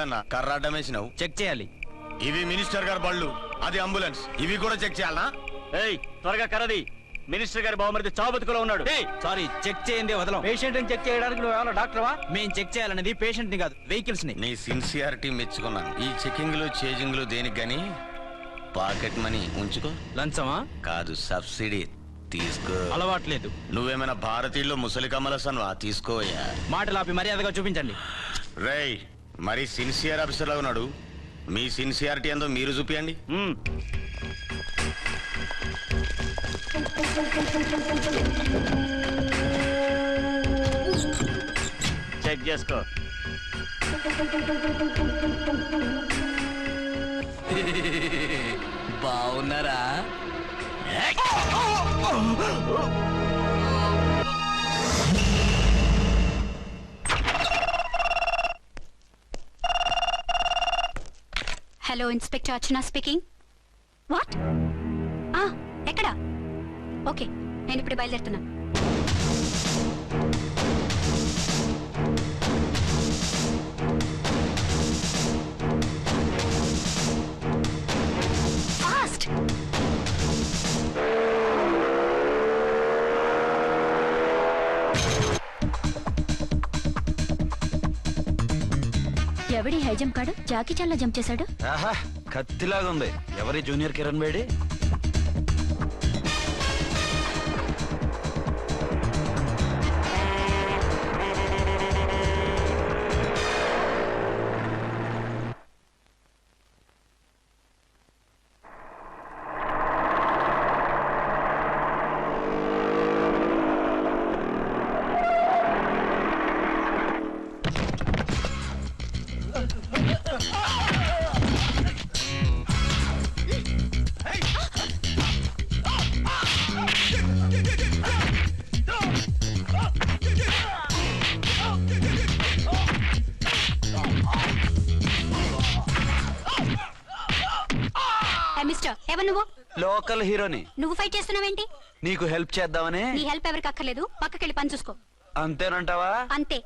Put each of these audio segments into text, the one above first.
ఏమన్నా కర్రాడ్డం వేసినావు? చెక్ చేయాలి. ఇవి మినిస్టర్ గారి బళ్ళు, అది అంబులెన్స్. ఇవి కూడా చెక్ చేయాలనా? ఏయ్ త్వరగా కర్రది. మినిస్టర్ గారి బావమరిది చావు బతుకులో ఉన్నాడు. సారీ, చెక్ చేయండి వదలం. పేషెంట్ ని చెక్ చేయడానికి నువ్వు ఏమన్నా డాక్టర్వా? మేం చెక్ చేయాలనేది పేషెంట్ ని కాదు, వెహికల్స్ ని. నీ సిన్సియారిటీ మెచ్చుకున్నాను. ఈ చెకింగ్లు చేజింగ్లు దేనికి గాని పాకెట్ మనీ ఉంచుకో. లంచమా? కాదు, సబ్సిడీ తీసుకో. అలవాట్లేదు. నువ్వేమైనా భారతీయుల్లో ముసలి కమలసన్వా? తీసుకోయా. మాటలాపి మర్యాదగా చూపించండి. రేయ్, మరి సిన్సియర్ ఆఫీసర్లా ఉన్నాడు. మీ సిన్సియారిటీ ఏందో మీరు చూపియండి. చెక్ చేసుకో. బాగున్నారా? Hello, inspector Archana speaking. What? ఎక్కడ? ఓకే, నేను ఇప్పుడు బయలుదేరుతున్నా. ఫాస్ట్! ఎవడి హై జంప్ కాడు? జాకీ చాన్ లా జంప్ చేశాడు. కత్తిలాగా ఉంది. ఎవరి జూనియర్ కిరణ్ బేడి? నువ్వు లోకల్ హీరోని. నువ్వు ఫైట్ చేస్తున్నావేంటి? నీకు హెల్ప్ చేద్దామని. నీ హెల్ప్ ఎవరికి అక్కర్లేదు, పక్కకెళ్ళి పని చూసుకో. అంతేనంటావా? అంతే.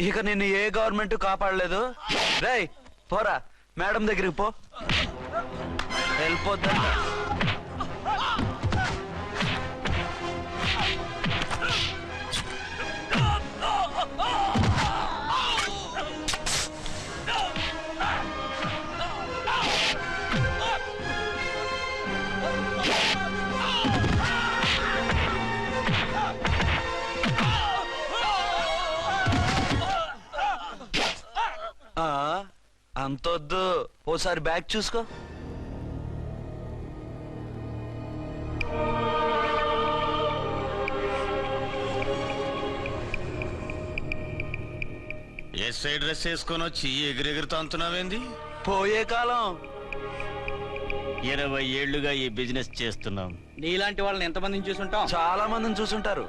ఇక నిన్ను ఏ గవర్నమెంట్ కాపాడలేదు. రేయ్ పోరా, మేడం దగ్గరికి పో. హెల్ప్ వద్దా? అంతొద్దు, ఓసారి బ్యాగ్ చూసుకో. ఎస్ఐ డ్రెస్ వేసుకొని వచ్చి ఎగిరెగురుతా అంటున్నావేంది? పోయే కాలం. 20 ఏళ్లుగా ఈ బిజినెస్ చేస్తున్నాం. నీలాంటి వాళ్ళని ఎంతమందిని చూసుంటాం? చాలా మందిని చూసుంటారు.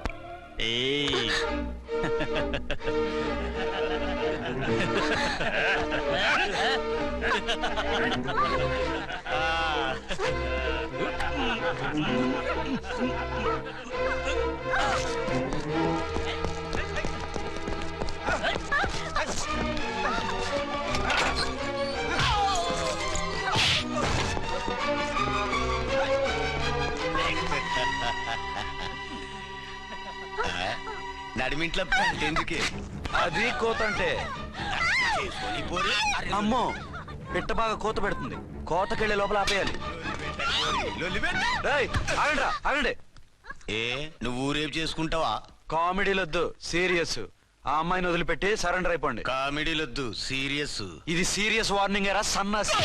నడిమింట్లో ఎందుకే? అది కోతంటే. అమ్మో, పిట్ట బాగా కోత పెడుతుంది. కోతకెళ్ళే లోపల ఆపేయాలి. ఆగండి. ఏ నువ్వు ఊరేపు చేసుకుంటావా? కామెడీలొద్దు, సీరియస్. ఆ అమ్మాయిని వదిలిపెట్టి సరెండర్ అయిపోండి. కామెడీలొద్దు, సీరియస్. ఇది సీరియస్ వార్నింగ్ ఎరా సన్నాసి.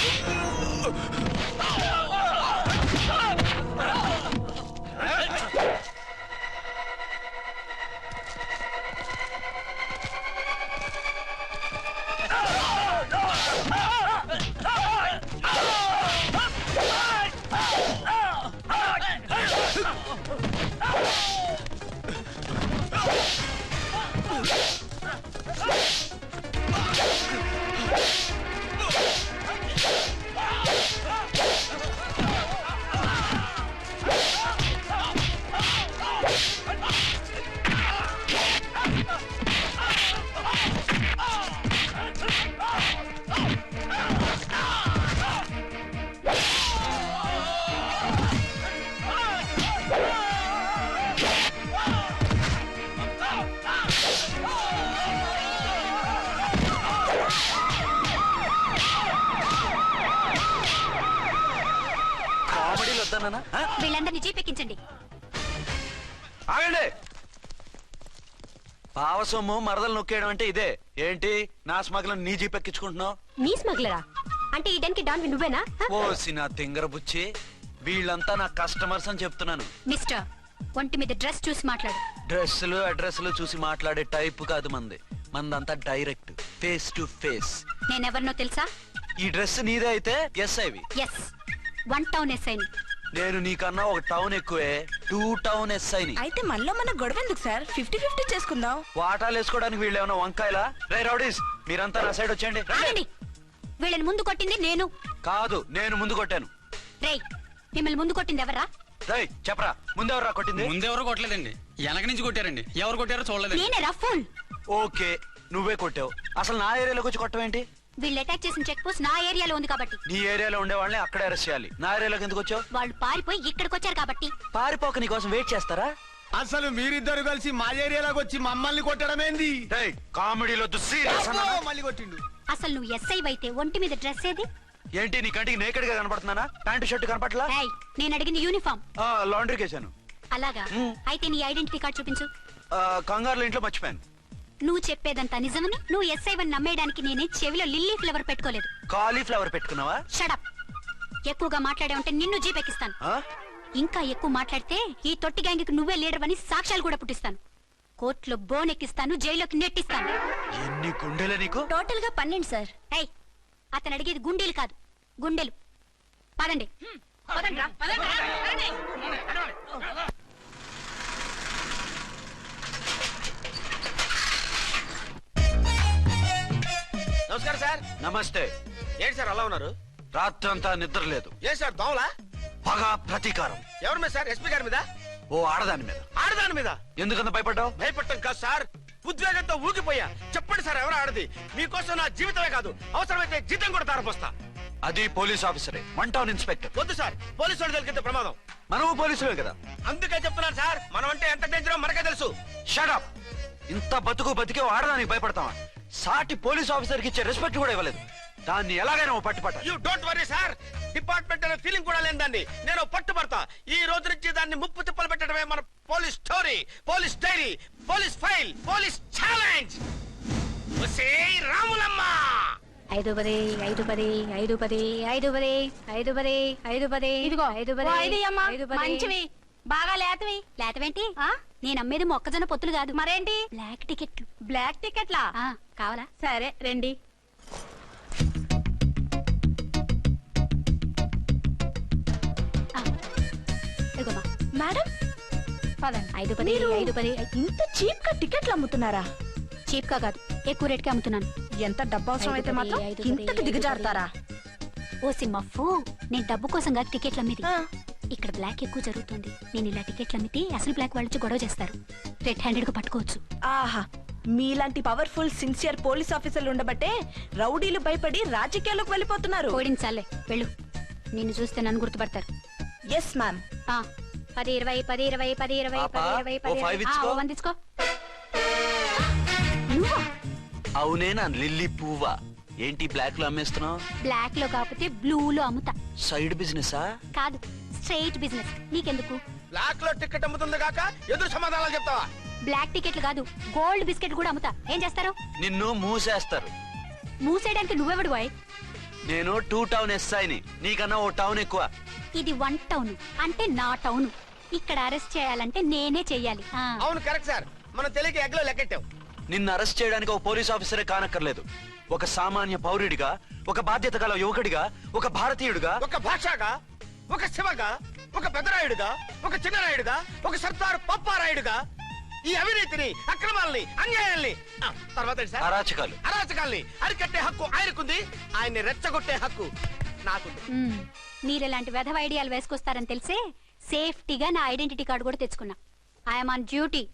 కామెడీలు వద్దానా? వీళ్ళందరినీ జీప్ ఎక్కించండి. ఆగండి. పావసొమ్ము మరదలు నొక్కేయడం అంటే ఇదే ఏంటి? నా స్మగ్లం నీ జీప్ ఎక్కించుకుంటున్నావు? నీ స్మగ్లరా అంటే ఈ డెన్కి డాన్ నువ్వేనా? ఓసి నా తింగర బుచ్చి, వీళ్ళంతా నా కస్టమర్స్ అని చెప్తున్నాను. మిస్టర్, ఒంటి మీద డ్రెస్ చూసి మాట్లాడు. డ్రెస్సులు అడ్రస్లు చూసి మాట్లాడే టైప్ కాదు మంది. మందంతా డైరెక్ట్, ఫేస్ టు ఫేస్. నేనెవరినో తెలుసా? ఈ డ్రెస్ నీదే అయితే ఎస్ఐవి. ఎస్, 1 టౌన్ ఎస్ఐని. నేను నీకన్నా ఒక టౌన్ ఎక్కువే, 2 టౌన్ ఎస్ఐని. అయితే మనలో మన గొడవ ఎందుకు సార్? 50-50 చేసుకుందాం. వాటాలు వేసుకోవడానికి వీళ్ళు ఏమైనా వంకాయలా? రే రౌడీస్, మీరంతా నా సైడ్ వచ్చేయండి. ఆగండి. వీళ్ళని ముందు కొట్టింది నేను కాదు, నేను ముందు కొట్టాను. రేయ్, మిమ్మల్ని ముందు కొట్టింది ఎవరా? రేయ్ చెప్పరా, ముందెవరా కొట్టింది? ముందెవరు కొట్టలేదండి, వెనక నుంచి కొట్టారండి. ఎవరు కొట్టారో చూడలేదు. నేనే రఫూల్. ఓకే, నువ్వే కొట్టావు. అసలు నా ఏరియాలోకి వచ్చి కొట్టవేంటి? వీళ్ళు అటాక్ చేసిన చెక్ పోస్ట్ నా ఏరియాలో ఉంది కాబట్టి. నీ ఏరియాలో ఉండే వాళ్ళని అక్కడే అరెస్ట్ చేయాలి. నా ఏరియాలోకి ఎందుకు వచ్చావు? వాళ్ళు పారిపోయి ఇక్కడికి వచ్చారు కాబట్టి. పారిపోక నీ కోసం వెయిట్ చేస్తారా? అసలు మీరిద్దరు కలిసి మా ఏరియాలోకి వచ్చి మమ్మల్ని కొట్టడం ఏంది? రేయ్ కామెడీలో సీరియస్ అబ్బో, మళ్ళీ కొట్టిండు. అసలు నువ్వు ఎస్ఐ అయితే ఒంటి మీద డ్రెస్ ఏది? ఏంటి నీ కంటికి నేకెడ్ గా కనపడుతున్నానా? Pant shirt కనపట్లా? ఏయ్, నేను అడిగింది యూనిఫామ్. లాండ్రీకి వేసాను. అలాగా? అయితే నీ ఐడెంటిటీ కార్డ్ చూపించు. కంగారులో ఇంట్లో మర్చిపోయాను. నువ్వు చెప్పేదంతా నిజమని నువ్వు ఎస్ఐ వన్ నమ్మేయడానికి నేనే చెవిలో లిల్లీ ఫ్లవర్ పెట్టుకోలేదు. కాలీఫ్లవర్ పెట్టుకున్నావా? షడప్. ఎక్కువగా మాట్లాడే ఉంటే నిన్ను జీపెక్కిస్తాను. ఆ? ఇంకా ఎక్కువ మాట్లాడితే ఈ తొట్టి గ్యాంగ్కి నువ్వే లీడర్ అని సాక్ష్యాలు కూడా పుట్టిస్తాను. కోర్టులో బోన్ ఎక్కిస్తాను, జైల్లోకి నెట్టిస్తాను. ఎన్ని గుండెలే నీకు? టోటల్ గా 12 సార్. ఏయ్, అతను అడిగేది గుండెలు కాదు, గుండెలు. పదండి. నమస్కారం సార్. నమస్తే. ఏంటి సార్ అలా ఉన్నారు? రాత్రంతా నిద్ర లేదు. ఏ సార్ దోమలా? పగ ప్రతీకారం. ఎవరి మీద సార్? ఎస్పీ గారి మీద? ఓ ఆడదాని మీద. ఆడదాని మీద ఎందుకంత భయపడ్డావు? భయపడటం కాదు సార్, ఉద్వేగంతో ఊగిపోయా. చెప్పండి సార్, ఎవరు ఆడది? మీకోసం నా జీవితమే కాదు, అవసరమైతే జీతం కూడా తారపోస్తా. అది పోలీస్ ఆఫీసరే, 1 టౌన్ ఇన్స్పెక్టర్. వద్దు సార్, పోలీసు వాడు దొరికితే ప్రమాదం. మనము పోలీసులే కదా. అందుకే చెప్తున్నాను సార్, మనం అంటే ఎంత డేంజరో మనకే తెలుసు. షడప్. ఇంత బతికే ఆడదానికి భయపడతావా? సాటి పోలీస్ ఆఫీసర్ కి ఇచ్చే రెస్పెక్ట్ కూడా ఇవ్వలేదు. దాన్ని ఎలాగైనా పట్టుపట్ట. You don't worry sir, department అనే ఫీలింగ్ కూడా లేని దాన్ని నేను పట్టుబడతా. ఈ రోజు నుంచి దాన్ని ముప్పు తిప్పలు పెట్టడమే మన police story, police diary, police file, police challenge. Ramulamma 5 10 5 10 5 10 5 10 5 10 5 10. ఇదిగో 5 10 మంచివి బాగా లేతవి. లేతవేంటి? నేను అమ్మేది మొక్కజొన్న పొత్తులు కాదు, మరేంటి? బ్లాక్ టికెట్లు. బ్లాక్ టికెట్లా? కావాలా? సరే రండి. ఇదిగోమా. మేడం పదండి. 5 10 మీరు 5 10. ఇంత చీప్ గా టికెట్లు అమ్ముతున్నారా? చీప్ గా కాదు, ఎక్కువ రేట్కి అమ్ముతున్నాను. ఎంత డబ్బు అవసరం అయితే 5 మాత్రం 10 ఇంతకు దిగజారుతారా? ఓ సిమ్మఫు, నేను డబ్బు కోసం కాదు టికెట్లు అమ్మేది. ఆ. ఇక్కడ బ్లాక్ ఎక్కువ జరుగుతుంది. నేను ఇలా టికెట్లు అమ్మితే అసలు బ్లాక్ వాళ్ళు గొడవ చేస్తారు. రెడ్ హ్యాండెడ్ గా పట్టుకోవచ్చు. ఆహా, మీలాంటి పవర్ఫుల్ సిన్సియర్ పోలీస్ ఆఫీసర్లు ఉండబట్టే రౌడీలు భయపడి రాజకీయాల్లోకి వెళ్ళిపోతున్నారు. ఓడించాలే, వెళ్ళు. నిన్ను చూస్తే నన్ను గుర్తుపడతారు. Yes ma'am. 10 20 10 20 10 20 పాపా, 10 20 ఓ 5 ఇచ్చుకో. 1 తీసుకో. నువ్వా? అవునే నా లిల్లీ పువ్వా. ఏంటి బ్లాక్ లో అమ్మేస్తున్నావు? బ్లాక్ లో కాకపోతే బ్లూ లో అమ్ముతా. సైడ్ బిజినెసా? కాదు, స్ట్రైట్ బిజినెస్. నీకెందుకు? బ్లాక్ లో టికెట్ అమ్ముతుంది కాక ఎదురు సమాధానాలు చెప్తావా? బ్లాక్ టికెట్లు కాదు, గోల్డ్ బిస్కెట్ కూడా అమ్ముతా. ఏం చేస్తారు? నిన్ను మూసేస్తారు. మూసేయడానికి నువ్వెవడు బాయ్? నేను 2 టౌన్ ఎస్ఐని, నీకన్నా ఓ టౌన్ ఎక్కువ. ఇది 1 టౌన్ అంటే నా టౌన్. ఇక్కడ అరెస్ట్ చేయాలంటే నేనే చెయ్యాలి. అవును కరెక్ట్ సార్, మనం తెలియక ఎగ్లో లెక్కెట్టాం. నిన్ను అరెస్ట్ చేయడానికి ఒక పోలీస్ ఆఫీసరే కానక్కర్లేదు. ఒక సామాన్య పౌరుడిగా, ఒక బాధ్యత గల యువకుడిగా, ఒక భారతీయుడిగా, ఒక భాషగా, ఒక శివగా, ఒక పెద్దరాయుడుగా, ఒక చిన్నరాయుడుగా, ఒక సర్దార్ పప్పారాయుడుగా ఈ అవినీతిని, అక్రమాలని, అన్యాయాల్ని, తర్వాత ఏంటి సార్? అరాచకాలు, అరాచకాల్ని అరికట్టే హక్కు ఆయనకుంది. ఆయన్ని రెచ్చగొట్టే హక్కు నాకుంది. మీరు ఇలాంటి వెధవ ఐడియాలు వేసుకొస్తారని తెలిసే సేఫ్టీగా నా ఐడెంటిటీ కార్డు కూడా తెచ్చుకున్నా. I'm on duty.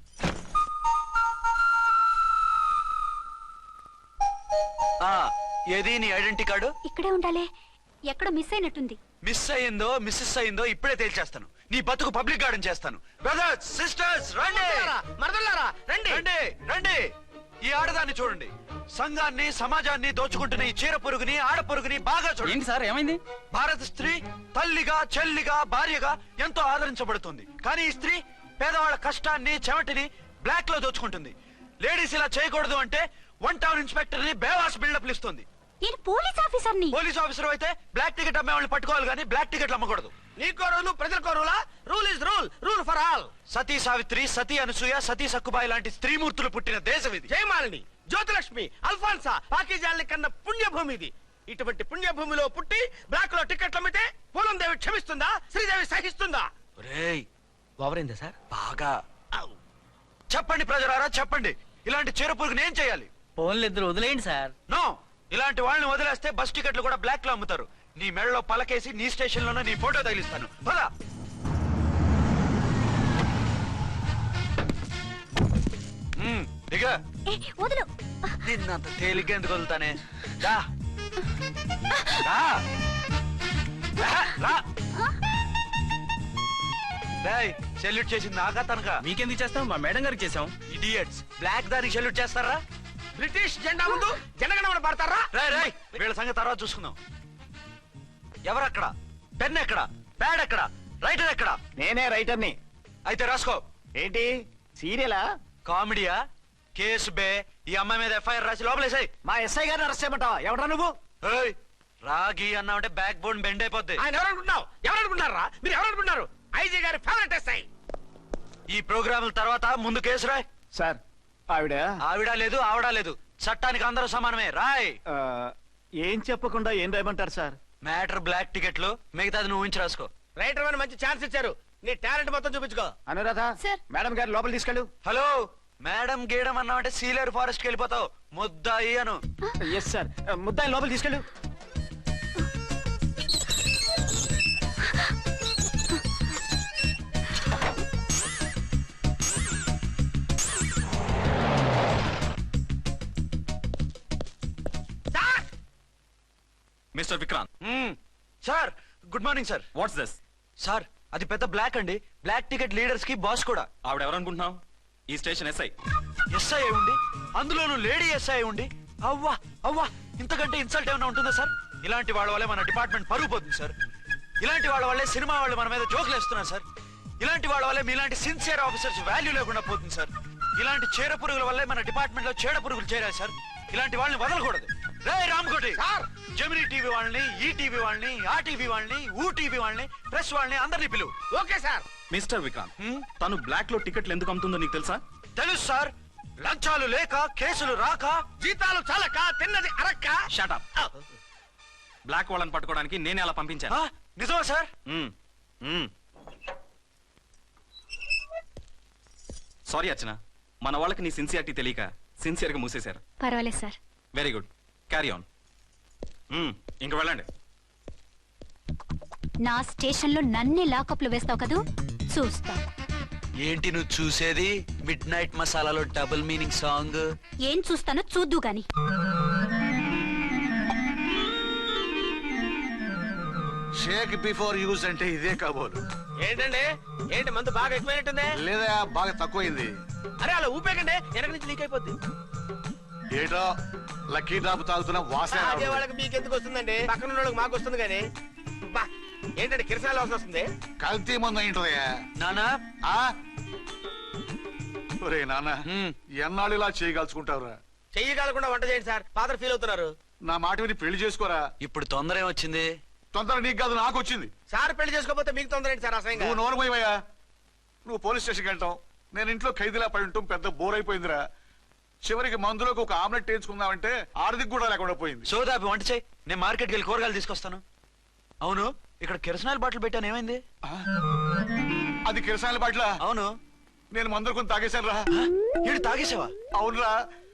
ఏది నీ ఐడెంటిటీ కార్డు? ఇక్కడే ఉండాలి. ఎక్కడ మిస్ అయినట్టుంది. మిస్ అయ్యిందో మిస్సెస్ అయ్యిందో ఇప్పుడే తేల్చేస్తాను. నీ బతుకు పబ్లిక్ గార్డెన్ చేస్తాను. బ్రదర్స్ సిస్టర్స్ రండి, మరదల్లారా రండి. రండి రండి. ఈ ఆడదాన్ని చూడండి. సంఘాన్ని సమాజాన్ని దోచుకుంటున్న ఈ చీర పురుగుని ఆడ పురుగుని బాగా చూడండి. ఏంటి సార్ ఏమైంది? భారత స్త్రీ తల్లిగా చెల్లిగా భార్యగా ఎంతో ఆదరించబడుతుంది. కానీ ఈ స్త్రీ పేదవాళ్ళ కష్టాన్ని చెమటిని బ్లాక్ లో దోచుకుంటుంది. లేడీస్ ఇలా చేయకూడదు అంటే 1 టౌన్ ఇన్స్పెక్టర్ ని బేవాస్ బిల్డప్ ఇస్తుంది. నేను పోలీస్ ఆఫీసర్ని. పోలీస్ ఆఫీసర్ అయితే బ్లాక్ టికెట్ అమ్మే వాళ్ళని పట్టుకోవాలి కానీ బ్లాక్ టికెట్లు అమ్మకూడదు. నీకో రూలు ప్రజలకో రూలా? Rule is rule, rule for all. Sati Savitri, Sati Anasuya, Sati Sakkubai లాంటి స్త్రీమూర్తులు పుట్టిన దేశం ఇది. జయమాలిని, జ్యోతిలక్ష్మి, అల్ఫాన్సా, పాకిజాల్ని కన్న పుణ్యభూమి ఇది. ఇటువంటి పుణ్యభూమిలో పుట్టి బ్లాక్ లో టికెట్లు అమ్మితే పూలం దేవి క్షమిస్తుందా? శ్రీదేవి సహిస్తుందా? రేయ్ ఓవరైందా సార్? బాగా చెప్పండి ప్రజలారా, చెప్పండి. ఇలాంటి చీర పురుగుని ఏం చేయాలి? ఫోన్లు ఇద్దరు వదిలేయండి సార్. నో, ఇలాంటి వాళ్ళని వదిలేస్తే బస్ టికెట్లు కూడా బ్లాక్ లో అమ్ముతారు. నీ మెడలో పలకేసి నీ స్టేషన్ లోనే నీ ఫోటో తగిలిస్తాను. పదా దిగ. ఏ, వదులు. నిన్నంత తేలిగ్గా ఎందుకు వదులుతానే? రా. రా. రా, రా. రేయ్, సెల్యూట్ చేసింది నాకా తనకా? మీకెందుకు చేస్తాం? మా మేడం గారికి చేసాం. ఇడియట్స్, బ్లాక్ దానికి సెల్యూట్ చేస్తారా? బ్రిటిష్ జెండా ముందు జనగణమన పడతారా? రేయ్, వీళ్ళ సంగతి తర్వాత చూసుకుందాం. ఎవరక్కడ? పెన్ ఎక్కడ? ప్యాడ్ ఎక్కడ? రైటర్ ఎక్కడ? నేనే రైటర్ని. అయితే రాసుకో. ఏంటి సీరియలా? కామెడీయా? కేసు బే. ఈ అమ్మాయి మీద ఎఫ్ఐఆర్ రాసి లోపలేసాయి. మా ఎస్ఐ గారిని అరెస్ట్ చేయమంటావా? ఎవడరా నువ్వు? రాగి అన్నావంటే బ్యాక్ బోన్ బెండ్ అయిపోద్ది. ఆయన ఎవరనుకుంటున్నావు? ఎవరనుకుంటున్నారా మీరు? ఎవరనుకుంటున్నారు? ఐజీ గారి ఫేవరెట్ ఎస్ఐ. ఈ ప్రోగ్రాముల తర్వాత ముందు కేసు రాయ్. సార్ ఆవిడ ఆవిడ లేదు, ఆవిడ లేదు. చట్టానికి అందరూ సమానమే. రాయ్. ఆ, ఏం చెప్పకుండా ఏం రాయమంటారు సార్? మ్యాటర్ బ్లాక్ టికెట్లు, మిగతాది నువ్వు ఊహించి రాసుకో. రైటర్ అని మంచి ఛాన్స్ ఇచ్చారు. నీ టాలెంట్ మొత్తం చూపించుకో. అనురాధ సార్. మేడం గారు లోపల తీసుకెళ్ళు. హలో, మేడం గీయడం అన్నావంటే సీలేరు ఫారెస్ట్ కి వెళ్ళిపోతావు. ముద్దాయి అను. ఎస్ సార్, ముద్దాయి లోపల తీసుకెళ్ళు. Mister Vikrant, sir, good morning sir. What's this? Sir, అది పెద్ద బ్లాక్ అండి. బ్లాక్ టికెట్ లీడర్స్ కి బాస్ కూడా. ఆవిడ ఎవరనుకుంటున్నావు? ఈ స్టేషన్ ఎస్ఐ. ఎస్ఐ ఉండి, అందులోనూ లేడీ ఎస్ఐ ఉండి, అవ్వా అవ్వా, ఇంతకంటే ఇన్సల్ట్ ఏమైనా ఉంటుందా సార్? ఇలాంటి వాళ్ళ వల్లే మన డిపార్ట్మెంట్ పరుగు పోతుంది సార్. ఇలాంటి వాళ్ళ వల్లే సినిమా వాళ్ళు మన మీద జోకులు వేస్తున్నారు సార్. ఇలాంటి వాళ్ళ వల్లే మీలాంటి సిన్సియర్ ఆఫీసర్స్ వాల్యూ లేకుండా పోతుంది సార్. ఇలాంటి చీడ పురుగుల వల్లే మన డిపార్ట్మెంట్ లో చీడ పురుగులు చేరాయి సార్. ఇలాంటి వాళ్ళని వదలకూడదు. రే రామ్కోటి సార్, జెమినీ టీవీ వాళ్ళని, ఈ టీవీ వాళ్ళని, ఆ టీవీ వాళ్ళని, ఊ టీవీ వాళ్ళని, ప్రెస్ వాళ్ళని అందరినీ పిలువు. Okay sir. మిస్టర్ విక్రాంత్, తను బ్లాక్ లో టికెట్లు ఎందుకు అమ్ముతుందో నీకు తెలుసా? తెలుసు సార్. లంచాలు లేక, కేసులు రాక, జీతాలు చాలక, తిన్నది అరక్క. Shut up. బ్లాక్ వాళ్ళని పట్టుకోవడానికి నేనే అలా పంపించాను. నిజమా సార్? సారీ అర్చన, మన వాళ్ళకి నీ సిన్సియారిటీ తెలియక సిన్సియర్ గా మూసేశారు. పర్వాలేదు sir. Very good, carry on. ఇంక వెళ్ళండి. నా స్టేషన్ లో నన్నే లాకప్ లో వేస్తావు కదూ, చూస్తా. ఏంటి నువ్వు చూసేది? మిడ్ నైట్ మసాలాలో డబుల్ మీనింగ్ సాంగ్. ఏం చూస్తానో చూద్దు గాని. షేక్ బిఫోర్ యూజ్ అంటే ఇదే కాబోలు. ఏంటండి, ఏంటి మందు బాగా ఎక్కువైనట్టుంది? లేదా బాగా తక్కువైంది. అరే అలా ఊపేకండి, వెనక నుంచి లీక్ అయిపోద్ది. ఏటో లక్కీ డ్రాప్ తాగుతున్న వాసన అదే రావట్లేదు. వాళ్ళకి మీకు ఎందుకు వస్తుందండి? పక్కన ఉన్న వాళ్ళకి మాకు వస్తుంది కానీ. బా, ఏంటంటే కిరసాల వాసన వస్తుంది. కల్తీ మందు అయింటదయ్యా. నానా, ఆ? ఒరే నాన్న, ఎన్నాళ్ళు ఇలా చేయగలుచుకుంటావురా? చెయ్యగలకుండా వంట చేయండి సార్, ఫాదర్ ఫీల్ అవుతున్నారు. నా మాట విని పెళ్లి చేసుకోరా. ఇప్పుడు తొందర ఏమొచ్చింది? తొందర నీకు కాదు, నాకు వచ్చింది. సార్ పెళ్లి చేసుకోకపోతే మీకు తొందర ఏంటి సార్? అసహ్యంగా. నువ్వు నోరు పోయివయ్యా. నువ్వు పోలీస్ స్టేషన్కి వెళ్తావు, నేను ఇంట్లో ఖైదీలా పడి ఉంటాం. పెద్ద బోర్ అయిపోయిందిరా. చివరికి మందులోకి ఒక ఆమ్లెట్ వేయించుకుందామంటే ఆర్థిక కూడా లేకుండా పోయింది. సోదాపి వంట చేయి, నేను మార్కెట్కి వెళ్ళి కూరగాయలు తీసుకొస్తాను. అవును, ఇక్కడ కిరసనాయిల్ బాటిల్ పెట్టాను, ఏమైంది? అది కిరసాయల బాట్ల. అవును. నేను మందులు కొని తాగేశాను రా. ఈడు తాగేసావా? అవునురా.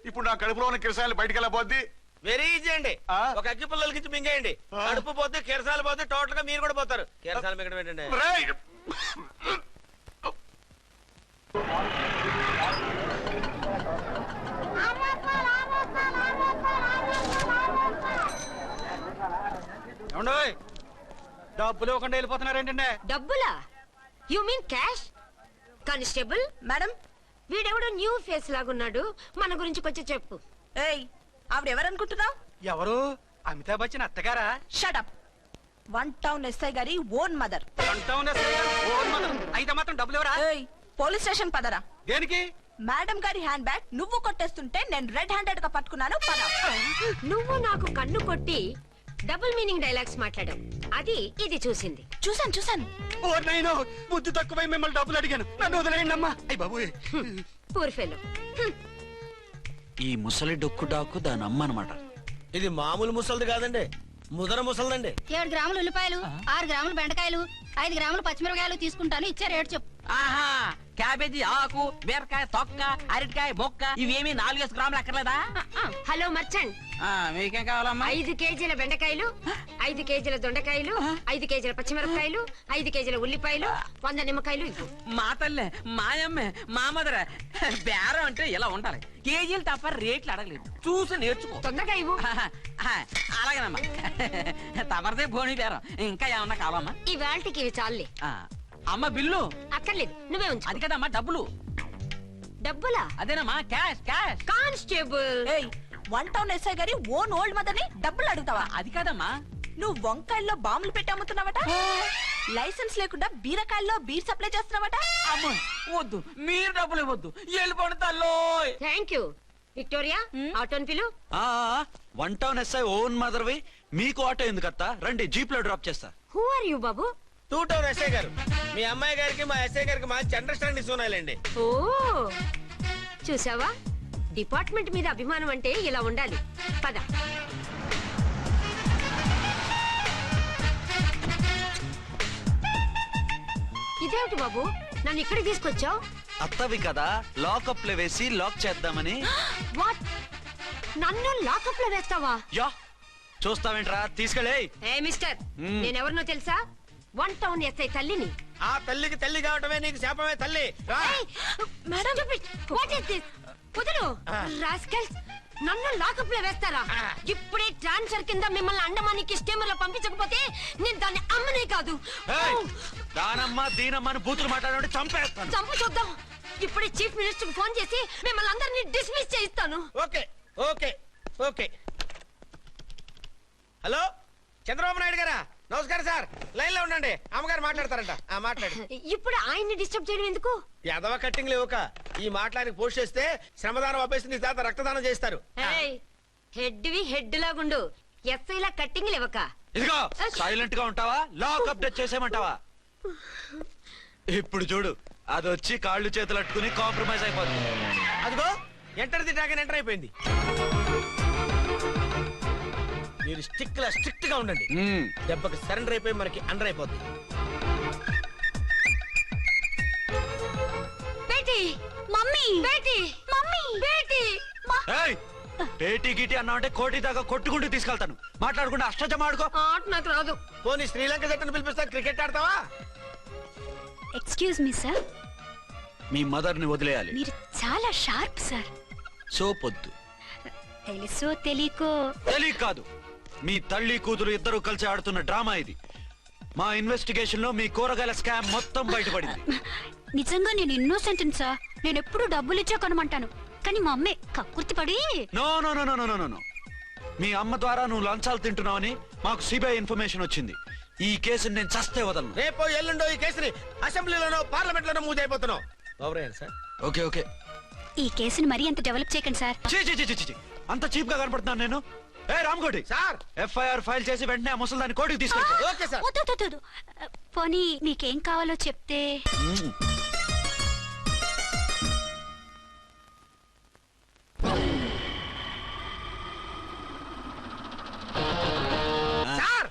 ఇప్పుడు నా కడుపులో ఉన్న కిరసాయలు బయటికి వెళ్ళబోద్ది. వెరీ ఈజీ అండి. ఆ? ఒక అగ్గి పుల్లలకి మింగేయండి. ఆ? కడుపు పోతే కిరసాలు పోతే టోటల్ గా మీరు కూడా పోతారు. కిరసాలు మింగడం ఏంటండి? రేయ్! ఏమండోయ్, డబ్బులు ఇవ్వకుండా వెళ్ళిపోతున్నారు ఏంటంటే? డబ్బులా? You mean cash? Constable madam. వీడెవడో న్యూ ఫేస్ లాగున్నాడు, మన గురించి కొంచెం చెప్పు. ఏయ్, ఆవిడ ఎవరనుకుంటున్నావు? ఎవరు? అమితాబ్ బచ్చన్ అత్తగారా? షటప్. 1 టౌన్ ఎస్ఐ గారి ఓన్ మదర్. అయితే మాత్రం డబ్బులు ఎవరా? పోలీస్ స్టేషన్ పదరా. దేనికి? మేడం గారి హ్యాండ్ బ్యాగ్ నువ్వు కొట్టేస్తుంటే నేను రెడ్ హ్యాండెడ్ గా పట్టుకున్నాను. పద. నువ్వు నాకు కన్ను కొట్టి డబుల్ మీనింగ్ డైలాగ్స్ మాట్లాడావు. అది ఇది చూసింది. చూసాను. ఓ నైనో, బుద్ధి తక్కువై మిమ్మల్ని డబ్బులు అడిగాను. నన్ను వదిలేయండి అమ్మా. అయ్య బాబు. Poor fellow. ఈ ముసలి డొక్కు డాకు దాని అమ్మ అనమాట. ఇది మామూలు ముసలిది కాదండి, ముదర ముసలిదండి. 7 గ్రాములు ఉల్లిపాయలు, 6 గ్రాములు బెండకాయలు, 5 గ్రాములు పచ్చిమిరపకాయలు తీసుకుంటాను. ఇచ్చే రేటు చెప్పు. ఆహా, క్యాబేజీ ఆకు, బీరకాయ తొక్క, అరటికాయ బొక్క ఇవేమి 4 గ్రాములు అక్కర్లేదా? హలో మర్చండ్, మీకేం కావాలమ్మా? 5 కేజీల బెండకాయలు, 5 కేజీల దొండకాయలు, 5 కేజీల పచ్చిమిరపకాయలు, 5 కేజీల ఉల్లిపాయలు, 100 నిమ్మకాయలు ఇవ్వు. మా తల్లే, మాయమ్మే, మా మదర బేరం అంటే ఇలా ఉండాలి. కేజీలు తప్ప రేట్లు అడగలేదు, చూసి నేర్చుకో. తొందరగా ఇవ్వు. అలాగేనమ్మా. తమరిదే భోని బేరం. ఇంకా ఏమన్నా కావాలమ్మా? ఇవాళకి ఇవి చాలులే. అమ్మ బిల్లు అక్కర్లేదు, నువ్వే ఉంచు. అది కదమ్మా డబ్బులు. డబ్బులా? అదేనమ్మా, cash cash. Constable. 1 town SI గారి ఓన్ ఓల్డ్ మదర్ ని డబ్బులు అడుగుతావా? అది కదమ్మా. నువ్వు వంకాయల్లో బాంబులు పెట్టి అమ్ముతున్నావట. లైసెన్స్ లేకుండా బీరకాయల్లో బీర్ సప్లై చేస్తున్నావట. అమ్మో వద్దు, మీరు డబ్బులు ఇవ్వద్దు, వెళ్ళిపోండి తల్లో. Thank you. విక్టోరియా, ఆటోన్ పిలు. 1 టౌన్ ఎస్ఐ ఓన్ మదర్వి, మీకు ఆటో ఎందుకు అత్త? రండి, జీప్ లో డ్రాప్ చేస్తా. హూ ఆర్ యూ బాబు? 2 టౌన్ ఎస్ఐ గారు, మీ అమ్మాయి గారికి మా ఎస్ఐ గారికి మంచి అండర్స్టాండింగ్ ఉన్నాయిలేండి. ఓ, చూసావా, డిపార్ట్మెంట్ మీద అభిమానం అంటే ఇలా ఉండాలి. పద. ఇదేమిటి బాబు, నన్ను ఇక్కడికి తీసుకొచ్చావు? అత్తవి కదా, లాకప్ లో వేసి లాక్ చేద్దామని. వాట్? నన్ను లాకప్ లో వేస్తావా? యా, చూస్తావేంట్రా, తీసుకెళ్ళే. ఏ మిస్టర్, నేనెవరినో తెలుసా? 1 టౌన్ ఎస్ఐ తల్లిని. ఆ తల్లికి తల్లి కావటమే నీకు శాపమే తల్లి. రా. Madam, what is this? కుదురు రాస్కల్స్, నన్ను లాకప్ లో వేస్తారా? ఇప్పుడే ట్రాన్స్ఫర్ కింద మిమ్మల్ని అండమానికి స్టీమర్ లో పంపించకపోతే నేను దాన్ని అమ్మనే కాదు. దానమ్మ దీనమ్మని బూతులు మాట్లాడే చంపేస్తాను. చంపు చూద్దాం. ఇప్పుడే చీఫ్ మినిస్టర్ ఫోన్ చేసి మిమ్మల్ని అందరినీ డిస్మిస్ చేయిస్తాను. Okay okay okay. Hello, Chandrababu Naidu గారా? నమస్కారం సార్, లైన్ లో ఉండండి, అమ్మగారు మాట్లాడతారంట. మాట్లాడు. ఇప్పుడు ఆయన్ని డిస్టర్బ్ చేయడం ఎందుకు? ఎదవ కట్టింగ్ లేవుక ఈ మాట్లాడికి పోస్ట్ చేస్తే శ్రమదానం అభ్యసి నీ తాత రక్తదానం చేస్తారు. హెడ్వి హెడ్ లాగుండు, ఎస్ఐ లా కట్టింగ్ లేవక. ఇదిగో సైలెంట్ గా ఉంటావా, లాక్ అప్డేట్ చేసేమంటావా? ఇప్పుడు చూడు, అది వచ్చి కాళ్ళు చేతులు అట్టుకుని కాంప్రమైజ్ అయిపోతుంది. అదిగో ఎంటర్ ది డ్రాగన్ ఎంటర్ అయిపోయింది. మీరు స్ట్రిక్ట్ గా ఉండండి, దెబ్బకి సరెండర్ అయిపోయి మనకి అండర్ అయిపోద్ది. Beti, mummy, Beti, mummy, Beti. ఏయ్, పేటీ గిటి అన్నావంటే కోటి దాకా కొట్టుకుంటూ తీసుకెళ్తాను. మాట్లాడకుండా అష్టజమ ఆడుకో. ఆట నాకు రాదు. పోనీ శ్రీలంక జట్టును పిలిపిస్తా, క్రికెట్ ఆడతావా? ఎక్స్క్యూజ్ మీ సార్, మీ మదర్ ని వదిలేయాలి. మీరు చాలా షార్ప్ సార్. సోపొద్దు. తెలుసో తెలియకో తెలియక కాదు, మీ తల్లి కూతురు ఇద్దరు కలిసి ఆడుతున్న డ్రామా ఇది. మా ఇన్వెస్టిగేషన్ లో మీ కూరగాయల స్కామ్ మొత్తం బయటపడింది. నిజంగా నేను ఇన్నోసెంట్ సార్. నేను ఎప్పుడు డబ్బులు ఇచ్చా కొనమంటాను, కానీ మా అమ్మే కక్కుర్తి పడి. No no no no no no no. మీ అమ్మ ద్వారా నువ్వు లంచాలు తింటున్నావని మాకు సిబిఐ ఇన్ఫర్మేషన్ వచ్చింది. ఈ కేసుని నేను చస్తే వదలను. రేపో ఎల్లుండో ఈ కేసుని అసెంబ్లీలోనో పార్లమెంట్ లోనో మూవ్ అయిపోతున్నావు. Sir okay okay. ఈ కేసుని మరీ అంత డెవలప్ చేయకండి సార్. చీ చీ చీ చీ, అంత చీప్ గా కనపడుతున్నాను నేను? ఏ రామ్కోటి సార్, ఎఫ్ఐఆర్ ఫైల్ చేసి వెంటనే ఆ ముసలిదాన్ని కోర్టుకి తీసుకెళ్ళి. Okay sir. వద్దు, వద్దు, వద్దు. పోనీ మీకేం కావాలో చెప్తే. సార్,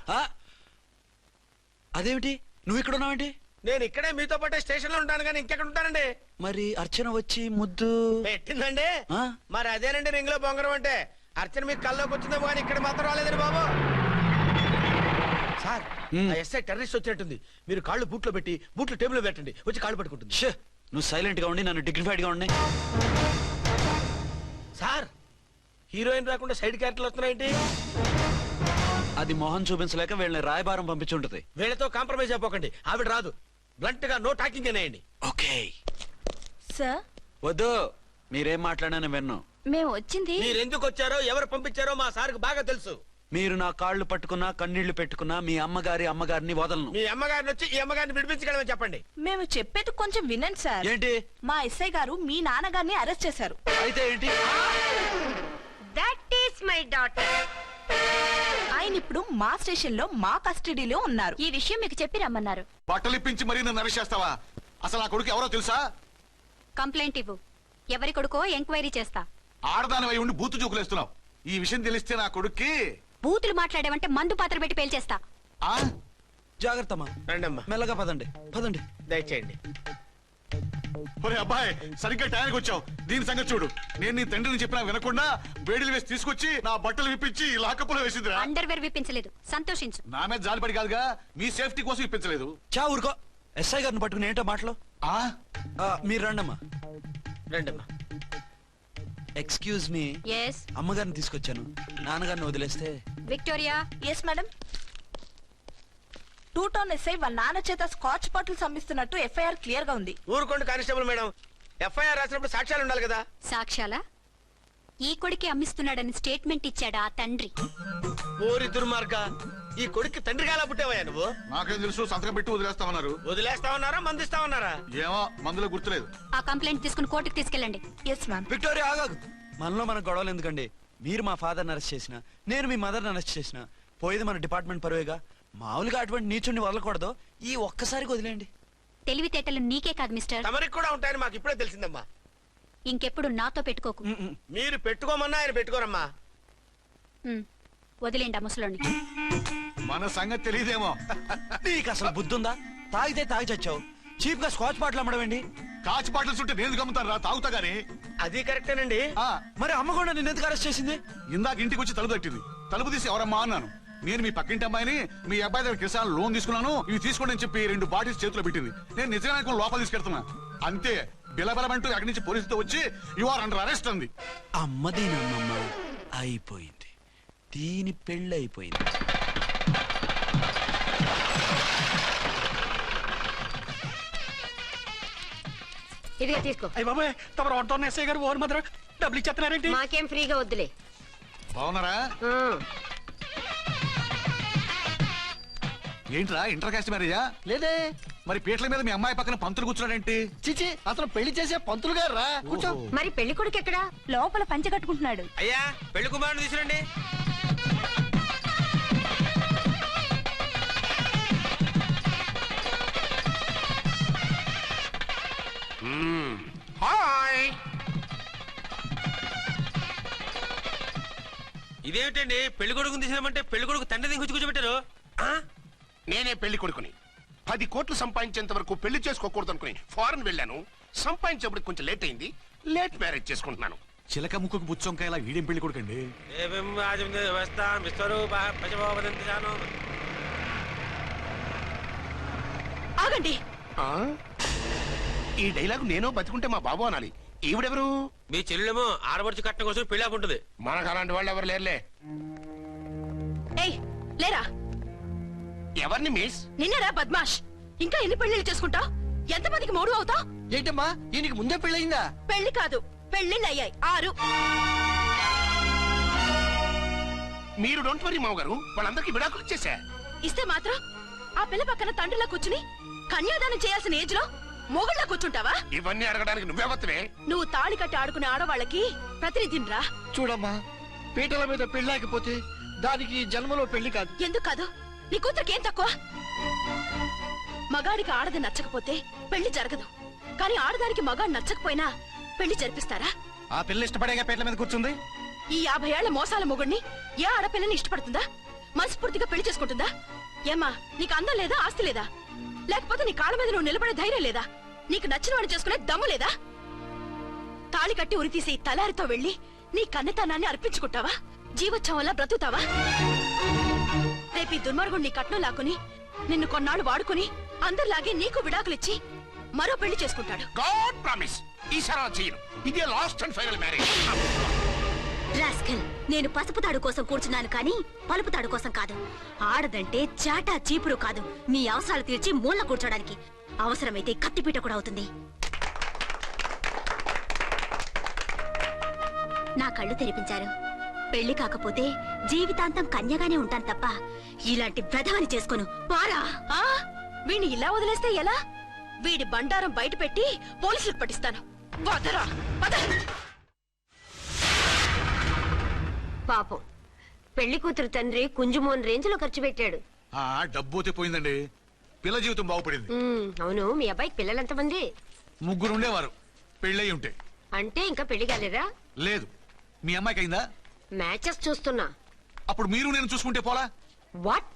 అదేమిటి నువ్వు ఇక్కడ ఉన్నావేంటి? నేను ఇక్కడే మీతో పాటే స్టేషన్ లో ఉంటాను, కానీ ఇంకెక్కడ ఉంటానండి? మరి అర్చన వచ్చి ముద్దు పెట్టిందండి. ఆ? మరి అదేనండి రింగ్ లో బొంగరం అంటే. అర్చన మీకు కల్లోకి వచ్చిందేమో కానీ ఇక్కడ మాత్రం రాలేదండి బాబు. సార్, ఆ ఎస్ఐ టెర్రరిస్ట్ వచ్చినట్టుంది. మీరు కాళ్ళు బూట్లో పెట్టి బూట్లు టేబుల్ పెట్టండి, వచ్చి కాళ్ళు పట్టుకుంటుంది. ఛే, నువ్వు సైలెంట్ గా ఉండి నన్ను డిగ్నిఫైడ్ గా ఉండి. సార్, హీరోయిన్ రాకుండా సైడ్ క్యారెక్టర్లు వస్తున్నాయేంటి? అది మొహం చూపించలేక వీళ్ళని రాయబారం పంపించుంటది. వీళ్ళతో కాంప్రమైజ్ అయిపోకండి, ఆవిడ రాదు. బ్లంట్ గా నో టాకింగ్ అనేయండి. ఓకే సార్, వద్దు, మీరేం మాట్లాడానని విన్ను. మేము వచ్చింది మీరు ఎందుకు వచ్చారో ఎవరు పంపించారో మా సార్కి బాగా తెలుసు. మీరు నా కాళ్ళు పట్టుకున్నా కన్నీళ్లు పెట్టుకున్నా మీ అమ్మగారిని వదలను. మీ అమ్మగారిని వచ్చి ఈ అమ్మగారిని విడిపించగలమని చెప్పండి. మేము చెప్పేది కొంచెం వినండి సార్. ఏంటి? మా ఎస్ఐ గారు మీ నాన్నగారిని అరెస్ట్ చేశారు. అయితే ఏంటి? That is my daughter. ఆయన ఇప్పుడు మా స్టేషన్ లో మా కస్టడీలో ఉన్నారు. ఈ విషయం మీకు చెప్పి రమ్మన్నారు. బట్టలిప్పించి మరీ నన్ను అరెస్ట్ చేస్తావా? అసలు నా కొడుకు ఎవరో తెలుసా? కంప్లైంట్ ఇవ్వు. ఎవరి కొడుకో ఎంక్వైరీ చేస్తా. ఆడదానివై ఉండి బూతు జోకులేస్తున్నావు. ఈ విషయం తెలిస్తే నా కొడుక్కి బూతులు మాట్లాడేవంటే మందు పాత్ర పెట్టి పేల్చేస్తా. ఆ జాగ్రత్తమ్మా. రండమ్మా, మెల్లగా పదండి. దయచేయండి. ఒరే అబ్బాయి, సరిగ్గా టయానికి వచ్చావు. దీని సంగతి చూడు. నేను నీ తండ్రిని చెప్పినా వినకుండా వేడిలు వేసి తీసుకొచ్చి నా బట్టలు విప్పించి లాకప్పులో వేసిందిరా. అండర్వేర్ విప్పించలేదు, సంతోషించు. నా మీద జాలిపడి కాదుగా, మీ సేఫ్టీ కోసం ఇప్పించలేదు. చా ఊరుకో. ఎస్ఐ గారిని పట్టుకుని ఏంటో మాటలు. మీరు రండమ్మా. రండమ్మా. Excuse me. ఎస్ అమ్మగారిని తీసుకొచ్చాను. నాన్నగారిని వదిలేస్తే. Victoria. Yes madam. 2 town SI వాళ్ళ నాన్న చేత స్కాచ్ బాటిల్స్ అమ్మిస్తున్నట్టు ఎఫ్ఐఆర్ క్లియర్ గా ఉంది. ఊరుకోండి కానిస్టేబుల్ మేడం. ఎఫ్ఐఆర్ రాసినప్పుడు సాక్ష్యాలు ఉండాలి కదా. సాక్ష్యాలా? ఈ కొడుకే అమ్మిస్తున్నాడని స్టేట్మెంట్ ఇచ్చాడా ఆ తండ్రి? ఓరి దుర్మార్గ, ఈ కొడుక్కి తండ్రిగా ఎలా పుట్టావయ్యా నువ్వు? నాకేం తెలుసు, సంతకం పెట్టి వదిలేస్తామన్నారు. వదిలేస్తామన్నారా మందిస్తామన్నారా? ఏమో, మందులో గుర్తులేదు. ఆ కంప్లైంట్ తీసుకుని కోర్టుకు తీసుకెళ్ళండి. Yes ma'am. విక్టోరియా ఆగాగు. మనలో మన గొడవలు ఎందుకండి? మీరు మా ఫాదర్ని అరెస్ట్ చేసిన, నేను మీ మదర్ని అరెస్ట్ చేసిన, పోయేది మన డిపార్ట్మెంట్ పరువేగా. మామూలుగా అటువంటి నీచుడిని వదలకూడదు. ఈ ఒక్కసారికి వదిలేండి. తెలివితేటలు నీకే కాదు మిస్టర్, తమరికి కూడా ఉంటాయని మాకు ఇప్పుడే తెలిసిందమ్మా. ఇంకెప్పుడు నాతో పెట్టుకోకు. మీరు పెట్టుకోమన్నా ఆయన పెట్టుకోరమ్మా. వదిలేండి ఆ ముసలోని. మన సంగతి తెలియదేమో. నీకు అసలు బుద్ధుందా? తాగితే తాగి చచ్చావు. చీప్ గా స్కాచ్ బాటిల్ అమ్మడమేంటి? కాచి బాటిల్స్ ఉంటే నేను గమ్ముతాను రా, తాగుతా గానీ. అది కరెక్టేనండి. మరి అమ్మ కూడా నిన్ను ఎందుకు అరెస్ట్ చేసింది? ఇందాక ఇంటికి వచ్చి తలుపు తట్టింది. తలుపు తీసి ఎవరమ్మా అన్నాను. నేను మీ పక్కింటి అమ్మాయిని, మీ అబ్బాయి దగ్గర కిసాన్ లోన్ తీసుకున్నాను, ఇవి తీసుకోండి అని చెప్పి 2 బాటిల్స్ చేతిలో పెట్టింది. నేను నిజంగా లోపల తీసుకెళ్తున్నా. అంతే, బిలబలమంటూ అక్కడి నుంచి పోలీసుతో వచ్చి యు ఆర్ అండర్ అరెస్ట్ అంది. అమ్మదేనమ్మమ్మ అయిపోయింది. దీని పెళ్ళి అయిపోయింది. ఇదిగా తీసుకో. అయ్యి బాబాయ్, తమరు 1 టౌన్ ఎస్ఐ గారు ఓవర్ మాత్రం డబ్బులు ఇచ్చేస్తున్నారేంటి? మాకేం ఫ్రీగా వద్దులే. బాగున్నారా? ఏంట్రా ఇంటర్ కాస్ట్ మ్యారేజా? లేదే. మరి పీటల మీద మీ అమ్మాయి పక్కన పంతులు కూర్చున్నాడేంటి? చిచి, అతను పెళ్లి చేసే పంతులు గారు రా. కూర్చో. మరి పెళ్లి కొడుకు ఎక్కడా? లోపల పంచె కట్టుకుంటున్నాడు. అయ్యా, పెళ్లి కుమారుని తీసుకురండి. హాయ్. ఇదేమిటండి, పెళ్లి కొడుకుని తీసినామంటే పెళ్లి కొడుకు తండ్రి దిగి కూర్చోబెట్టారు. నేనే పెళ్లి కొడుకుని. 10 కోట్లు సంపాదించేంత వరకు పెళ్లి చేసుకోకూడదు అనుకుని ఫారెన్ వెళ్ళాను. సంపాదించేప్పుడు కొంచెం లేట్ అయింది. లేట్ మ్యారేజ్ చేసుకుంటున్నాను. చిలక ముక్కుకు బుచ్చొంకాయ ఇలా వీడేం పెళ్లి కొడుకండి? ఆగండి. ఈ డైలాగ్ నేను బతుకుంటే మా బాబు అనాలి. ఈవిడెవరు? మీ చెల్లెమో ఆడబడుచు కట్టడం కోసం పెళ్లి ఆకుంటుంది. మనకు అలాంటి వాళ్ళు ఎవరు లేరులే. ఏయ్ లేరా. ఎవరిని మిస్? నిన్నరా బద్మాష్. ఇంకా ఎన్ని పెళ్లిళ్ళు చేసుకుంటావు? ఎంతమందికి మూడు అవుతావు? ఏంటమ్మా, దీనికి ముందే పెళ్ళయిందా? పెళ్లి కాదు, పెళ్లిళ్ళు అయ్యాయి 6. మీరు డోంట్ వరీ మావ గారు, వాళ్ళందరికీ విడాకులు ఇచ్చేసా. ఇస్తే మాత్రం ఆ పిల్ల పక్కన తండ్రిలా కూర్చుని కన్యాదానం చేయాల్సిన ఏజ్ లో మొగుళ్ళ కూర్చుంటావా? ఇవన్నీ అడగడానికి నువ్వే వత్తవే. నువ్వు తాళి కట్టి ఆడుకునే ఆడవాళ్ళకి ప్రతినిధినిరా. చూడమ్మా, పీటల మీద పెళ్ళాకపోతే దానికి జన్మలో పెళ్లి కాదు. ఎందుకు కాదు? నీ కూతురికేం తక్కువ? మగాడికి ఆడది నచ్చకపోతే పెళ్లి జరగదు. కానీ ఆడదానికి మగాడు నచ్చకపోయినా పెళ్లి జరిపిస్తారా? ఆ పిల్ల ఇష్టపడేగా పీటల మీద కూర్చుంది. ఈ 50 ఏళ్ల మోసాల మొగుడిని ఏ ఆడపిల్లని ఇష్టపడుతుందా? మనస్ఫూర్తిగా పెళ్లి చేసుకుంటుందా? ఏమ్మా, నీకు అందం లేదా, ఆస్తి లేదా? లేకపోతే నీ కాళ్ళ మీద నువ్వు నిలబడే ధైర్యం లేదా? నీకు నచ్చిన వాడు చేసుకునే దమ్ము లేదా? తాళి కట్టి ఉరితీసే ఈ తలారితో వెళ్లి నీ కన్నెతనాన్ని అర్పించుకుంటావా? జీవోత్సవంలా బ్రతుకుతావా? రేపు ఈ దుర్మార్గుడు నీ కట్నం లాక్కుని నిన్ను కొన్నాళ్ళు వాడుకుని అందరిలాగే నీకు విడాకులిచ్చి మరో పెళ్లి చేసుకుంటాడు. గాడ్ ప్రామిస్, ఈసారి అలా చేయను. ఇదే last and final marriage. Rascal, నేను పసుపు తాడు కోసం కూర్చున్నాను కానీ పలుపు తాడు కోసం కాదు. ఆడదంటే చాటా చీపురు కాదు, నీ అవసరాలు తీర్చి మూల కూర్చోడానికి. అవసరమైతే కత్తిపీట కూడా అవుతుంది. నా కళ్ళు తెరిపించారు. పెళ్లి కాకపోతే జీవితాంతం కన్యగానే ఉంటాను తప్ప ఇలాంటి వెధవని చేసుకోను. వారా వీణ్ణి ఇలా వదిలేస్తే ఎలా? వీడి బండారం బయట పెట్టి పోలీసులకు పట్టిస్తాను. వదరా, వద. పాపం పెళ్లి కూతురు తండ్రి కుంజుమోన్ రేంజ్ లో ఖర్చు పెట్టాడు. డబ్బు అయితే పోయిందండి, పిల్ల జీవితం బాగుపడింది. అవును, మీ అబ్బాయికి పిల్లలు ఎంతమంది? 3 ఉండేవారు, పెళ్ళయి ఉంటే. అంటే ఇంకా పెళ్లి కాలేదా? లేదు. మీ అమ్మాయికి అయిందా? మ్యాచెస్ చూస్తున్నా. అప్పుడు మీరు నేను చూసుకుంటే పోలా? వాట్?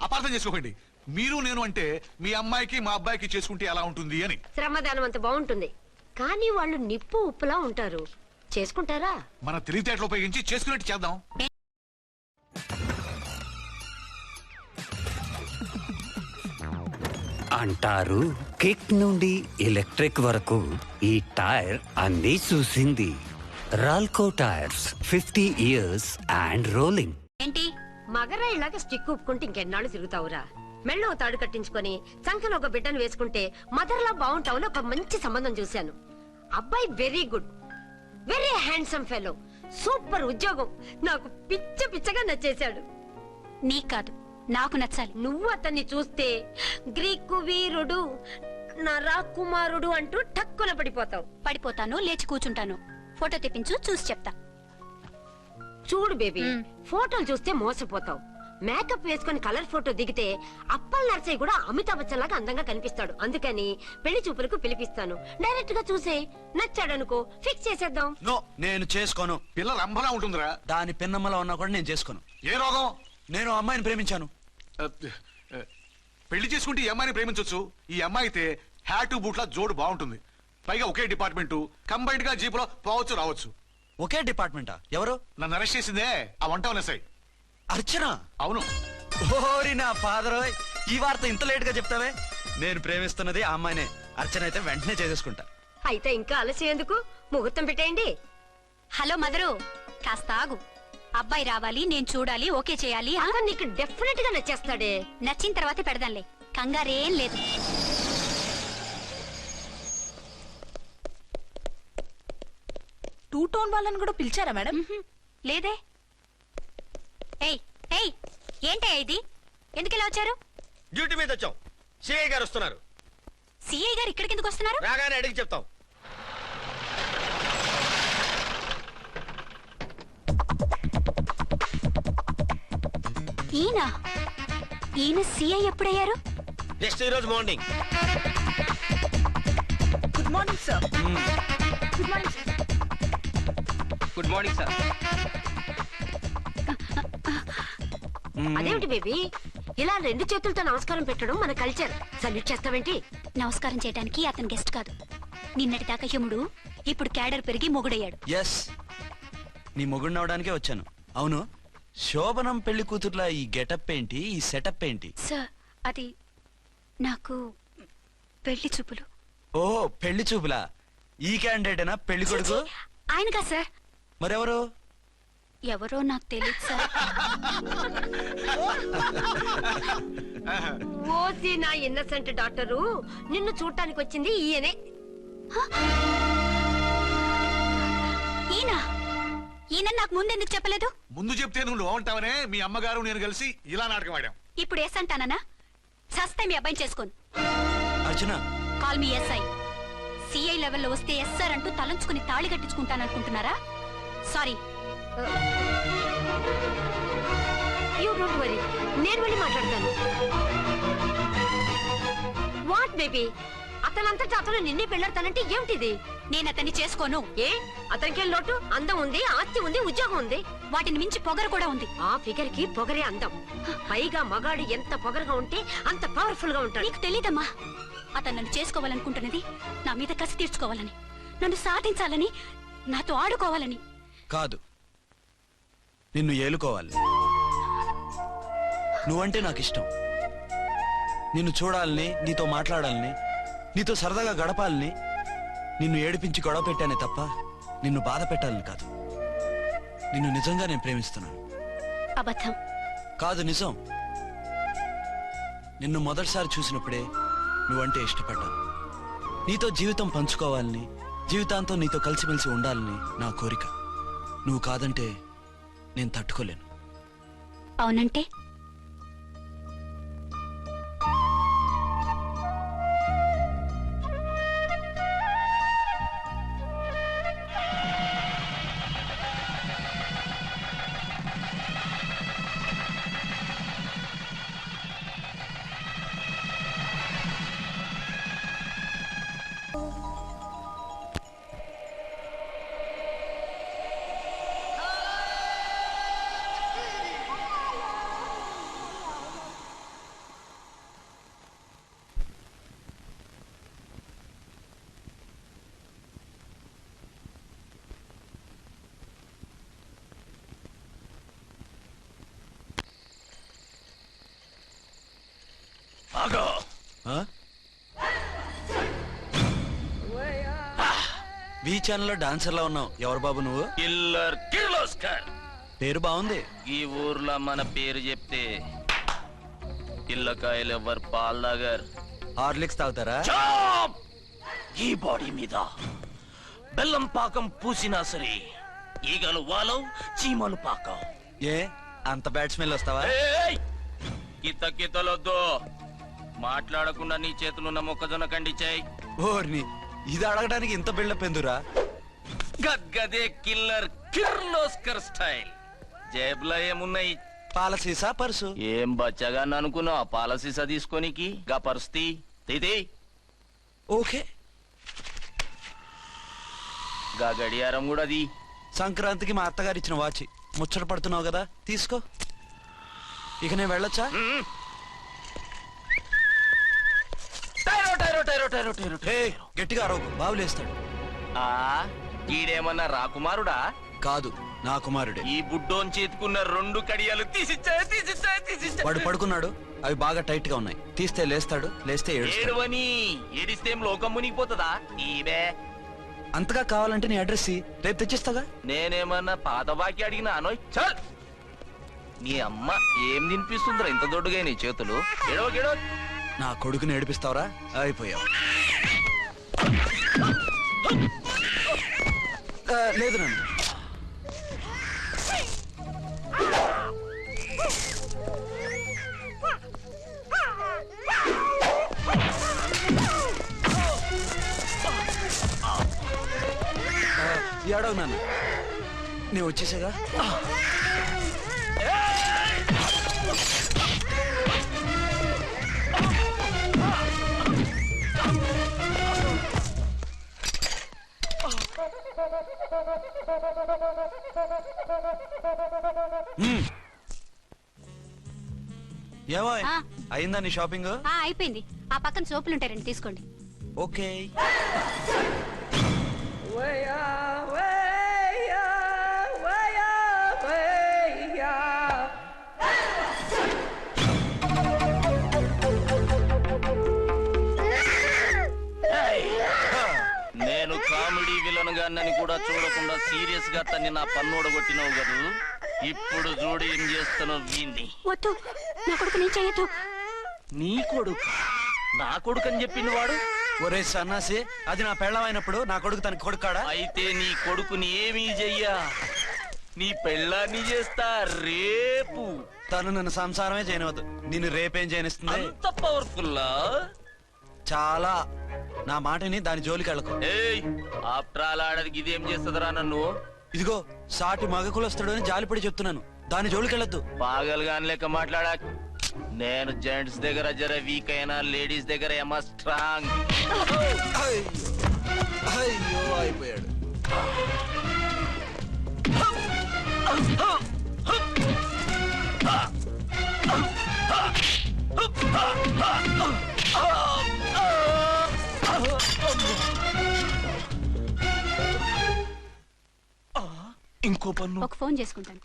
అపార్థం చేసుకోకండి. మీరు నేను అంటే మీ అమ్మాయికి మా అబ్బాయికి చేసుకుంటే ఎలా ఉంటుంది అని. శ్రమదానం అంత బాగుంటుంది, కానీ వాళ్ళు నిప్పు ఉప్పులా ఉంటారు. చేసుకుంటారా? మన తెలివితేటలు ఉపయోగించి చేసుకునేట్టు చేద్దాం. అంటారు కిక్ నుండి ఎలక్ట్రిక్ వరకు ఈ టైర్ అన్ని చూసింది. రాల్కో టైర్స్ 50 years అండ్ రోలింగ్. ఏంటి మగరా ఇలాగ స్టిక్ ఉప్పుకుంటే ఇంకెన్నాళ్ళు తిరుగుతావురా? మెళ్ళో తాడు కట్టించుకొని సంఖ్యలో ఒక బిడ్డను వేసుకుంటే మదర్లా బాగుంటావులో ఒక మంచి సంబంధం చూశాను. అబ్బాయి very good, very handsome fellow, super ఉద్యోగం. నాకు పిచ్చగా నచ్చేశాడు. నీకు కాదు, నాకు నచ్చాలి. నువ్వు అతన్ని చూస్తే గ్రీకు వీరుడు, నా రాకుమారుడు అంటూ టక్కున పడిపోతావు. పడిపోతాను, లేచి కూర్చుంటాను. ఫోటో తెప్పించు, చూసి చెప్తా. చూడు బేబీ, ఫోటోలు చూస్తే మోసపోతావు. మేకప్ వేసుకుని కలర్ ఫోటో దిగితే అప్పల్ నర్సయ్య కూడా అమితాబ్ బచ్చన్ లాగా అందంగా కనిపిస్తాడు. అందుకని పెళ్లి చూపులకు పిలిపిస్తాను. డైరెక్ట్ గా చూసే నచ్చాడనుకో ఫిక్స్ చేసేద్దాం. నో, నేను చేసుకోను. పిల్ల రంభలా ఉంటుందిరా. దాని పిన్నమ్మలా ఉన్నా కూడా నేను చేసుకోను. ఏ రోగం? నేను అమ్మాయిని ప్రేమించాను. పెళ్లి చేసుకుంటే ఈ అమ్మాయిని ప్రేమించొచ్చు. ఈ అమ్మాయి అయితే హ్యాటు బూట్ల జోడు బాగుంటుంది. పైగా ఒకే డిపార్ట్మెంట్, కంబైన్డ్ గా జీపులో పోవచ్చు రావచ్చు. ఒకే డిపార్ట్మెంటా? ఎవరు? నన్ను అరెస్ట్ చేసిందే ఆ వంట ఎస్ఐ అర్చన. అవును. ఓరి నా ఫాదర్, ఈ వార్త ఇంత లేట్ గా చెప్తావే? నేను ప్రేమిస్తున్నది ఆ అమ్మాయినే. అర్చన అయితే వెంటనే చేసేసుకుంటా. అయితే ఇంకా ఆలస్యం ఎందుకు, ముహూర్తం పెట్టేయండి. హలో మదరు, కాస్త ఆగు. అబ్బాయి రావాలి, నేను చూడాలి, ఓకే చేయాలి. అతను నీకు డెఫినెట్ గా నచ్చేస్తాడే. నచ్చిన తర్వాత పెడదాంలే, కంగారేం లేదు. టూ టోన్ వాళ్ళని కూడా పిలిచారా మేడం? లేదే. ఏయ్ ఏయ్, ఏంటయ్యా ఇది? ఎందుకు ఇలా వచ్చారు? డ్యూటీ మీద వచ్చాం. సిఐ గారు వస్తున్నారు. సిఐ గారు ఇక్కడికి ఎందుకు వస్తున్నారు? రాగానే అడిగి చెప్తాం. ఈయన సిఐ ఎప్పుడయ్యారు? నెక్స్ట్ ఈ రోజు morning. Good morning sir. Good morning sir. Good morning sir. అదేమిటి బేబీ, ఇలా 2 చేతులతో నమస్కారం పెట్టడం మన కల్చర్. సల్యూట్ చేస్తావేంటి? నమస్కారం చేయడానికి అతను గెస్ట్ కాదు. నిన్నటి దాకా యముడు, ఇప్పుడు క్యాడర్ పెరిగి మొగుడయ్యాడు. ఎస్, నీ మొగుడిని అవడానికే వచ్చాను. అవును, శోభనం పెళ్లి కూతుర్లా ఈ గెటప్ ఏంటి, ఈ సెటప్ ఏంటి? సార్, అది నాకు పెళ్లి చూపులు. ఓ, పెళ్లి చూపులా? ఈ క్యాండిడేటేనా పెళ్లి కొడుకు? ఆయనగా సార్. మరెవరు? ఎవరో నాకు తెలియదు సార్. ఓసి నా ఇన్నసెంట్ డాక్టరు, నిన్ను చూడటానికి వచ్చింది ఈయనే. ఈయన నాకు ముందెందుకు చెప్పలేదు? ముందు చెప్తే నువ్వు బాగుంటావనే మీ అమ్మగారు నేను కలిసి ఇలా నాటకం ఆడాం. ఇప్పుడు ఎస్ అంటానా? సస్తే మీ అబ్బాయిని చేసుకోను. అర్చన, కాల్ మీ ఎస్ఐ. సిఐ లెవెల్లో వస్తే ఎస్ఆర్ అంటూ తలంచుకుని తాళి కట్టించుకుంటాననుకుంటున్నారా? సారీ. యూ డోంట్ వరీ, నేను వెళ్ళి మాట్లాడతాను. వాట్ బేబీ, అతనంతటా అతను నిన్నే పెళ్ళాడతానంటే ఏమిటిది? నేను అతన్ని చేసుకోను. ఏ, అతనికేం లోటు? అందం ఉంది, ఆస్తి ఉంది, ఉద్యోగం ఉంది. వాటిని మించి పొగరు కూడా ఉంది. ఆ ఫిగర్ కి పొగరే అందం. పైగా మగాడు ఎంత పొగరుగా ఉంటే అంత పవర్ఫుల్ గా ఉంటాడు. నీకు తెలీదమ్మా, అతను నన్ను చేసుకోవాలనుకుంటున్నది నా మీద కసి తీర్చుకోవాలని, నన్ను సాధించాలని, నాతో ఆడుకోవాలని కాదు, నిన్ను ఏలుకోవాలి. నువ్వంటే నాకు ఇష్టం. నిన్ను చూడాలని, నీతో మాట్లాడాలని, నీతో సరదాగా గడపాలని, నిన్ను ఏడిపించి గొడవ పెట్టానే తప్ప నిన్ను బాధ పెట్టాలని కాదు. నిన్ను నిజంగా నేను ప్రేమిస్తున్నాను. అబద్ధం కాదు, నిజం. నిన్ను మొదటిసారి చూసినప్పుడే నువ్వంటే ఇష్టపడ్డాను. నీతో జీవితం పంచుకోవాలని, జీవితాంతం నీతో కలిసిమెలిసి ఉండాలని నా కోరిక. నువ్వు కాదంటే నేను తట్టుకోలేను. అవునంటే ఆగో. వి ఛానల్లో డాన్సర్లా ఉన్నావు. ఎవరు బాబు నువ్వు? కిల్లర్ కిర్లోస్కర్. పేరు బాగుంది. ఈ ఊర్లో మన పేరు చెప్తే పిల్లకాయలు ఎవరు పాల్దాగర్. హార్లిక్స్ తాగుతారా? చాప్! ఈ బాడీ మీద బెల్లం పాకం పూసినా సరే ఈగలు వాలవు, చీమలు పాకం. ఏ అంత బ్యాడ్ స్మెల్ వస్తావా? కిత కితలొద్దు. మాట్లాడకుండా నీ చేతులున్న మొక్కజొన్న కండిచాయి. ఓర్ని, ఇది అడగడానికి ఇంత బిల్డప్ ఎందురా? గద్గదే కిల్లర్ కిర్లోస్కర్ స్టైల్. జేబులో ఏమున్నాయి? పాల సీసా, పర్సు. ఏం బచ్చగా అనుకున్నావు? పాలసీసా తీసుకోనికి గా పరిస్థితి తీది. ఓకే. గా గడియారం కూడా అది. సంక్రాంతికి మా అత్తగారు ఇచ్చిన వాచి. ముచ్చట పడుతున్నావు కదా, తీసుకో. ఇక నేను వెళ్ళొచ్చా? గట్టిగా అరవకు, బావులేస్తాడు. ఈడేమన్నా రాకుమారుడా? కాదు, నా కుమారుడే. ఈ బుడ్డోన్ చేతుకున్న 2 కడియాలు తీసిచ్చాయి. వాడు పడుకున్నాడు, అవి బాగా టైట్ గా ఉన్నాయి. తీస్తే లేస్తాడు, లేస్తే ఏడుస్తాడు. ఏడువని ఏడిస్తే లోకం మునిగిపోతుందా? ఈబే అంతగా కావాలంటే నీ అడ్రస్ రేపు తెచ్చిస్తాగా. నేనేమన్నా పాత బాకి అడిగినా అనోయ్. చల్, నీ అమ్మ ఏం తినిపిస్తుందిరా ఇంత దొడ్డుగా నీ చేతులు? ఎడవ గెడవ. నా కొడుకుని ఏడిపిస్తావరా? అయిపోయావు. లేదు నన్ను. ఏడవు నాన్న, నేను వచ్చేసాగా. ఏమో అయిందా నీ షాపింగ్? అయిపోయింది. ఆ పక్కన సోపులు ఉంటాయి, రండి తీసుకోండి. ఓకే. నేను కామెడీ విలన్ గాన్నని కూడా చూడకుండా సీరియస్ గా తన్ని నా పన్నోడ కొట్టినవు కదూ. ఇప్పుడు చూడు ఏం చేస్తానో వీణ్ణి. వద్దు, నా కొడుకు నేను చేయొద్దు. నీ కొడుకు? నా కొడుకు అని చెప్పింది వాడు. ఒరే సన్నాసి, అది నా పెళ్ళమైనప్పుడు నా కొడుకు తనకి కొడుకాడా? అయితే నీ కొడుకుని ఏమీ చెయ్యా, నీ పెళ్ళాన్ని చేస్తా రేపు. తను నన్ను సంసారమే చేయనవద్దు, నిన్ను రేపేం చేయనిస్తుంది? అంత పవర్ఫుల్లా? చాలా. నా మాటని దాని జోలికి వెళ్ళకు. ఆఫ్టర్ ఆల్ ఆడదికి ఇదేం చేస్తుందిరా నన్ను? ఇదిగో సాటి మగకులు వస్తాడు అని జాలిపడి చెప్తున్నాను, దాని జోలికి వెళ్ళొద్దు. పాగలుగాని లెక్క మాట్లాడా. నేను జెంట్స్ దగ్గర జర వీక్ అయినా లేడీస్ దగ్గర ఏమో స్ట్రాంగ్. అయ్యో అయిపోయాడు. ఇంకో పన్ను. ఒక ఫోన్ చేసుకుంటాను.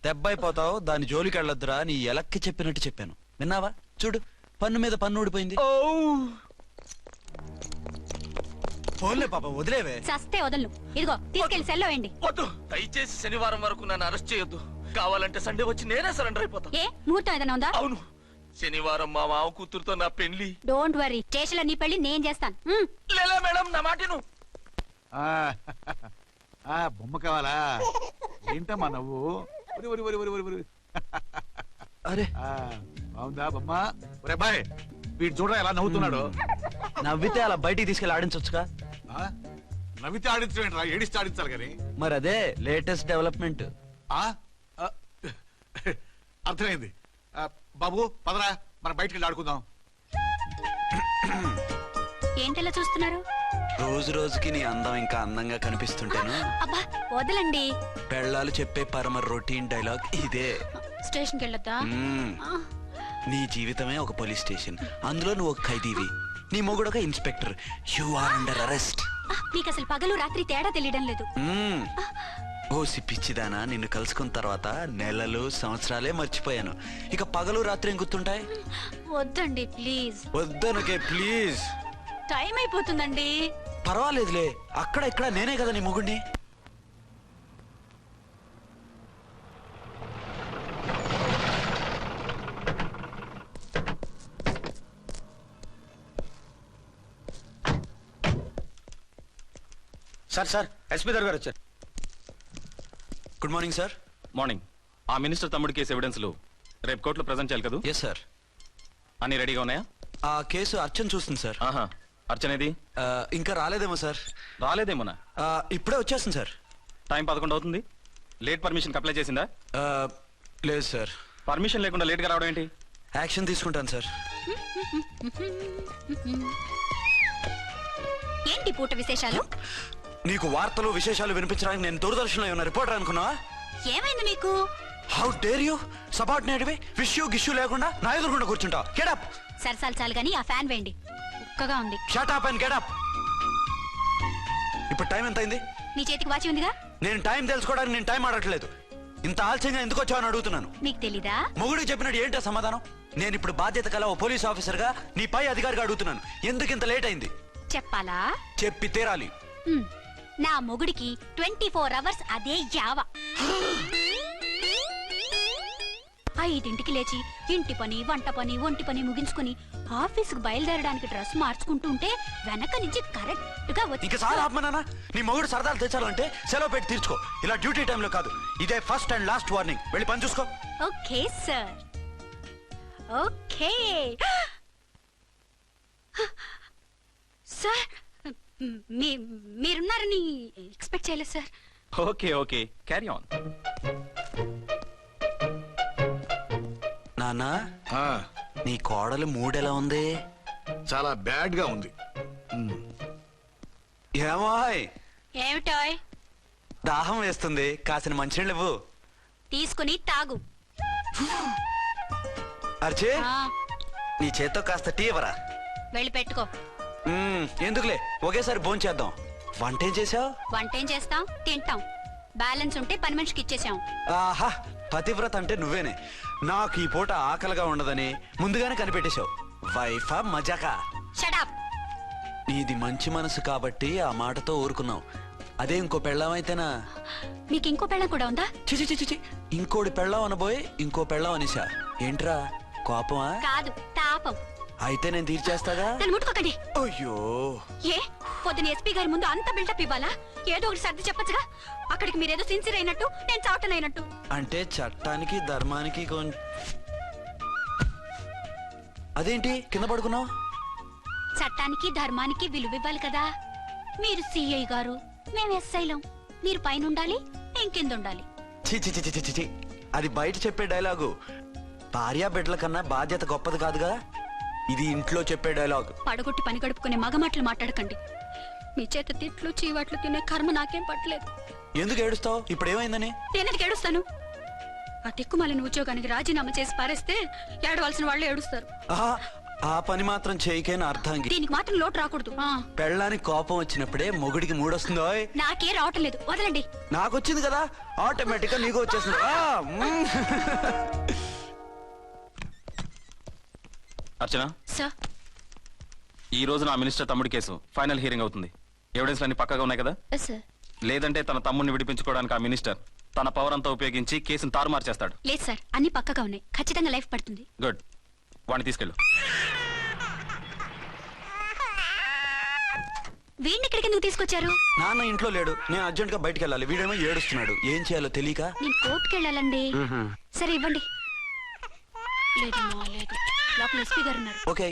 దెబ్బైపోతావు, దాని జోలికి వెళ్ళొద్దురా. నీ ఎలక్కి చెప్పినట్టు చెప్పాను, విన్నావా? చూడు, పన్ను మీద పన్ను ఊడిపోయింది. ఫోన్లే పాప, వదిలేవే. చస్తే వదలను. ఇదిగో తీసుకెళ్లి సెల్లో వేయండి. వద్దు, దయచేసి శనివారం వరకు నన్ను అరెస్ట్ చేయొద్దు. కావాలంటే సండే వచ్చి నేనే సరెండర్ అయిపోతా. ఏ ముహూర్తం ఏదైనా ఉందా? అవును, శనివారం మా మామ కూతురుతో నా పెళ్లి. డోంట్ వరీ, స్టేషన్ లో నీ పెళ్లి నేను చేస్తాను. లేలే మేడం, నా మాటను. ఆ, ఆ, బొమ్మ కావాలా ఏంటమ్మా నవ్వు ఒరి, ఒరి, ఒరి, ఒరి, ఒరి, ఒరి. అరే ఆ, బాగుందా బొమ్మ ఒరే బాయ్ వీడు చూడరా ఎలా నవ్వుతున్నాడు నవ్వితే అలా బయటికి తీసుకెళ్ళి ఆడించొచ్చుగా. ఆ? నవ్వితే ఆడించడం ఏంట్రా ఏడిస్తే ఆడించాలి కానీ మరి అదే లేటెస్ట్ డెవలప్మెంట్. ఆ? ఆ, అర్థమైంది ఆ, బాబు పదరా మనం బయటికి వెళ్ళి ఆడుకుందాం. ఏంటలా చూస్తున్నారు? రోజు రోజుకి నీ అందం ఇంకా అందంగా కనిపిస్తుంటాను. అబ్బా వదలండి. పెళ్ళాలు చెప్పే పరమ రొటీన్ డైలాగ్ ఇదే. స్టేషన్కి వెళ్ళొద్దా? నీ జీవితమే ఒక పోలీస్ స్టేషన్, అందులో నువ్వు ఒక ఖైదీవి, నీ మొగుడు ఒక inspector. You are under arrest. మీకు అసలు పగలు రాత్రి తేడా తెలియడం లేదు. ఓ సిప్పిచ్చిదానా, నిన్ను కలుసుకున్న తర్వాత నెలలు సంవత్సరాలే మర్చిపోయాను. ఇక పగలు రాత్రి ఏం గుర్తుంటాయి? వద్దండి ప్లీజ్. వద్దనకే ప్లీజ్. టైం అయిపోతుందండి. పర్వాలేదులే, అక్కడ ఇక్కడ నేనే కదా నీ మొగుడిని. సార్ సార్ ఎస్పీ గారు వచ్చారు. Good morning sir. మార్నింగ్. ఆ మినిస్టర్ తమ్ముడి కేసు ఎవిడెన్స్లు రేపు కోర్టులో ప్రజెంట్ చేయాలి కదా? Yes sir. అన్ని రెడీగా ఉన్నాయా? ఆ కేసు అర్చన చూస్తుంది సార్. ఆహా, అర్చనేది? ఇంకా రాలేదేమో సార్. రాలేదేమోనా? ఇప్పుడే వచ్చేస్తుంది సార్. టైం 11 అవుతుంది. లేట్ పర్మిషన్ అప్లై చేసిందా? లేదు సార్. పర్మిషన్ లేకుండా లేట్గా రావడం ఏంటి? యాక్షన్ తీసుకుంటాను సార్. ఏంటి పూట విశేషాలు? నీకు వార్తలు విశేషాలు వినిపించడానికి నేను దూరదర్శన్లో ఉన్న రిపోర్టర్ అనుకున్నావా? ఏమైంది మీకు? హౌ డేర్ యూ సబార్డినేట్వి విష్యూ గిష్యూ లేకుండా నా ఎదురుకుండా కూర్చుంటావు. Get up. సరసాలు చాలు గానీ ఆ ఫ్యాన్ వేయండి, ఉక్కగా ఉంది. Shut up and get up. ఇప్పుడు టైం ఎంత అయింది? నీ చేతికి వాచి ఉందిగా. నేను టైం తెలుసుకోవడానికి నేను టైం ఆడట్లేదు. ఇంత ఆలస్యంగా ఎందుకు వచ్చావని అడుగుతున్నాను. మీకు తెలీదా? మొగుడికి చెప్పినట్టు ఏంటో సమాధానం? నేను ఇప్పుడు బాధ్యత కల ఓ పోలీస్ ఆఫీసర్ గా నీ పై అధికారిగా అడుగుతున్నాను. ఎందుకు ఇంత లేట్ అయింది? చెప్పాలా? చెప్పి తీరాలి. నా మొగుడికి 24 hours అదే యావ. 5ంటికి లేచి ఇంటి పని వంట పని ఒంటి పని ముగించుకుని ఆఫీసుకు బయలుదేరడానికి డ్రెస్ మార్చుకుంటూ ఉంటే వెనక నుంచి కరెక్ట్ గా ఇంకా చాలా ఆత్మనానా. నీ మొగుడు సరదాలు తెచ్చాలంటే సెలవు పెట్టి తీర్చుకో. ఇలా డ్యూటీ టైంలో కాదు. ఇదే ఫస్ట్ అండ్ లాస్ట్ వార్నింగ్. వెళ్ళి పని చూసుకో. Okay sir. Okay sir. మీరున్నారని ఎక్స్పెక్ట్ చేయలేదు సార్. Okay okay, carry on. నానా, ఆ, నీ కోడలు మూడెలా ఉంది? చాలా బ్యాడ్ గా ఉంది. ఏమాయ్, ఏమిటాయ్? దాహం వేస్తుంది, కాసిన మంచినీళ్ళు ఇవ్వు. తీసుకుని తాగు. అర్చే, ఆ, నీ చేత్తో కాస్త టీ ఇవ్వరా. వెళ్ళి పెట్టుకో. ఎందుకులే, ఒకేసారి భోంచేద్దాం. వంట ఏం చేసావు? వంటేం చేస్తాం, తింటాం. బ్యాలెన్స్ ఉంటే పని మనిషికి ఇచ్చేసాం. ఆహా, పతివ్రత అంటే నువ్వేనే. నాకు ఈ పూట ఆకలిగా ఉండదని ముందుగానే కనిపెట్టేశావు. వైఫా మజాకా? Shut up. నీది మంచి మనసు కాబట్టి ఆ మాటతో ఊరుకున్నావు. అదే ఇంకో పెళ్ళామైతేనా? మీకు ఇంకో పెళ్ళం కూడా ఉందా? చిచి చిచి చి, ఇంకోటి పెళ్ళాం అనబోయి ఇంకో పెళ్ళాం అనేసా. ఏంట్రా కోపమా? కాదు, తాపం. అయితే నేను తీర్చేస్తాగా. నన్ను ముట్టుకోకండి. అయ్యో, ఏ పొద్దున ఎస్పీ గారి ముందు అంత బిల్డప్ ఇవ్వాలా? ఏదో ఒకటి సర్ది చెప్పచ్చుగా. అక్కడికి మీరేదో సిన్సియర్ అయినట్టు, నేను చావటం అయినట్టు. అంటే చట్టానికి ధర్మానికి అదేంటి కింద పడుకున్నావు? చట్టానికి ధర్మానికి విలువ ఇవ్వాలి కదా. మీరు సిఐ గారు, మేము ఎస్ఐలం. మీరు పైన ఉండాలి, నేను కింద ఉండాలి. చి చి చి చి చి, అది బయట చెప్పే డైలాగు. భార్యా బిడ్డల కన్నా బాధ్యత గొప్పది కాదుగా. ఇది ఇంట్లో చెప్పే డైలాగ్. పడగొట్టి పని గడుపుకునే మగ మాటలు మాట్లాడకండి. మీ చేత తిట్లు చీవాట్లు తినే కర్మ నాకేం పట్టలేదు. ఎందుకు ఏడుస్తావు? ఇప్పుడు ఏమైందని? నేనెందుకు ఏడుస్తాను? ఆ తిక్కుమాలిన ఉద్యోగానికి రాజీనామా చేసి పారేస్తే ఏడవలసిన వాళ్ళు ఏడుస్తారు. ఆ పని మాత్రం చేయకేనా అర్థంగి. దీనికి మాత్రం లోటు రాకూడదు. పెళ్ళానికి కోపం వచ్చినప్పుడే మొగుడికి మూడొస్తుందో. నాకే రావటం లేదు, వదలండి. నాకు వచ్చింది కదా, ఆటోమేటిక్ గా నీకు వచ్చేసింది. అర్చన సార్, ఈ రోజు నా మినిస్టర్ తమ్ముడి కేసు ఫైనల్ హియరింగ్ అవుతుంది. ఎవిడెన్స్ అన్ని పక్కగా ఉన్నాయి కదా? సార్. లేదంటే తన తమ్ముడిని విడిపించుకోవడానికి ఆ మినిస్టర్ తన పవర్ అంతా ఉపయోగించి కేసును తారుమారు చేస్తాడు. లేదు సార్, అన్ని పక్కగా ఉన్నాయి. ఖచ్చితంగా లైఫ్ పడుతుంది. గుడ్, వాడిని తీసుకెళ్ళు. వీడిని ఇక్కడికి ఎందుకు తీసుకొచ్చారు? నాన్న ఇంట్లో లేడు, నేను అర్జెంట్ గా బయటికి వెళ్ళాలి. వీడేమో ఏడుస్తున్నాడు, ఏం చేయాలో తెలియక. నేను కోర్టుకి వెళ్ళాలండి. సరే ఇవ్వండి. లేదమ్మా లేదు, లోపల ఎస్పీ గారు ఉన్నారు. ఓకే.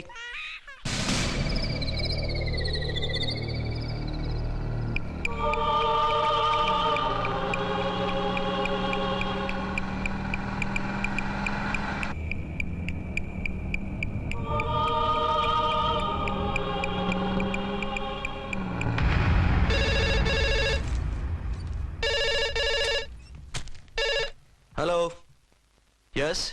హలో. ఎస్.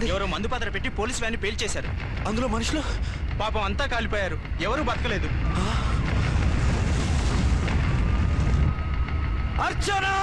ఎవరో మందు పాత్ర పెట్టి పోలీస్ వ్యాన్ పేల్చేశారు. అందులో మనుషులు పాపం అంతా కాలిపోయారు, ఎవరు బతకలేదు. అర్చనా!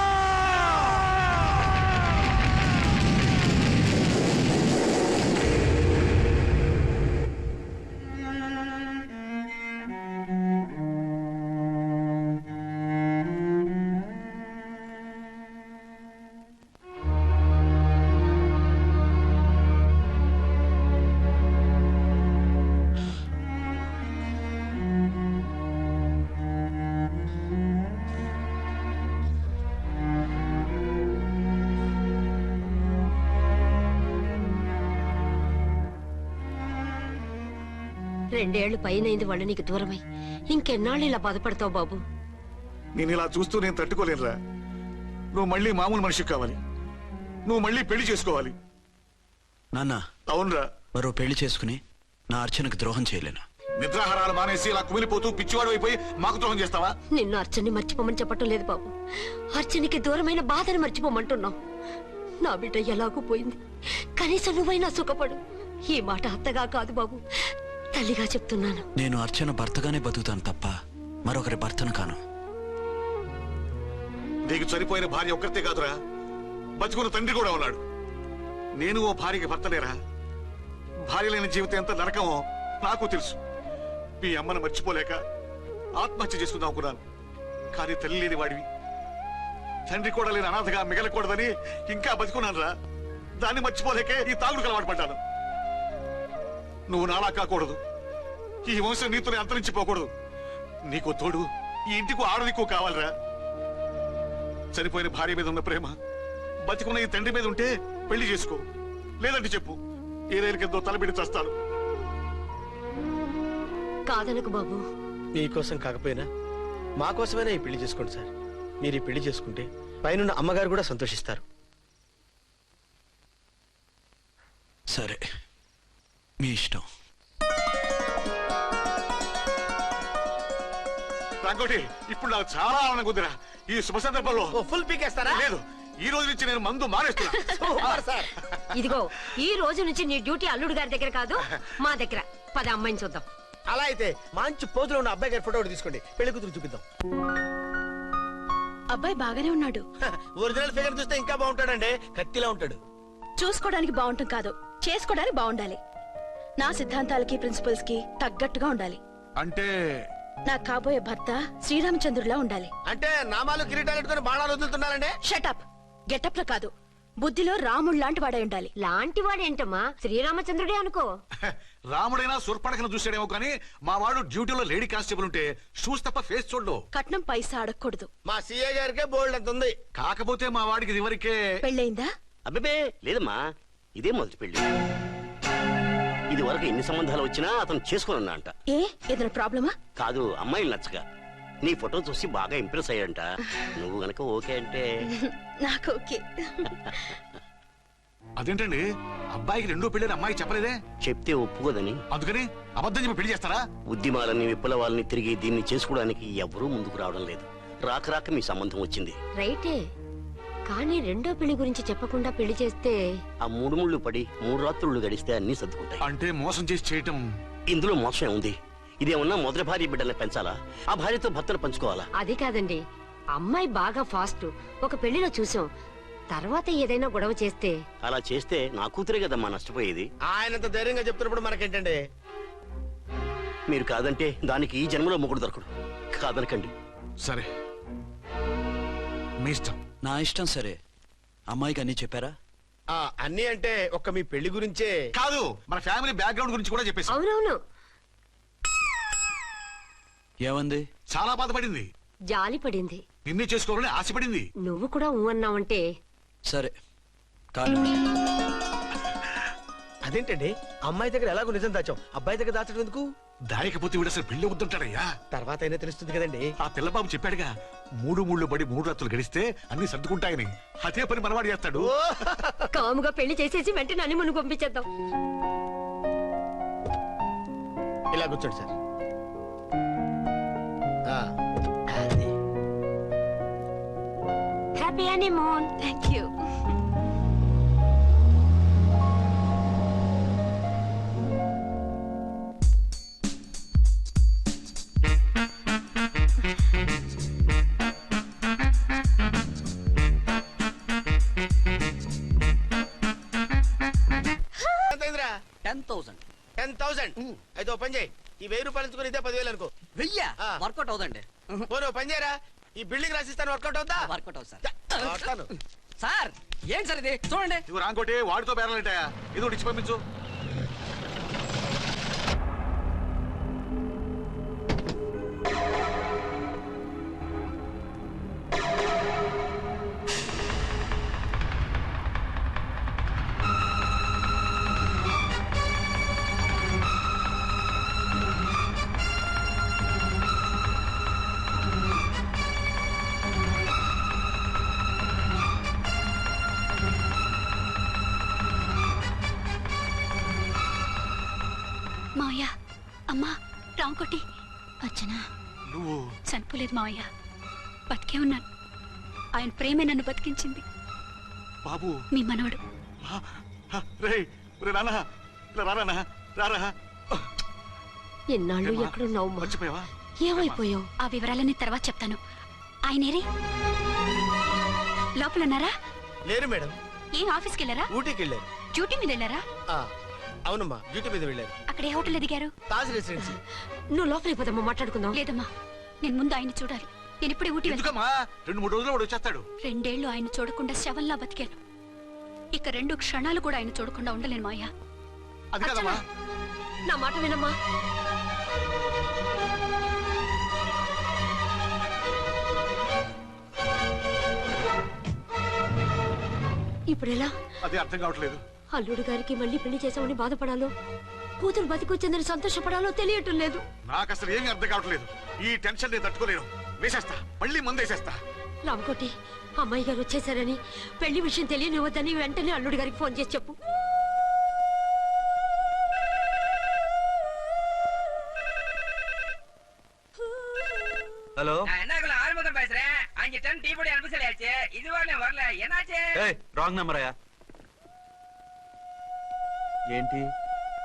రెండేళ్లు పైనైంది వాళ్ళు నీకు దూరమై. ఇంకెన్నాళ్ళు ఇలా బాధపడతావు బాబు? నేను ఇలా చూస్తూ నేను తట్టుకోలేనురా. నువ్వు మళ్ళీ మామూలు మనిషి కావాలి, నువ్వు మళ్ళీ పెళ్లి చేసుకోవాలి. నాన్న. అవునరా. మరో పెళ్లి చేసుకుని నా అర్చనకు ద్రోహం చేయలేను. నిద్రాహారాలు మానేసి ఇలా కుమిలిపోతూ పిచ్చివాడు అయిపోయి మాకు ద్రోహం చేస్తావా? నిన్ను అర్చన్ని మర్చిపోమని చెప్పటం లేదు బాబు, అర్చనికి దూరమైన బాధను మర్చిపోమంటున్నావు. నా బిడ్డ ఎలాగూ పోయింది, కనీసం నువ్వైనా సుఖపడు. ఈ మాట అత్తగా కాదు బాబు, తల్లిగా చెప్తున్నాను. నేను అర్చన భర్తగానే బతుకుతాను తప్ప మరొకరి భర్తను కాను. నీకు చనిపోయిన భార్య ఒక్కరితే కాదురా, బతుకున్న తండ్రి కూడా ఉన్నాడు. నేను ఓ భార్యకి భర్తలేరా? భార్య లేని జీవితం ఎంత నరకమో నాకు తెలుసు. మీ అమ్మను మర్చిపోలేక ఆత్మహత్య చేసుకుందాం అనుకున్నాను. కానీ తల్లి లేని వాడివి, తండ్రి కూడా లేని అనాథగా మిగలకూడదని ఇంకా బతుకున్నాను రా. దాన్ని మర్చిపోలేకే ఈ తాగుడుకు అలవాటు పడ్డాను. నువ్వు నాలా కాకూడదు, ఈ వంశం నీతోనే అంతరించిపోకూడదు. నీకు తోడు ఈ ఇంటికి ఆడదికు కావాలిరా. చనిపోయిన భార్య మీద ఉన్న ప్రేమ బతికున్న ఈ తండ్రి మీద ఉంటే పెళ్లి చేసుకో, లేదంటే చెప్పు, ఏ రైలు కిందో తలబిడి చేస్తాను. కాదనకు బాబు. మీకోసం కాకపోయినా మా కోసమైనా ఈ పెళ్లి చేసుకోండి సార్. మీరు ఈ పెళ్లి చేసుకుంటే పైన అమ్మగారు కూడా సంతోషిస్తారు. సరే, మీ ఇష్టం. రంగోటి, ఇప్పుడు నాకు చాలా ఆనందంగా ఉందిరా. ఈ శుభ సందర్భంలో ఫుల్ పీకేస్తారా? లేదు, ఈ రోజు నుంచి నేను మందు మానేస్తున్నా. ఇదిగో, ఈ రోజు నుంచి నీ డ్యూటీ అల్లుడు గారి దగ్గర కాదు, మా దగ్గర. పద అమ్మాయిని చూద్దాం. అలా అయితే మంచి పోజులో ఉన్న అబ్బాయి గారి ఫోటో ఒకటి తీసుకోండి, పెళ్లి కూతురు చూపిద్దాం. అబ్బాయి బాగానే ఉన్నాడు. ఒరిజినల్ ఫిగర్ చూస్తే ఇంకా బాగుంటాడండి, కత్తిలా ఉంటాడు. చూసుకోవడానికి బాగుంటాం కాదు, చేసుకోవడానికి బాగుండాలి. నా సిద్ధాంతాలకి ప్రిన్సిపల్స్ కి తగ్గట్టుగా ఉండాలి. అంటే నా కాబోయే భర్త శ్రీరామచంద్రులా ఉండాలి. అంటే నామాలు కిరీటాలు ఎట్టుకుని బాణాలు వదులుతున్నారండి. షటప్. గెటప్ లో కాదు, బుద్ధిలో రాముడు లాంటి వాడై ఉండాలి. లాంటి వాడేంటమ్మా, శ్రీరామచంద్రుడే అనుకో. రాముడైనా సుర్పడకను చూసాడేమో కానీ మా వాడు డ్యూటీలో లేడీ కానిస్టేబుల్ ఉంటే షూస్ తప్ప ఫేస్ చూడడు. కట్నం పైసా అడగకూడదు. మా సీఏ గారికే బోల్డ్ అంత ఉంది. కాకపోతే మా వాడికి ఇదివరకే పెళ్ళయిందా? అబ్బే లేదమ్మా, ఇదే మొదటి పెళ్లి. ఇది వరకు ఎన్ని సంబంధాలు వచ్చినా అతను చేసుకున్నా అంట. ఏ ఏదైనా ప్రాబ్లమా? కాదు, అమ్మాయిలు నచ్చగా నీ ఫోటో చూసి బాగా ఇంప్రెస్ అయ్యాడంట. నువ్వు గనక ఓకే అంటే నాకు ఓకే. అదేంటండి అబ్బాయికి రెండో పెళ్లి అమ్మాయి చెప్పలేదే? చెప్తే ఒప్పుకోదని. అందుకని అబద్ధం చెప్పి పెళ్లి చేస్తారా? ఉద్యమాలని విప్లవాలని తిరిగి దీన్ని చేసుకోవడానికి ఎవరూ ముందుకు రావడం లేదు. రాక రాక మీ సంబంధం వచ్చింది. రైటే, కానీ రెండో పెళ్లి గురించి చెప్పకుండా పెళ్లి చేస్తే ఆ 3 ముళ్ళు పడి 3 రాత్రులు గడిస్తే అన్ని సర్దుకుంటాయి. అంటే మోసం చేసి చేయటం. ఇందులో మోసం ఉంది. ఇదేమన్నా మొదటి భార్య బిడ్డల్ని పెంచాలా? ఆ భార్యతో భర్తలు పంచుకోవాలా? అది కాదండి, అమ్మాయి బాగా ఫాస్ట్. ఒక పెళ్లిలో చూసాం, తర్వాత ఏదైనా గొడవ చేస్తే. అలా చేస్తే నా కూతురే కదమ్మా నష్టపోయేది. ఆయనంత ధైర్యంగా చెప్తున్నప్పుడు మనకేంటండి? మీరు కాదంటే దానికి ఈ జన్మలో మొగుడు దొరకడు. కాదనకండి. సరే మీ ఇష్టం. నా ఇష్టం. సరే, అమ్మాయికి అన్ని చెప్పారా? అన్ని అంటే ఒక్క మీ పెళ్లి గురించే కాదు, మన ఫ్యామిలీ బ్యాక్గ్రౌండ్ గురించి కూడా చెప్పేసి. అవునవును. ఏమంది? చాలా బాధపడింది, జాలి పడింది, నిన్నే చేసుకోవాలని ఆశపడింది. నువ్వు కూడా అన్నావంటే. సరే కానీ అదేంటండి, అమ్మాయి దగ్గర ఎలాగో నిజం దాచాం, అబ్బాయి దగ్గర దాచడం ఎందుకు? దాయకపోతే వీడు అసలు పెళ్లి వద్దంటాడయ్యా. తర్వాత అయినా తెలుస్తుంది కదండి. ఆ పిల్లబాబు చెప్పాడుగా, 3 ముళ్ళు పడి 3 రాత్రులు గడిస్తే అన్ని సర్దుకుంటాయని. అదే పని మనవాడు చేస్తాడు. కాముగా పెళ్లి చేసేసి వెంటనే అని మును పంపించేద్దాం. ఇలా కూర్చోండి sir. Happy honeymoon. Thank you. ఎంతైందిరా? 10,000. 10,000. అయితే ఓ పని చేయి, ఈ 1000 రూపాయలు ఎంచుకుని ఇదే 10,000 అనుకో. వెయ్యా? వర్కౌట్ అవుదండి. పోనీ ఓ పని చేయరా, ఈ బిల్డింగ్ రాసిస్తాను, వర్కౌట్ అవుతా? వర్కౌట్ అవుతుంది సార్. వస్తాను. సార్ ఏంటి సార్ ఇది? చూడండి. నువ్వు రాంకోటి వాడితో బేరాలంటాయా? ఇది ఇచ్చి పంపించు. మావయ్య, అమ్మా, రాంకోటి, అచ్చనా నువ్వు చనిపోలేదు మావయ్య, బతికే ఉన్నాను. ఆయన ప్రేమే నన్ను బతికించింది. బాబు మీ మనవడు. ఎన్నాళ్ళు ఎక్కడున్నావు? మర్చిపోయావా? ఏమైపోయావు? ఆ వివరాలన్నీ తర్వాత చెప్తాను. ఆయనేరి లోపల ఉన్నారా? లేరు మేడం. ఏం ఆఫీస్కి వెళ్ళారా? ఊటీకి వెళ్ళారు. డ్యూటీ మీద వెళ్ళారా? అవునమ్మా, డ్యూటీ మీద వెళ్ళారు. అక్కడ ఏ హోటల్ ఎదిగారు? తాజ్ రెసిడెన్సీ. నువ్వు లోపలికి పోదమ్మా, మాట్లాడుకుందాం. లేదమ్మా, నేను ముందు ఆయన చూడాలి. నేను ఇప్పుడే ఊటీ వెళ్తాను. ఎందుకమ్మా? 2-3 రోజులు వాడు వచ్చేస్తాడు. 2 ఏళ్లు ఆయన చూడకుండా శవంలా బతికాను. ఇక 2 క్షణాలు కూడా ఆయన చూడకుండా ఉండలేను మాయా. అది కాదమ్మా. నా మాట వినమ్మా. ఇప్పుడెలా? అదే అర్థం కావట్లేదు. అల్లుడు గారికి మళ్ళీ పెళ్లి చేసామని బాధపడాలో, కూతురు బతికొచ్చిందని సంతోషపడాలో తెలియటం లేదు. నాకు అసలు ఏమీ అర్థం కావట్లేదు. ఈ టెన్షన్ నేను తట్టుకోలేను. వేసేస్తా, మళ్ళీ మందేసేస్తా. రామకోటి, అమ్మాయి గారు వచ్చేసారని, పెళ్లి విషయం తెలియనివ్వద్దని వెంటనే అల్లుడు గారికి ఫోన్ చేసి చెప్పు. ஹலோ என்னக்குள்ள ஆரம்பம் பேசுறேன். 5 டன் டீ பொடி அனுப்ப சொல்லியாச்சு. இது வரல. என்னாச்சு? Wrong number. ఏంటి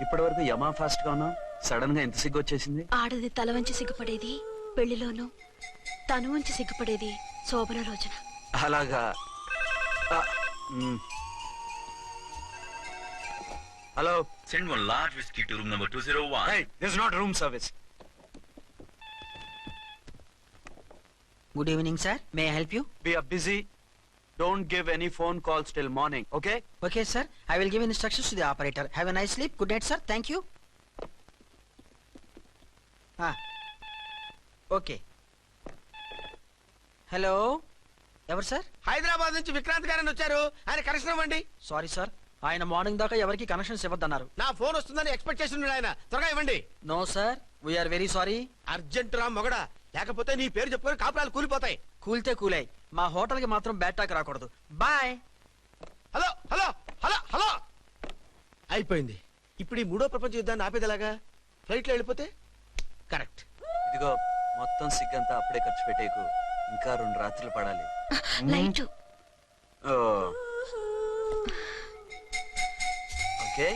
ఇప్పటి వరకు యమా ఫాస్ట్ గా ఉన్నావు, సడన్ గా ఎంత సిగ్గు వచ్చేసింది? ఆడది తల వంచి సిగ్గుపడేది పెళ్లిలోను, తను వంచి సిగ్గుపడేది శోభన రోజున. అలాగా. Hello, send one large whiskey to room number 201. hey, this is not room service. Good evening, sir. May I help you? We are busy. Don't give any phone calls till morning, okay? Okay sir, I will give instructions to the operator. Have a nice sleep. Good night sir. Thank you. Okay. Hello, ఎవరు sir? Hyderabad నుంచి విక్రాంత్ గారని వచ్చారు. ఆయన connection ఇవ్వండి. Sorry sir, ఆయన morning దాకా ఎవరికి connections ఇవ్వద్దన్నారు. నా ఫోన్ వస్తుందని ఎక్స్పెక్ట్ చేసి ఉన్నాడు ఆయన. త్వరగా ఇవ్వండి. No sir, we're very sorry. Urgent రా మొగడా, లేకపోతే నీ పేరు చెప్పుకొని కాపురాలు కూలిపోతాయి. కూల్తే కూలాయి, మా హోటల్ కి మాత్రం బ్యాడ్ టాక్ రాకూడదు. Bye. Hello hello hello hello. అయిపోయింది. ఇప్పుడు ఈ మూడో ప్రపంచ యుద్ధాన్ని ఆపేదిలాగా? ఫ్లైట్ లో వెళ్ళిపోతే కరెక్ట్. ఇదిగో మొత్తం సిగ్గంతా అప్పుడే ఖర్చు పెట్టేకు, ఇంకా 2 రాత్రులు పడాలి. లైట్ ఓకే,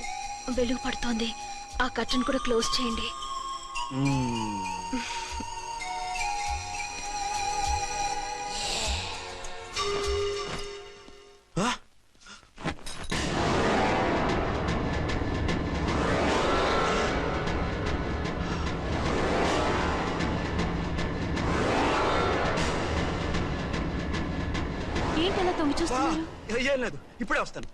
వెలుగు పడుతోంది. ఆ కర్టన్ కూడా క్లోజ్ చేయండి. ఏంటలా తొంగి చూస్తున్నారు? ఏం లేదు, ఇప్పుడే వస్తాను.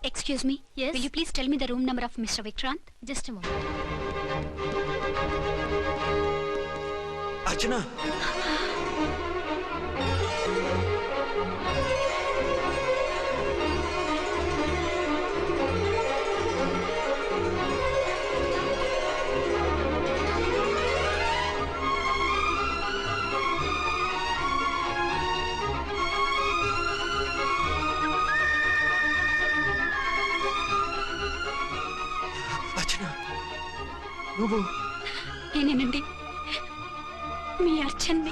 Excuse me. Yes. Will you please tell me the room number of Mr. Vikrant? Just a moment. అర్చన, నువ్వు? నేనేనండి, మీ అర్చన్ని.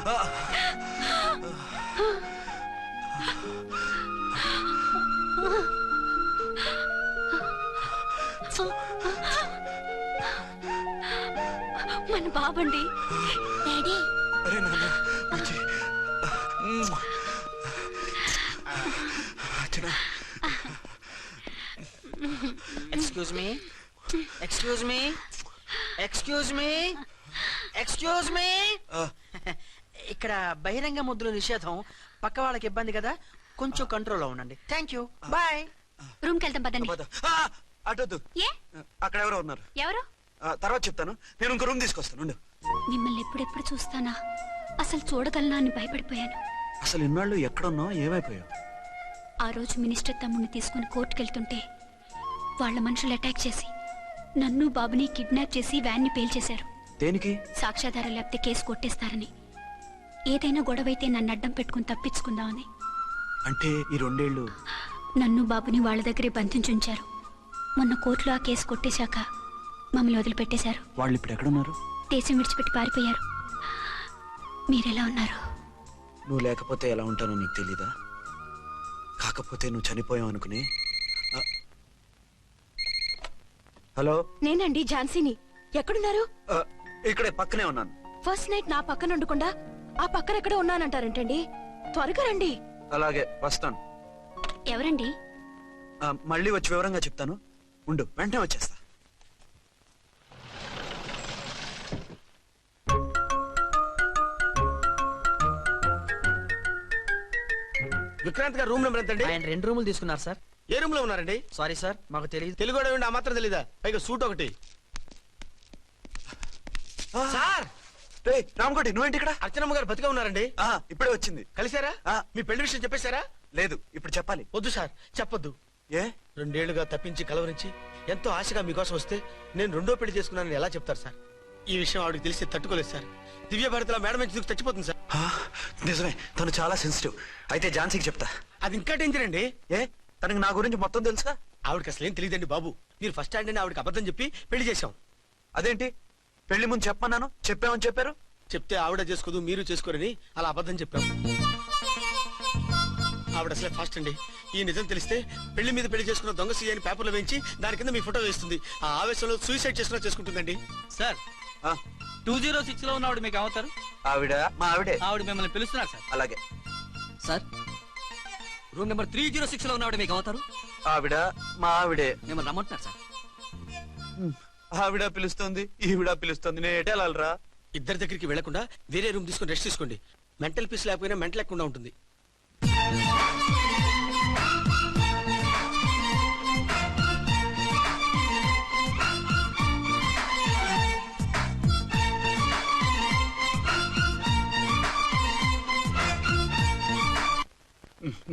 మన బాబండి. డాడీ. అరే నాన్న, excuse me, excuse me, excuse me, excuse me. ఇక్కడ బహిరంగ ముద్దుల నిషేధం, పక్క వాళ్ళకి ఇబ్బంది కదా, కొంచెం కంట్రోల్లో ఉండండి. Thank you. బాయ్. రూమ్కి వెళ్తాం పదండి. అటొద్దు, ఏ? అక్కడ ఎవరో ఉన్నారు. ఎవరు? తర్వాత చెప్తాను. నేను ఇంకో రూమ్ తీసుకొస్తాను. ఉండు. మిమ్మల్ని ఎప్పుడెప్పుడు చూస్తానా, అసలు చూడగలనా అని భయపడిపోయాను. అసలు ఇన్నాళ్ళు ఎక్కడున్నావు, ఏమైపోయావు? ఆ రోజు మినిస్టర్ తమ్ముడిని తీసుకుని కోర్టుకెళ్తుంటే వాళ్ళ మనుషులు అటాక్ చేసి నన్ను బాబుని కిడ్నాప్ చేసి వ్యాన్ని పేల్చేశారు. దేనికి? సాక్ష్యాధారాలు లేకపోతే కేసు కొట్టేస్తారని. ఏదైనా గొడవైతే నన్ను అడ్డం పెట్టుకుని తప్పించుకుందామని. అంటే ఈ 2 ఏళ్ళు నన్ను బాబుని వాళ్ళ దగ్గరే బంధించుంచారు. మొన్న కోర్టులో ఆ కేసు కొట్టేశాక మమ్మల్ని వదిలిపెట్టేశారు. వాళ్ళు ఇప్పుడు ఎక్కడున్నారు? దేశం విడిచిపెట్టి పారిపోయారు. మీరెలా ఉన్నారు? నువ్వు లేకపోతే ఎలా ఉంటానో నీకు తెలీదా? కాకపోతే నువ్వు చనిపోయావు అనుకుని. హలో, నేనండి ఝాన్సీని. ఎక్కడున్నారు? ఇక్కడే పక్కనే ఉన్నాను. ఫస్ట్ నైట్ నా పక్కన ఉండకుండా ఆ పక్కన ఎక్కడ ఉన్నానంటారంటండి. త్వరగా రండి. అలాగే వస్తాను. ఎవరండి? మళ్ళీ వచ్చి వివరంగా చెప్తాను. ఉండు, వెంటనే వచ్చేస్తా. విక్రాంత్ గారు రూమ్ నెంబర్ ఎంతండి? ఆయన 2 రూములు తీసుకున్నారు సార్. ఏ రూమ్ లో ఉన్నారండి? సారీ సార్, మాకు తెలియదు. తెలుగు ఆ మాత్రం తెలీదా? పైగా సూట్ ఒకటి. సార్, రామకోటి నువ్వేంటి ఇక్కడ? అర్చనమ్మ గారు బతిగా ఉన్నారండి. ఇప్పుడే వచ్చింది. కలిసారా? మీ పెళ్లి విషయం చెప్పేశారా? లేదు, ఇప్పుడు చెప్పాలి. వద్దు సార్, చెప్పొద్దు. ఏ? 2 ఏళ్లుగా తప్పించి కలవరించి ఎంతో ఆశగా మీకోసం వస్తే నేను 2వ పెళ్లి చేసుకున్నానని ఎలా చెప్తారు సార్? ఈ విషయం ఆవిడకి తెలిసి తట్టుకోలేదు సార్. దివ్య భారతిలో మేడం నుంచి దూకి చచ్చిపోతుంది సార్. నిజమే, తను చాలా సెన్సిటివ్. అయితే ఝాన్సీకి చెప్తా. అది ఇంకా డేంజర్ అండి. ఏ? తనకి నా గురించి మొత్తం తెలుసా? ఆవిడకి అసలు ఏం తెలియదండి బాబు. మీరు ఫస్ట్ హ్యాండ్ అని ఆవిడకి అబద్ధం చెప్పి పెళ్లి చేశాం. అదేంటి? పెళ్లి ముందు చెప్పమన్నాను, చెప్పామని చెప్పారు. చెప్తే ఆవిడ చేసుకోదు, మీరు చేసుకోరని అలా అబద్ధం చెప్పాం. ఆవిడ అసలే ఫాస్ట్ అండి. ఈ నిజం తెలిస్తే పెళ్లి మీద పెళ్లి చేసుకున్న దొంగ సీ అని పేపర్లో వేయించి దాని కింద మీ ఫోటో వేస్తుంది. ఆ ఆవేశంలో సూసైడ్ చేసుకున్నా చేసుకుంటుందండి. సార్, 206 లో ఉన్నవాడు మీకు అవుతారు? ఆవిడ మా ఆవిడే. ఆవిడ మిమ్మల్ని పిలుస్తున్నారు సార్. అలాగే సార్, రూమ్ నెంబర్ 306 లో ఉన్నవాడు మీకు అవుతారు? ఆవిడ మా ఆవిడే. మిమ్మల్ని రమ్మంటున్నారు సార్. ఆవిడ పిలుస్తుంది ఈవిడ పిలుస్తుంది నేను ఎటు వెళ్ళాలిరా? ఇద్దరి దగ్గరికి వెళ్లకుండా వేరే రూమ్ తీసుకొని రెస్ట్ తీసుకోండి. మెంటల్ పీస్ లేకపోయినా మెంటల్ లేకుండా ఉంటుంది.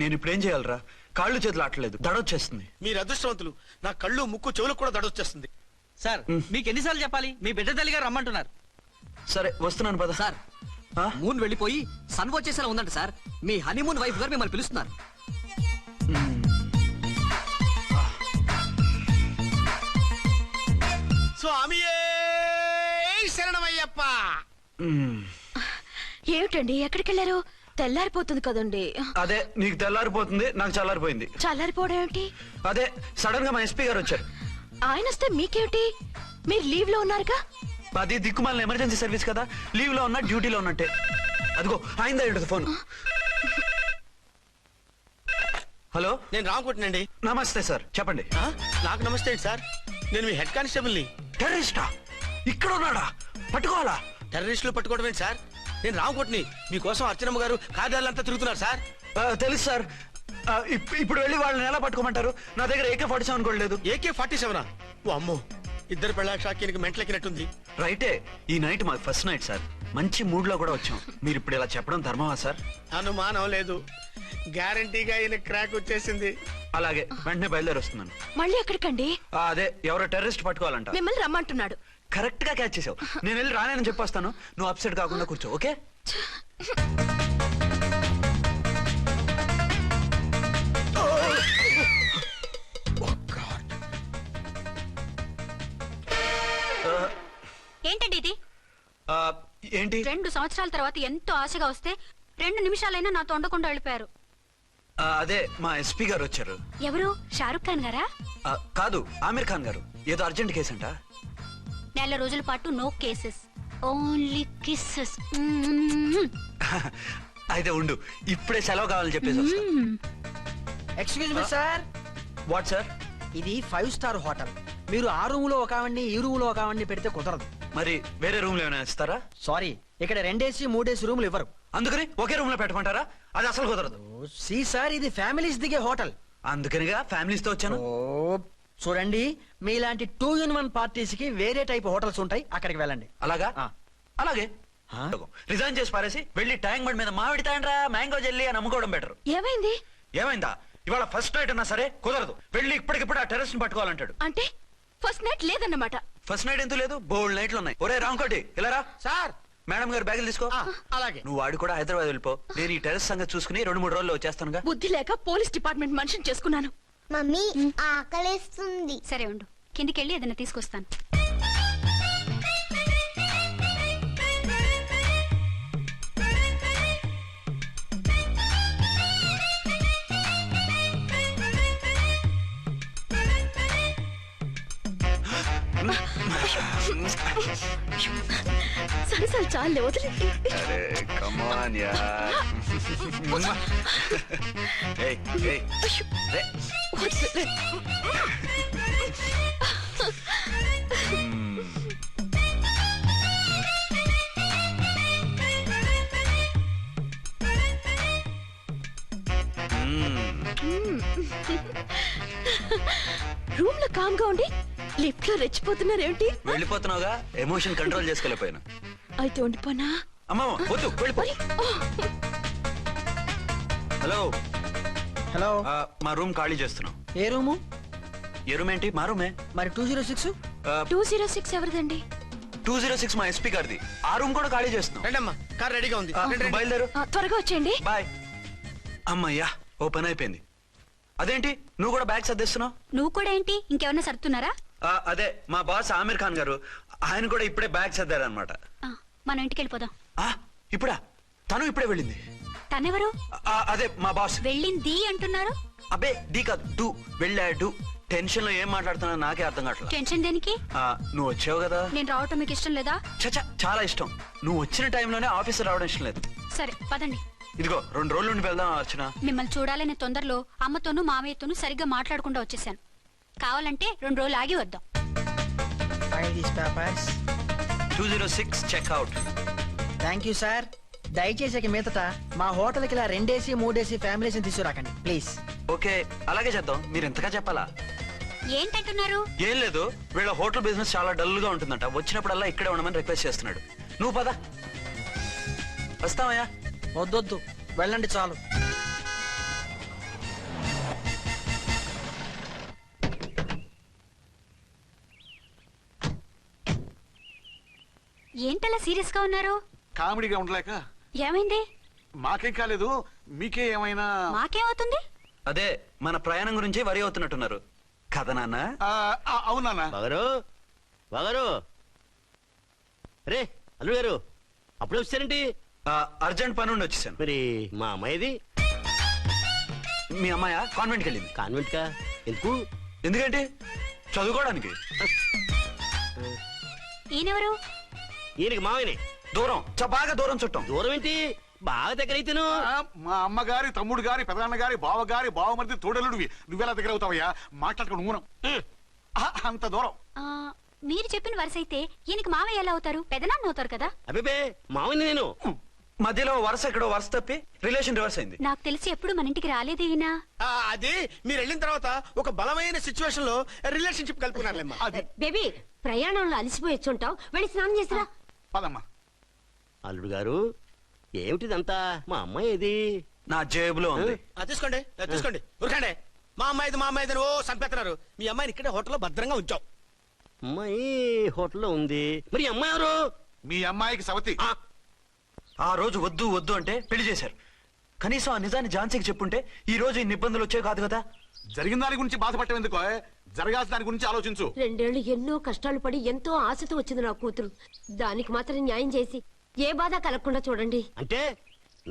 నేను ఇప్పుడు ఏం చేయాలరా? కాళ్ళు చేతులు ఆటలేదు, దడొచ్చేస్తుంది. మీరు అదృష్టవంతులు. నా కళ్ళు ముక్కు చెవులకు కూడా దడొచ్చేస్తుంది. సార్ మీకు ఎన్నిసార్లు చెప్పాలి? మీ బిడ్డ తల్లి గారు రమ్మంటున్నారు. సరే వస్తున్నాను పద. సార్ మూన్ వెళ్ళిపోయి సన్ వచ్చేసేలా ఉందంట సార్. మీ హనీమూన్ వైఫ్ గారు మిమ్మల్ని పిలుస్తున్నారు. స్వామి శరణమయ్యప్ప. ఏమిటండి ఎక్కడికి వెళ్ళారు? తెల్లారిపోతుంది కదండి. అదే నీకు తెల్లారిపోతుంది, నాకు చల్లారిపోయింది. చల్లారిపోవడం ఏమిటి? అదే సడన్ గా మా ఎస్పీ గారు వచ్చారు. ఆయన వస్తే మీకేమిటి? మీరు లీవ్ లో ఉన్నారుగా. అది దిక్కుమాలిన ఎమర్జెన్సీ సర్వీస్ కదా, లీవ్ లో ఉన్నా డ్యూటీలో ఉన్నట్టే. అదిగో అయిందా ఉంటుంది ఫోన్. హలో, నేను రామకోటినండి. నమస్తే సార్, చెప్పండి. నాకు నమస్తే సార్. నేను మీ హెడ్ కానిస్టేబుల్ ని. టెర్రరిస్టా? ఇక్కడ ఉన్నాడా? పట్టుకోవాలా? టెర్రరిస్టులు పట్టుకోవడం ఏంటి సార్? నేను రామకోటిని. మీకోసం అర్చనమ్మ గారు కార్యాలయంతా తిరుగుతున్నారు సార్. తెలుసు సార్. ఇప్పుడు వెళ్ళి వాళ్ళని ఎలా పట్టుకోమంటారు? నా దగ్గర AK-47 కూడా లేదు. AK-47? ఓ అమ్మో, ఇద్దరు పెళ్ళ షాకీనికి మెంటలెక్కినట్టుంది. రైటే, ఈ నైట్ మాకు ఫస్ట్ నైట్ సార్. మంచి మూడ్ లో కూడా వచ్చాం. మీరు ఇప్పుడు ఇలా చెప్పడం ధర్మమా సార్? అనుమానం లేదు, గ్యారంటీగా ఈయన క్రాక్ వచ్చేసింది. అలాగే, వెంటనే బయలుదేరి వస్తున్నాను. మళ్ళీ ఎక్కడికండి? అదే ఎవరో టెర్రరిస్ట్ పట్టుకోవాలంట. మిమ్మల్ని రమ్మంటున్నాడు. కరెక్ట్ గా క్యాచ్ చేసావు. నేను వెళ్ళి రానని చెప్పొస్తాను, నువ్వు అప్సెట్ కాకుండా కూర్చో. ఓకే? ఏంటండి ఇది? ఏంటి? 2 సంవత్సరాల తర్వాత ఎంతో ఆశగా వస్తే 2 నిమిషాలైనా నాతో ఉండకుండా వెళ్ళిపోయారు. అదే మా ఎస్పీ గారు వచ్చారు. ఎవరు? షారుఖ్ ఖాన్ గారా? కాదు, ఆమీర్ ఖాన్ గారు. ఏదో అర్జెంట్ కేసు అంట. 4 రోజుల పాటు నో కేసెస్, ఓన్లీ కిస్సెస్. అయితే ఉండు, ఇప్పుడే సెలవు కావాలని చెప్పేసి వస్తా. Excuse me sir. What sir? ఇది 5 స్టార్ హోటల్. మీరు ఆ రూమ్ లో ఒక ఆవిడ్ని, ఈ రూమ్ లో ఒక ఆవిడ్ని పెడితే కుదరదు. మరి వేరే రూమ్ లో ఏమైనా ఇస్తారా? సారీ, ఇక్కడ 2 AC 3 AC రూములు ఇవ్వరు. అందుకని ఒకే రూమ్ లో పెట్టమంటారా? అది అసలు కుదరదు. సి సార్, ఇది ఫ్యామిలీస్ దిగే హోటల్. అందుకనిగా ఫ్యామిలీస్ తో వచ్చాను. చూడండి, మీలాంటి 2-in-1 పార్టీస్ కి వేరే టైప్ హోటల్స్ ఉంటాయి, అక్కడికి వెళ్ళండి. అలాగా? అలాగే. రిజైన్ చేసి పారేసి వెళ్ళి ట్యాంక్ బండ్ మీద మామిడి తాండ్రా మ్యాంగో జెల్లీ అని అమ్ముకోవడం బెటర్. ఏమైంది? ఏమైందా? ఇవాళ ఫస్ట్ నైట్ అన్నా సరే కుదరదు. వెళ్ళి ఇప్పటికిప్పుడు ఆ టెర్రస్ ని పట్టుకోవాలంటాడు. అంటే ఫస్ట్ నైట్ లేదన్నమాట. ఫస్ట్ నైట్ ఎందుకు లేదు? బోల్డ్ నైట్లు ఉన్నాయి. ఒరే రాంకోటి, ఇలా రా. సార్. మేడం గారు బ్యాగులు తీసుకో. అలాగే. నువ్వు వాడు కూడా హైదరాబాద్ వెళ్ళిపో. నేను ఈ టెర్రస్ సంగతి చూసుకుని 2-3 రోజుల్లో వచ్చేస్తానుగా. బుద్ధి లేక పోలీస్ డిపార్ట్మెంట్ మనిషిని చేసుకున్నాను. మమ్మీ ఆకలేస్తుంది. సరే ఉండు, కిందికెళ్ళి ఏదైనా తీసుకొస్తాను. సరసాలు చాలే, వదిలే. అరే కమాన్ యార్. ఏయ్ ఏయ్ రే. రూమ్ లో కామ్ గా ఉండి లిఫ్ట్ లో రెచ్చిపోతున్నారేంటి? వెళ్ళిపోతున్నావుగా, ఎమోషన్ కంట్రోల్ చేసుకోలేకపోయాను. అయితే ఉండిపోనా? అమ్మా వద్దు, వెళ్ళిపో. హలో హలో, మా రూమ్ ఖాళీ చేస్తున్నాం. ఏ రూము? ఏ రూమ్ ఏంటి? మా రూమే. మరి 206? 206 ఎవరిదండి? 206 మా ఎస్పీ గారిది. ఆ రూమ్ కూడా ఖాళీ చేస్తున్నాం. రండమ్మా, కార్ రెడీగా ఉంది. బయలుదేరు. త్వరగా వచ్చేయండి. బాయ్. అమ్మయ్యా, ఓ పని అయిపోయింది. అదేంటి నువ్వు కూడా బ్యాగ్ సర్దేస్తున్నావు? నువ్వు కూడా ఏంటి, ఇంకెవరన్నా సర్దుతున్నారా? అదే మా బాస్ ఆమీర్ ఖాన్ గారు, ఆయన కూడా ఇప్పుడే బ్యాగ్ సర్దారనమాట. మనం ఇంటికి వెళ్ళిపోదాం. ఇప్పుడా? తను ఇప్పుడే వెళ్ళింది. తనెవరు? అదే మా బాస్. వెళ్ళింది అంటున్నారు. అబ్బే డీ కాదు, డూ. వెళ్ళాడు. టెన్షన్ లో ఏం మాట్లాడుతున్నా నాకే అర్థం కావట్లేదు. టెన్షన్ దేనికి? నువ్వు వచ్చావు కదా. నేను రావటం మీకు ఇష్టం లేదా? చచ్చా, చాలా ఇష్టం. నువ్వు వచ్చిన టైంలోనే ఆఫీస్ రావడం ఇష్టం లేదు. సరే పదండి. ఇదిగో 2 రోజుల నుండి వెళ్దాం అర్చన. మిమ్మల్ని చూడాలనే తొందరలో అమ్మతోనూ మామయ్యతోనూ సరిగ్గా మాట్లాడకుండా వచ్చేసాను. కావాలంటే 2 రోజులు ఆగి వద్దాం. File these papers. 206 checkout. Thank you sir. దయచేసి ఇక మీదట మా హోటల్కి ఇలా 2 AC 3 AC ఫ్యామిలీస్ తీసుకురాకండి ప్లీజ్. ఓకే అలాగే చేద్దాం. మీరు ఎంతగా చెప్పాలా? ఏంటంటున్నారు? ఏం లేదు, వీళ్ళ హోటల్ బిజినెస్ చాలా డల్ గా ఉంటుందంట. వచ్చినప్పుడల్లా ఇక్కడే ఉండమని రిక్వెస్ట్ చేస్తున్నాడు. నువ్వు పద. వస్తావయ్యా? వద్దొద్దు, వెళ్ళండి చాలు. ఏంటలా సీరియస్ గా ఉన్నారు? కామెడీగా ఉండలేక. ఏమైంది? మాకేం కాలేదు, మీకే ఏమైనా? మాకేమవుతుంది? అదే మన ప్రయాణం గురించి వరి అవుతున్నట్టున్నారు కదా నాన్న? అవునా బాగారు బాగారు. రే అల్లు గారు అప్పుడే వచ్చారేంటి? అర్జెంట్ పని ఉండి వచ్చేసాను. మరి మా అమ్మాయిది? మీ అమ్మాయ కాన్వెంట్కి వెళ్ళింది. కాన్వెంట్ కా? ఎందుకు? ఎందుకంటే చదువుకోవడానికి. ఈయనెవరు? ఈయనకి మామయ్యనే. దూరం, బాగా దూరం చుట్టం. దూరం ఏంటి, బాగా దగ్గర అయితేను. మా అమ్మగారి, తమ్ముడు గారి, పెదనాన్న గారి, బావగారి, బావమరిది, తోడలుడివి. నువ్వెలా దగ్గర అవుతావయ్యా? మాట్లాడుకుని ఊనం అంత దూరం. మీరు చెప్పిన వరుస అయితే ఈయనకి మావయ్య ఎలా అవుతారు? పెదనాన్న అవుతారు కదా. అబ్బే మామయ్య నేను. మధ్యలో వరుస ఎక్కడో వరుస తప్పి రిలేషన్ రివర్స్ అయింది. నాకు తెలిసి ఎప్పుడు మన ఇంటికి రాలేదు ఈయన. అది మీరు వెళ్ళిన తర్వాత ఒక బలమైన సిచ్యువేషన్ లో రిలేషన్షిప్ కలుపుకున్నారులేమ్మా. బేబీ ప్రయాణంలో అలసిపోయి వచ్చుంటావు, వెళ్ళి స్నానం చేసిరా. పదమ్మా. అల్లుడు గారు ఏమిటిదంతా? మా అమ్మాయి ఏది? నా జేబులో ఉంది. తీసుకోండి తీసుకోండి, ఉరకండి. మా అమ్మాయిది ఓ సంపేస్తున్నారు. మీ అమ్మాయిని ఇక్కడే హోటల్లో భద్రంగా ఉంచాం. అమ్మాయి హోటల్లో ఉంది. మరి అమ్మాయి ఎవరు? మీ అమ్మాయికి సవతి. ఆ రోజు వద్దు వద్దు అంటే పెళ్లి చేశారు. కనీసం ఆ నిజాన్ని ఝాన్సీకి చెప్పుంటే ఈ రోజు ఇన్ని ఇబ్బందులు వచ్చే కాదు కదా. జరిగిన దాని గురించి బాధపడటం ఎందుకో, జరగాల్సిన దాని గురించి ఆలోచించు. 2 ఏళ్లు ఎన్నో కష్టాలు పడి ఎంతో ఆశతో వచ్చింది నా కూతురు. దానికి మాత్రం న్యాయం చేసి ఏ బాధ కలగకుండా చూడండి. అంటే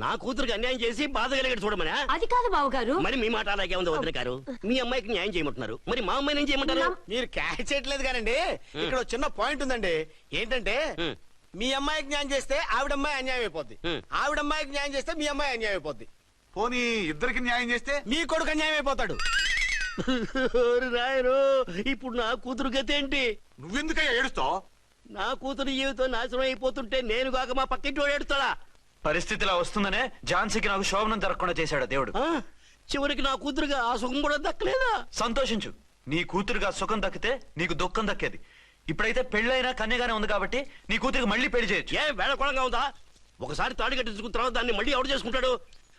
నా కూతురికి అన్యాయం చేసి బాధ కలిగేది చూడమనా? అది కాదు బావగారు. మరి మీ మాట అలాగే ఉంది వదిన గారు. మీ అమ్మాయికి న్యాయం చేయమంటున్నారు, మరి మా అమ్మాయిని ఏం చేయమంటారు? మీరు క్యాచ్ చేయట్లేదు కానండి. ఇక్కడ చిన్న పాయింట్ ఉందండి. ఏంటంటే మీ అమ్మాయికి న్యాయం చేస్తే ఆవిడమ్మాయి అన్యాయం అయిపోద్ది, ఆవిడమ్మాయికి న్యాయం చేస్తే మీ అమ్మాయి అన్యాయం అయిపోద్ది. పోనీ ఇద్దరికి న్యాయం చేస్తే మీ కొడుకు అన్యాయం అయిపోతాడు. రాయరు, ఇప్పుడు నా కూతురు గతి ఏంటి? నువ్వెందుకయ్యా ఏడుస్తావు? నా కూతురు జీవితం నాశనం అయిపోతుంటే నేను కాక మా పక్కింటి వాడు ఏడుస్తాడా? పరిస్థితిలా వస్తుందనే ఝాన్సీకి నాకు శోభనం జరగకుండా చేశాడు దేవుడు. చివరికి నా కూతురుగా ఆ సుఖం కూడా దక్కలేదా? సంతోషించు, నీ కూతురుగా సుఖం దక్కితే నీకు దుఃఖం దక్కేది. ఇప్పుడైతే పెళ్ళైనా కన్యగానే ఉంది కాబట్టి నీ కూతురికి మళ్ళీ పెళ్లి చేయొచ్చు. ఏ వేళకోళంగా ఉందా? ఒకసారి తాడి కట్టించుకున్న తర్వాత దాన్ని మళ్ళీ ఎవడు చేసుకుంటాడు?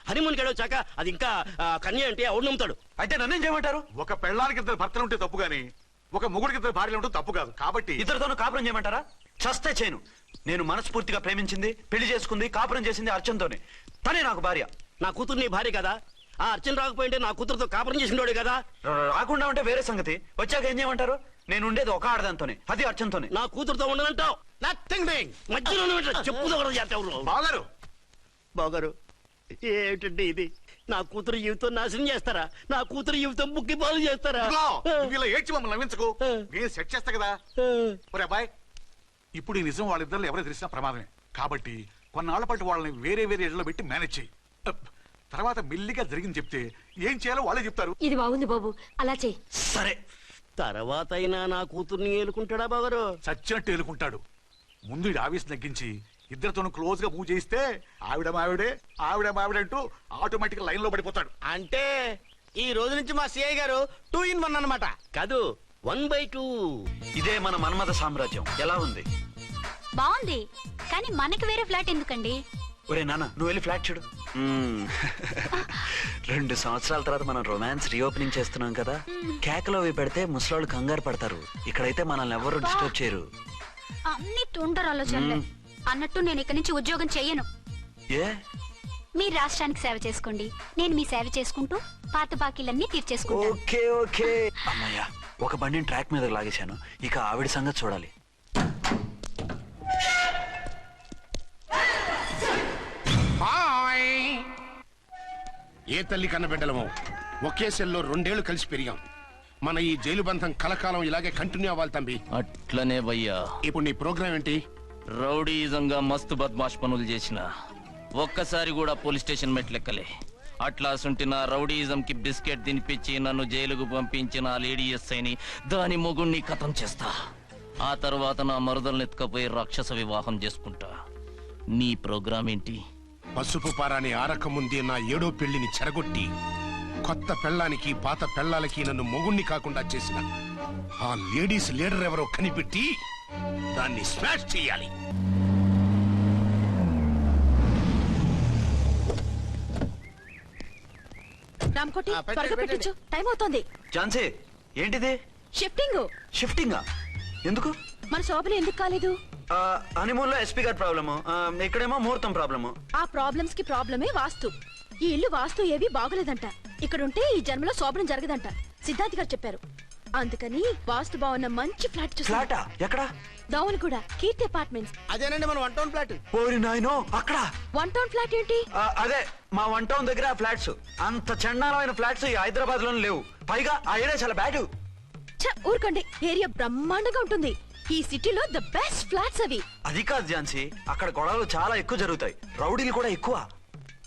హనీమూన్ గడ వచ్చాక అది ఇంకా కన్య అంటే ఎవడు నమ్ముతాడు? అయితే నన్నేం చేయమంటారు? ఒక పెళ్ళానికి 2 భర్తలు ఉంటే తప్పు గాని ఒక మొగుడికి 2 భార్యలు ఉంటే తప్పు కాదు. కాబట్టి ఇద్దరితోనూ కాపురం చేయమంటారా? చస్తే చేయను. నేను మనస్ఫూర్తిగా ప్రేమించింది, పెళ్లి చేసుకుంది, కాపురం చేసింది అర్చనతోనే. తనే నాకు భార్య. నా కూతురు నీ భార్య కదా? ఆ అర్చన రాకపోయింటే నా కూతురుతో కాపురం చేసినోడే కదా? రాకుండా ఉంటే వేరే సంగతి. వచ్చాక ఏం చేయమంటారు? నేను ఉండేది ఒక ఆడదాంతోనే, అది అర్చనతోనే. నా కూతురుతో ఉండనంటావు? Nothing doing. మధ్యలో చెప్పుదో కూడా చేస్తావు. బాగారు బాగారు ఏమిటండి ఇది? నా కూతురు జీవితం నాశనం చేస్తారా? నా కూతురు జీవితం ముక్కి పాలు చేస్తారా? ఇలా ఏడ్చి మమ్మల్ని నవ్వించకు, నేను సెట్ చేస్తా కదా. ఒరే అబ్బాయి, ఇప్పుడు ఈ నిజం వాళ్ళిద్దరు ఎవరో తెలిసినా ప్రమాదమే. కాబట్టి కొన్నాళ్ల పాటు వాళ్ళని వేరే వేరే ఇళ్లలో పెట్టి మేనేజ్ చేయి. తర్వాత మెల్లిగా జరిగింది చెప్తే ఏం చేయాలో వాళ్ళే చెప్తారు. ఇది బాగుంది బాబు, అలా చెయ్యి. సరే, తర్వాత అయినా నా కూతుర్ని ఏలుకుంటాడా బాగారు? చచ్చినట్టు ఏలుకుంటాడు. ముందు ఈ ఆవేశం తగ్గించి ఇద్దరితోనూ క్లోజ్ గా పూజ చేయిస్తే ఆవిడ మావిడంటూ ఆటోమేటిక్ లైన్ లో పడిపోతాడు. అంటే ఈ రోజు నుంచి మా సిఐ గారు 2 in 1 అన్నమాట. కాదు, 1/2. ఇదే మన మన్మథ సామ్రాజ్యం. ఎలా ఉంది? బాగుంది, కానీ మనకి వేరే ఫ్లాట్ ఎందుకండి? ఒరే నాన్న, నువ్వు వెళ్ళి ఫ్లాట్ చూడు. 2 సంవత్సరాల తర్వాత మనం రొమాన్స్ రీఓపెనింగ్ చేస్తున్నాం కదా. కేకలో అవి పెడితే ముసలాళ్ళు కంగారు పడతారు. ఇక్కడైతే మనల్ని ఎవరు డిస్టర్బ్ చేయరు. అన్ని తొందర ఆలోచనలే. అన్నట్టు నేను ఇక్కడి నుంచి ఉద్యోగం చెయ్యను. ఏ? మీరు రాష్ట్రానికి సేవ చేసుకోండి, నేను మీ సేవ చేసుకుంటూ పాత బాకీలన్నీ తీర్చేసుకుంటాను. Okay okay. అమ్మయ్యా, ఒక బండిని ట్రాక్ మీద లాగేశాను. ఇక ఆవిడ సంగతి చూడాలి. ఏ తల్లి కన్న బిడ్డలమో ఒకే సెల్లో 2 ఏళ్లు కలిసి పెరిగాం. మన ఈ జైలు బంధం కలకాలం ఇలాగే కంటిన్యూ అవ్వాలి తంబి. అట్లనే భయ్యా. ఇప్పుడు నీ ప్రోగ్రామ్ ఏంటి? రౌడీజంగా మస్తు బద్మాష్ పనులు చేసిన ఒక్కసారి కూడా పోలీస్ స్టేషన్ మెట్లెక్కలే. అట్లా సుంటిన రౌడీజం కి బిస్కెట్ తినిపించి నన్ను జైలుకు పంపించిన లేడీ ఎస్ఐని దాని మొగుణ్ణి కథం చేస్తా. ఆ తర్వాత నా మరుదల్ని ఎత్తుకపోయి రాక్షస వివాహం చేసుకుంటా. నీ ప్రోగ్రామ్ ఏంటి? పసుపు పారాని ఆరక ముందే నా 7వ పెళ్లిని చెరగొట్టి కొత్త పెళ్ళానికి పాత పెళ్ళాలకి నన్ను మొగుణ్ణి కాకుండా చేసిన ఆ లేడీస్ లీడర్ ఎవరో కనిపెట్టి దాన్ని స్మాష్ చేయాలి. రామకోటి త్వరగా పెట్టించు, టైం అవుతోంది. ఝాన్సీ ఏంటిది? షిఫ్టింగ్. షిఫ్టింగా? ఎందుకు? మన శోభన ఎందుకు కాలేదు? హనీమూన్ లో ఎస్పీ గారి ప్రాబ్లము, ఇక్కడేమో ముహూర్తం ప్రాబ్లము. ఆ ప్రాబ్లమ్స్ కి ప్రాబ్లమే వాస్తు. ఈ ఇల్లు వాస్తు ఏవి బాగోలేదంట. ఇక్కడుంటే ఈ జన్మలో శోభనం జరగదంట సిద్ధార్థ్ గారు చెప్పారు. అందుకని వాస్తు బాగున్న మంచి ఫ్లాట్ ఫ్లాటా? ఎక్కడ? దౌన్ కూడా కీర్తి అపార్ట్మెంట్స్. అదేనండి మన 1 టౌన్ ఫ్లాట్. ఓరి నాయనో, అక్కడ 1 టౌన్ ఫ్లాట్ ఏంటి? అదే మా 1 టౌన్ దగ్గర ఫ్లాట్స్. అంత చండాలమైన ఫ్లాట్స్ ఈ హైదరాబాద్ లో లేవు. పైగా ఆ ఏరియా చాలా బ్యాడ్. ఊరుకోండి, ఏరియా బ్రహ్మాండంగా ఉంటుంది. ఈ సిటీలో ద బెస్ట్ ఫ్లాట్స్ అవి. అది కాదు ఝాన్సీ, అక్కడ గొడవలు చాలా ఎక్కువ జరుగుతాయి, రౌడీలు కూడా ఎక్కువ.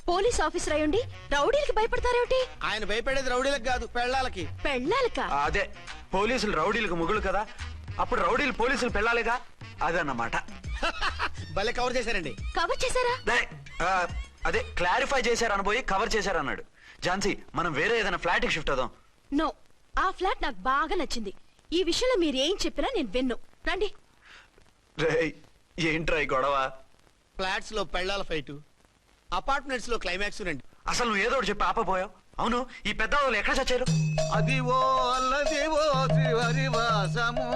పోలీస్ ఆఫీసర్ అయ్యుండి రౌడీలకి భయపడతారేమిటి? ఆయన భయపడేది రౌడీలకు కాదు, పెళ్ళాలకి. పెళ్ళాలకా? అదే, పోలీసులు రౌడీలకు మొగులు కదా, అప్పుడు రౌడీలు పోలీసులు పెళ్ళాలిగా, అదన్నమాట. భలే కవర్ చేశారండి. కవర్ చేశారా? అదే క్లారిఫై చేశారని పోయి కవర్ చేశారన్నాడు. ఝాన్సీ, మనం వేరే ఏదైనా ఫ్లాట్ కి షిఫ్ట్ అవుదాం. నో, ఆ ఫ్లాట్ నాకు బాగా నచ్చింది. ఈ విషయంలో మీరు ఏం చెప్పినా నేను విన్ను. రండి. ఏంట్రా ఈ గొడవ? ఫ్లాట్స్ లో పెళ్ళాల ఫైట్, అపార్ట్మెంట్స్ లో క్లైమాక్స్ రండి. అసలు నువ్వు ఏదో ఒకటి చెప్పి ఆపపోయావు. అవును, ఈ పెద్ద వాళ్ళు ఎక్కడ చచ్చారు? అదివో అల్లదివో శ్రీహరివాసము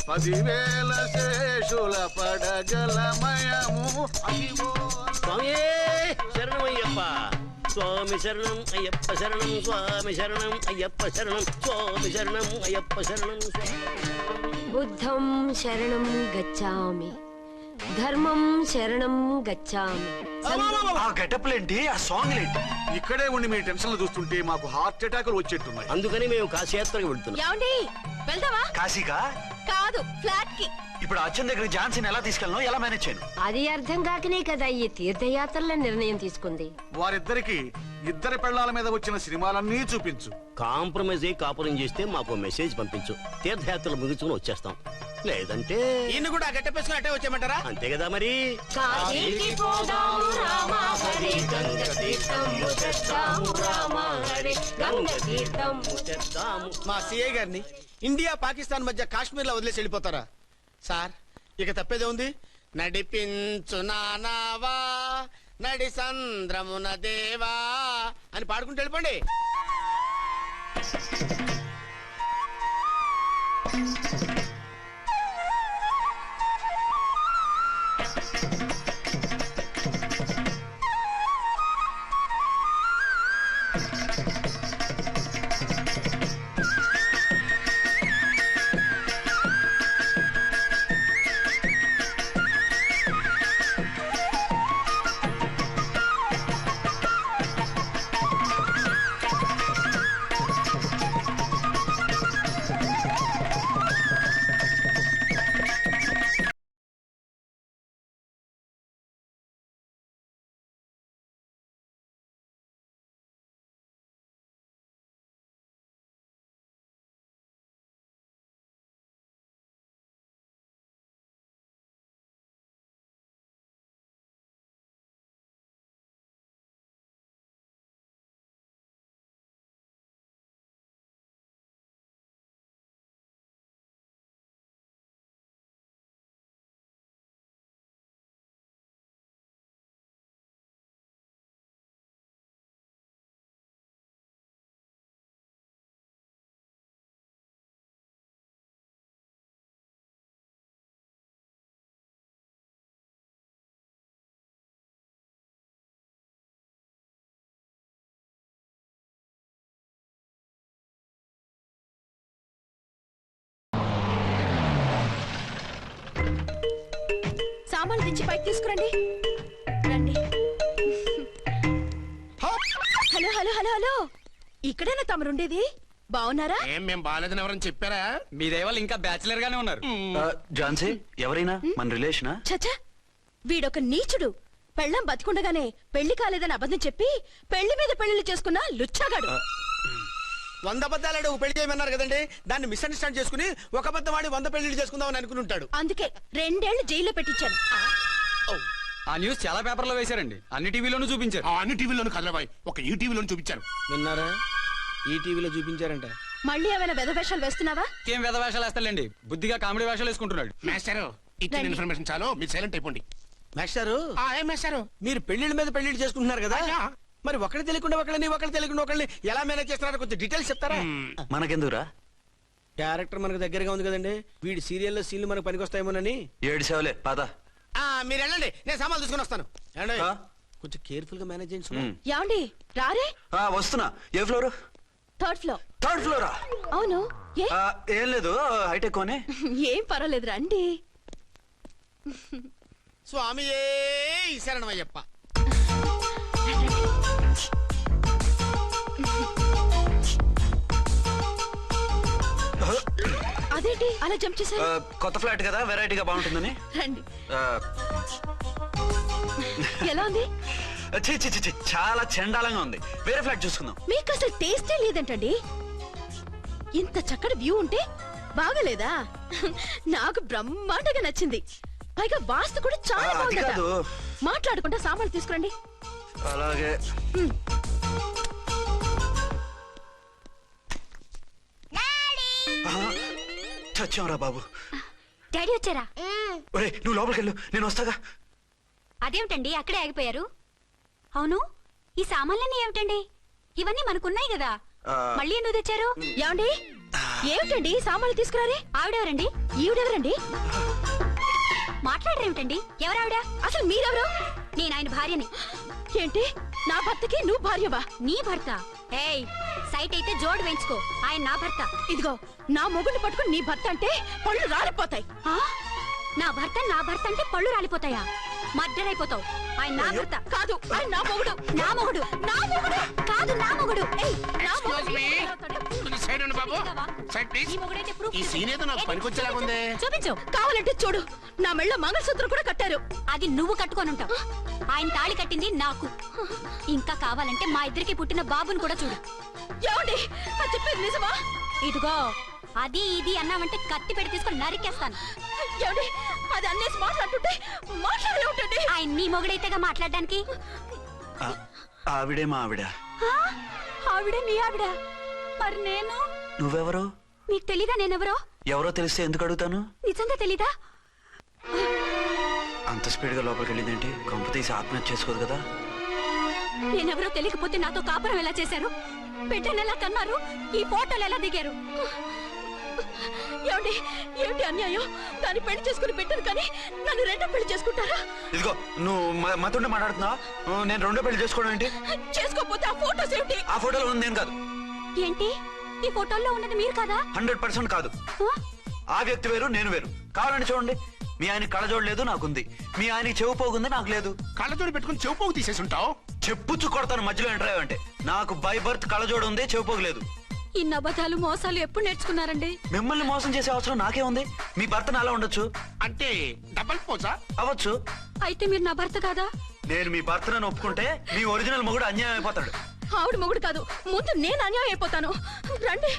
10,000 శేషుల పడగలమయము. అదివో స్వామి శరణమయ్యప్ప, స్వామి శరణం అయ్యప్ప శరణం, స్వామి శరణం అయ్యప్ప శరణం, స్వామి శరణం అయ్యప్ప శరణం. బుద్ధం శరణం గచ్చామి, ధర్మం శరణం గచ్చామి. ఆ గెటప్లేంటి, ఆ సాంగ్ ఏంటి? ఇక్కడే ఉండి మీ టెన్షన్లు చూస్తుంటే మాకు హార్ట్ అటాకులు వచ్చేట్టున్నాయి. అందుకని మేము కాశీయాత్రకు వెళ్తున్నాం. ఏమండి, వెళ్దామా? కాశీకా? కాదు, ఫ్లాట్ కి. ఇప్పుడు అచ్చన్ దగ్గర ఝాన్సీని ఎలా తీసుకెళ్ళను, ఎలా మేనేజ్ చేయను? అది అర్థం కాకనే కదా ఈ తీర్థయాత్రల నిర్ణయం తీసుకుంది. వారిద్దరికి ఇద్దరి పెళ్ళాల మీద వచ్చిన సినిమాలన్నీ చూపించు. కాంప్రమైజ్ అయ్యి కాపురం చేస్తే మాకు మెసేజ్ పంపించు, తీర్థయాత్రలు ముగించుకుని వచ్చేస్తాం. లేదంటే ఈయన కూడా గట్టెప్పేసుకుని అట్టే వచ్చేయమంటారా? అంతే కదా మరి. కాశీకి పోదాము రామా హరి, గంగ తీర్థము తెద్దాము రామా హరి, గంగ తీర్థము తెద్దాము. మా సిఐ గారిని ఇండియా పాకిస్తాన్ మధ్య కాశ్మీర్ లో వదిలేసి వెళ్ళిపోతారా సార్? ఇక తప్పేదే ఉంది. నడిపించు నానావా నడి సంద్రమున దేవా అని పాడుకుంటూ వెళ్ళిపోండి. సామాన్లు దించి పైకి తీసుకురండి. రండి. హలో హలో హలో హలో, ఇక్కడేనా తమరుండేది? బాగున్నారా? ఏం మేము బాగాలేదని ఎవరని చెప్పారా? మీ దయవల్ల ఇంకా బ్యాచిలర్ గానే ఉన్నారు. ఝాన్సీ ఎవరైనా మన రిలేషనా? చచ్చా, వీడొక నీచుడు. పెళ్ళం బతికుండగానే పెళ్లి కాలేదని అబద్ధం చెప్పి పెళ్లి మీద పెళ్లిళ్ళు చేసుకున్న లుచ్చాగాడు. 100 అబద్ధాలు పెళ్లి చేయమన్నారు కదండి, దాన్ని మిస్అండర్స్టాండ్ చేసుకుని ఒక అబద్ధం ఆడి 100 పెళ్లిళ్ళు చేసుకుందామని అనుకుని ఉంటాడు. అందుకే 2 ఏళ్లు జైల్లో పెట్టించాను. ఆ న్యూస్ చాలా పేపర్లో వేశారండి, అన్ని టీవీలోనూ చూపించారు. అన్ని టీవీలోను కదలబాయ్, ఒక ఈ టీవీలోను చూపించారు. విన్నారా? ఈ టీవీలో చూపించారంట. మళ్ళీ ఏమైనా వెధవేషాలు వేస్తున్నావా? ఏం వేద వేషాలు వేస్తాడండి, బుద్ధిగా కామెడీ వేషాలు వేసుకుంటున్నాడు. మాస్టారు ఇచ్చిన ఇన్ఫర్మేషన్ చాలు, మీరు సైలెంట్ అయిపోండి. మాస్టారు ఏం మాస్టారు? మీరు పెళ్లిళ్ళ మీద పెళ్లిళ్ళు చేసుకుంటున్నారు కదా, మరి ఒకళ్ళు తెలియకుండా ఒకళ్ళు తెలియకుండా ఒకళ్ళని ఎలా మేనేజ్ చేస్తున్నారో కొంచెం డీటెయిల్స్ చెప్తారా? మనకెందుకురా? క్యారెక్టర్ మనకు దగ్గరగా ఉంది కదండి, వీడి సీరియల్లో సీన్లు మనకు పనికొస్తాయేమోనని. 7 సేవలే పద. మీరు వెళ్ళండి, నేను సామాన్లు తీసుకుని వస్తాను. కొంచెం కేర్ఫుల్ గా మేనేజ్ చేయండి. ఏమండి రారే? వస్తున్నా. ఏ ఫ్లోర్? 3rd floor. 3rd ఫ్లోరా? అవును. ఏం లేదు, హైటెక్ కోనే. ఏం పర్వాలేదు రండి. స్వామియే శరణమయ్యప్ప. అదేంటి అలా జంప్ చేశారు? కొత్త ఫ్లాట్ కదా, వెరైటీగా బాగుంటుందని. రండి. ఎలా ఉంది? చాలా చండాలంగా ఉంది, వేరే ఫ్లాట్ చూసుకుందాం. మీకు అసలు టేస్టే లేదంటండి. ఇంత చక్కటి వ్యూ ఉంటే బాగలేదా? నాకు బ్రహ్మాండంగా నచ్చింది. పైగా వాస్తు కూడా చాలా బాగుందట. మాట్లాడుకుంటా సామాన్లు తీసుకురండి. అలాగే. చచ్చాంరా బాబు. డాడీ వచ్చారా? ఒరే నువ్వు లోపలికి వెళ్ళు, నేను వస్తాగా. అదేమిటండి అక్కడే ఆగిపోయారు? అవును, ఈ సామాన్లన్నీ ఏమిటండి? ఇవన్నీ మనకున్నాయి కదా, మళ్ళీ ఎందుకు తెచ్చారు? ఏమండి ఏమిటండి సామాన్లు తీసుకురారే? ఆవిడెవరండి? ఈవిడెవరండి? మాట్లాడరేమిటండి? ఎవరావిడ? అసలు మీరెవరు? నేను ఆయన భార్యని. ఏంటి నా భర్తకి నువ్వు భార్యవా? నీ భర్త? ఏయ్, సైట్ అయితే జోడు వేయించుకో, ఆయన నా భర్త. ఇదిగో నా మొగుడిని పట్టుకుని నీ భర్త అంటే పళ్ళు రాలిపోతాయి. నా భర్త అంటే పళ్ళు రాలిపోతాయా? మర్డర్ అయిపోతావు. ఆయన నా భర్త కాదు, ఆయన నా మొగుడు. నా మొగుడు కాదు, నా మొగుడు. చూపించు. కావాలంటే చూడు, నా మెళ్ళ మంగళసూత్రం కూడా కట్టారు. అది నువ్వు కట్టుకొని ఉంటావు, ఆయన తాళి కట్టింది నాకు. ఇంకా కావాలంటే మా ఇద్దరికి పుట్టిన బాబుని కూడా చూడు. ఏమండి చెప్పేది నిజమా? ఇదిగో అది ఇది అన్నావంటే కత్తి పెట్టి తీసుకొని నరికేస్తాను. ఏమండి అది అన్నేసి మాట్లాడుతుంటే మాట్లాడే ఉంటుంది. ఆయన నీ మొగుడైతేగా మాట్లాడడానికి. ఆవిడే మా ఆవిడ. ఆవిడే మీ ఆవిడ? మరి నేను? నువ్వెవరు? నీకు తెలీదా నేనెవరో? ఎవరో తెలిస్తే ఎందుకు అడుగుతాను? నిజంగా తెలీదా? అంత స్పీడ్ గా లోపలికి వెళ్ళిందేంటి? కొంప తీసి ఆత్మహత్య చేసుకోదు కదా? నేనెవరో తెలియకపోతే నాతో కాపురం ఎలా చేశారు? బిడ్డను ఎలా కన్నారు? ఈ ఫోటోలు ఎలా దిగారు? ఏమండి ఏమిటి అన్యాయం? దాన్ని పెళ్లి చేసుకుని బిడ్డను కానీ నన్ను రెండో పెళ్లి చేసుకుంటారా? ఇదిగో నువ్వు మతుండే మాట్లాడుతున్నా. నేను రెండో పెళ్లి చేసుకోవడం ఏంటి? చేసుకోకపోతే ఆ ఫోటోస్ ఏమిటి? ఆ ఫోటోలో ఉంది నేను కాదు. ఏంటి ఈ ఫోటోల్లో ఉన్నది మీరు కాదా? 100% కాదు. ఆ వ్యక్తి వేరు, నేను వేరు. కావాలంటే చూడండి, మీ ఆయన కళ్ళజోడు లేదు, నాకుంది. మీ ఆయనకి చెవు పోగుంది, నాకు లేదు. కళ్ళజోడు పెట్టుకుని చెవు పోగు తీసేసి ఉంటావు. చెప్పుచ్చు కొడతాను మధ్యలో ఎంటర్ అంటే. నాకు బై బర్త్ కళ్ళజోడు ఉంది, చెవు పోగు లేదు. ఈ అబద్ధాలు మోసాలు ఎప్పుడు నేర్చుకున్నారండి? మిమ్మల్ని మోసం చేసే అవసరం నాకే ఉంది. మీ భర్తను అలా ఉండొచ్చు అంటే డబల్ పోజా అవ్వచ్చు. అయితే మీరు నా భర్త కాదా? నేను మీ భర్తను ఒప్పుకుంటే మీ ఒరిజినల్ మొగుడు అన్యాయం అయిపోతాడు. ఆవిడ మొగుడు కాదు, ముందు నేను అన్యాయం అయిపోతాను. రండి.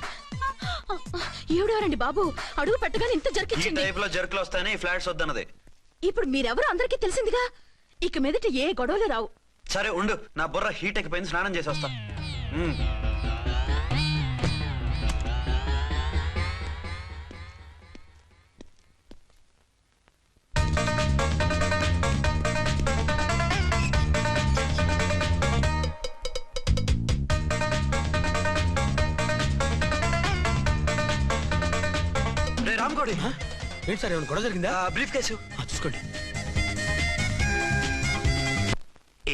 ఈవిడెవరండి బాబు? అడుగు పెట్టగానే ఇంత ఈ జరికిచ్చింది. టైప్ లో జర్కులు వస్తాయని ఈ ఫ్లాట్స్ వద్దన్నది. ఇప్పుడు మీరెవరో అందరికీ తెలిసిందిగా, ఇక మీదట ఏ గొడవలు రావు. సరే ఉండు, నా బుర్ర హీట్ ఎక్కిపోయింది, స్నానం చేసి వస్తా. రామ్కోడి ఏంటి సార్, ఏమైనా గొడవ జరిగిందా? బ్రీఫ్ కేసు చూసుకోండి.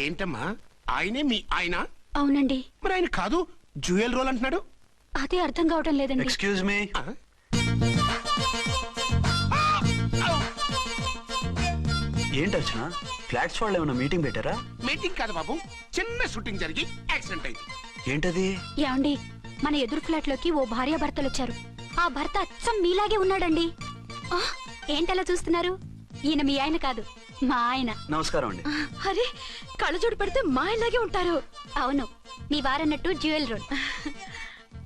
ఏంటమ్మా, ఆయనే మీ ఆయన? అవునండి. మరి ఆయన కాదు, జ్యూయల్ రోల్ అంటున్నాడు. అదే అర్థం కావటం లేదండి. Excuse me. ఏంటి వచ్చిన ఫ్లాట్స్ వాళ్ళు ఏమైనా మీటింగ్ పెట్టారా? మీటింగ్ కాదు బాబు, చిన్న షూటింగ్ జరిగి యాక్సిడెంట్ అయింది. ఏంటది? ఏమండి, మన ఎదురు ఫ్లాట్ లోకి ఓ భార్య భర్తలు వచ్చారు. ఆ భర్త అచ్చం మీలాగే ఉన్నాడండి. ఏంటలా చూస్తున్నారు? ఈయన మీ ఆయన కాదు, మా ఆయన. నమస్కారం అండి. అరే కళ్ళజోడు పెడితే మా ఆయనలాగే ఉంటారు. అవును, మీ వారన్నట్టు జ్యువెల్ రోడ్.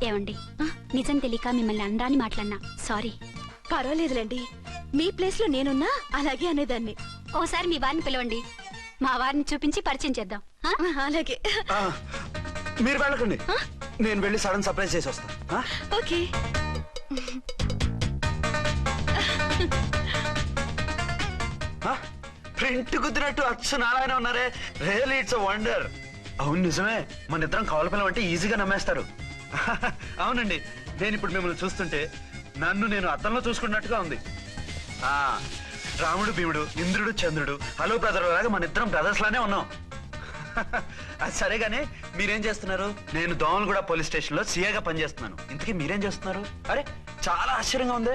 ఏమండి నిజం తెలియక మిమ్మల్ని అనరాని మాట్లాడినా సారీ. పర్వాలేదులేండి, మీ ప్లేస్ లో నేనున్నా అలాగే అనేదాన్ని. ఓసారి మీ వారిని పిలవండి, మా వారిని చూపించి పరిచయం చేద్దాం. అలాగే. మీరు వెళ్ళకండి, నేను వెళ్ళి సడన్ సర్ప్రైజ్ చేసి వస్తాను. ఓకే. ప్రింట్ కుదిరినట్టు అచ్చు నారాయణ ఉన్నారే, రియల్లీ ఇట్స్ అ వండర్. అవును నిజమే, మన ఇద్దరం కవల పిల్లం అంటే ఈజీగా నమ్మేస్తారు. అవునండి, నేను ఇప్పుడు మిమ్మల్ని చూస్తుంటే నన్ను నేను అద్దంలో చూసుకున్నట్టుగా ఉంది. రాముడు భీముడు, ఇంద్రుడు చంద్రుడు, హలో బ్రదర్ లాగా మన ఇద్దరం బ్రదర్స్ లానే ఉన్నాం. అది సరేగానే మీరేం చేస్తున్నారు? నేను దోమలగూడ పోలీస్ స్టేషన్ లో సీఏగా పనిచేస్తున్నాను. ఇంతకీ మీరేం చేస్తున్నారు? అరే చాలా ఆశ్చర్యంగా ఉంది,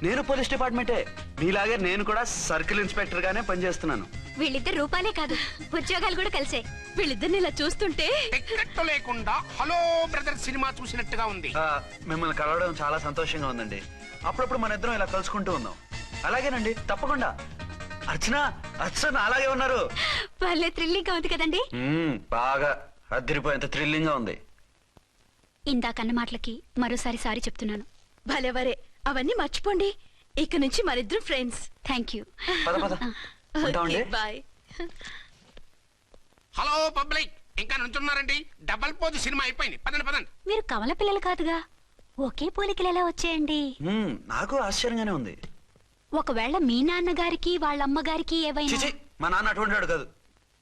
నేను పోలీస్ డిపార్ట్మెంటే, మీలాగే నేను కూడా సర్కిల్ ఇన్స్పెక్టర్ గానే పనిచేస్తున్నాను. వీళ్ళిద్దరు రూపాలే కాదు, ఉద్యోగాలు కూడా కలిసే. వీళ్ళిద్దరిని ఇలా చూస్తుంటే టికెట్ లేకుండా హలో బ్రదర్ సినిమా చూసినట్టుగా ఉంది. మిమ్మల్ని కలవడం చాలా సంతోషంగా ఉందండి. అప్పుడప్పుడు మన ఇద్దరం ఇలా కలుసుకుంటూ ఉందాం. అలాగేనండి, తప్పకుండా. అర్చన, అర్చన అలాగే ఉన్నారు. వాళ్ళే థ్రిల్లింగ్ గా ఉంది కదండి. బాగా అదిరిపోయేంత థ్రిల్లింగ్ గా ఉంది. ఇందాకన్న మాటలకి మరోసారి సారీ చెప్తున్నాను. భలేవరే, అవన్నీ మర్చిపోండి. ఇక నుంచి మరిద్దరం friends. Thank you. Bye. Hello public, ఇంకా నుంచున్నారండి? డబల్ పోజ్ సినిమా అయిపోయింది, పదండి పదండి. మీరు కమల పిల్లలు కాదుగా, ఒకే పోలికలు ఎలా వచ్చాయండి? నాకు ఆశ్చర్యంగానే ఉంది. ఒకవేళ మీ నాన్నగారికి వాళ్ళ అమ్మగారికి ఏవైనా? మా నాన్న అటువంటి వాడు కాదు.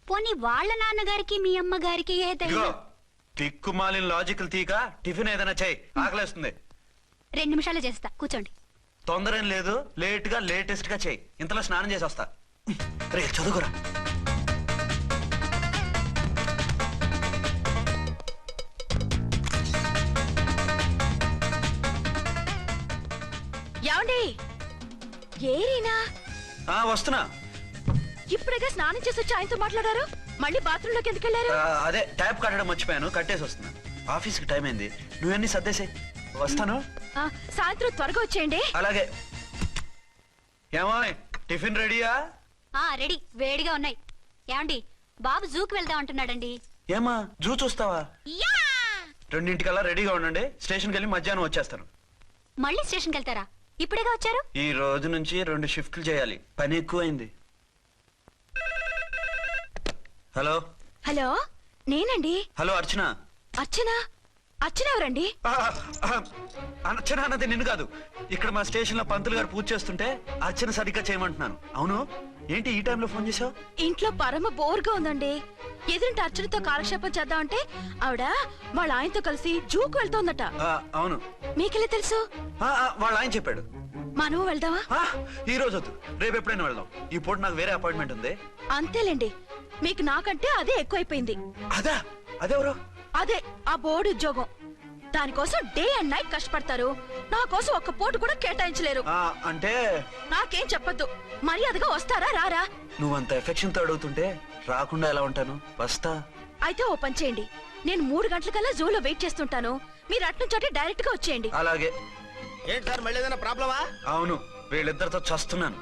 పోనీ వాళ్ళ నాన్నగారికి మీ అమ్మగారికి ఏదైనా? తిక్కుమాలిన లాజికల్ తీక టిఫిన్ ఏదైనా చేయి, ఆకలేస్తుంది. 2 నిమిషాలు చేస్తా, కూర్చోండి. తొందర ఏం లేదు, లేట్ గా లేటెస్ట్ గా చేయి. ఇంతలో స్నానం చేసి వస్తా. రే చదువుకురా. ఏమండి? ఏరీనా? వస్తున్నా. ఇప్పుడేగా స్నానం చేసి వచ్చి ఆయనతో మాట్లాడారు, మళ్ళీ బాత్రూమ్ లోకి ఎందుకు వెళ్ళారు? అదే ట్యాప్ కట్టడం మర్చిపోయాను, కట్టేసి వస్తున్నా. ఆఫీస్ కి టైం అయింది, నువ్వన్నీ సర్దేసే. వస్తాను. సాయంత్రం త్వరగా వచ్చేయండి. అలాగే. ఏమో టిఫిన్ రెడీయా? రెడీ, వేడిగా ఉన్నాయి. ఏమండి, బాబు జూకి వెళ్దాం అంటున్నాడండి. ఏమా జూ చూస్తావా? 2:00కల్లా రెడీగా ఉండండి, స్టేషన్కి వెళ్ళి మధ్యాహ్నం వచ్చేస్తాను. మళ్ళీ స్టేషన్కి వెళ్తారా? ఇప్పుడేగా వచ్చారు. ఈ రోజు నుంచి 2 షిఫ్ట్లు చేయాలి, పని ఎక్కువైంది. హలో. హలో, నేనండి. హలో అర్చన. అర్చన? అర్చన ఎవరండి? అర్చన అన్నది నిన్ను కాదు. ఇక్కడ మా స్టేషన్ లో పంతులు గారు పూజ చేస్తుంటే అర్చన సరిగ్గా చేయమంటున్నాను. అవును, ఏంటి ఈ టైంలో ఫోన్ చేసావు? ఇంట్లో పరమ బోర్గా ఉందండి. ఎదురింటి అర్చనతో కాలక్షేపం చేద్దామంటే ఆవిడ వాళ్ళ ఆయనతో కలిసి జూకు వెళ్తోందట. అవును. మీకెళ్ళి తెలుసు? వాళ్ళ ఆయన చెప్పాడు. మనం వెళ్దామా? ఈ రోజు వద్దు, రేపు ఎప్పుడైనా వెళ్దాం. ఈ పూట నాకు వేరే అపాయింట్మెంట్ ఉంది. అంతేలేండి, మీకు నాకంటే అదే ఎక్కువైపోయింది. అదా? అదెవరు? అదే ఆ బోర్డు ఉద్యోగం. దానికోసం డే అండ్ నైట్ కష్టపడతారు, నా కోసం ఒక్క పూట కూడా కేటాయించలేరు. అంటే నాకేం చెప్పొద్దు, మర్యాదగా వస్తారా రారా? నువ్వంత ఎఫెక్షన్ తో అడుగుతుంటే రాకుండా ఎలా ఉంటాను, వస్తా. అయితే ఓ పని చేయండి, నేను 3 గంటలకల్లా జూలో వెయిట్ చేస్తుంటాను, మీరు అట్నుంచి డైరెక్ట్ గా వచ్చేయండి. అలాగే. ఏంటి సార్, మళ్ళీ ఏదైనా ప్రాబ్లమా? అవును, వీళ్ళిద్దరితో చస్తున్నాను.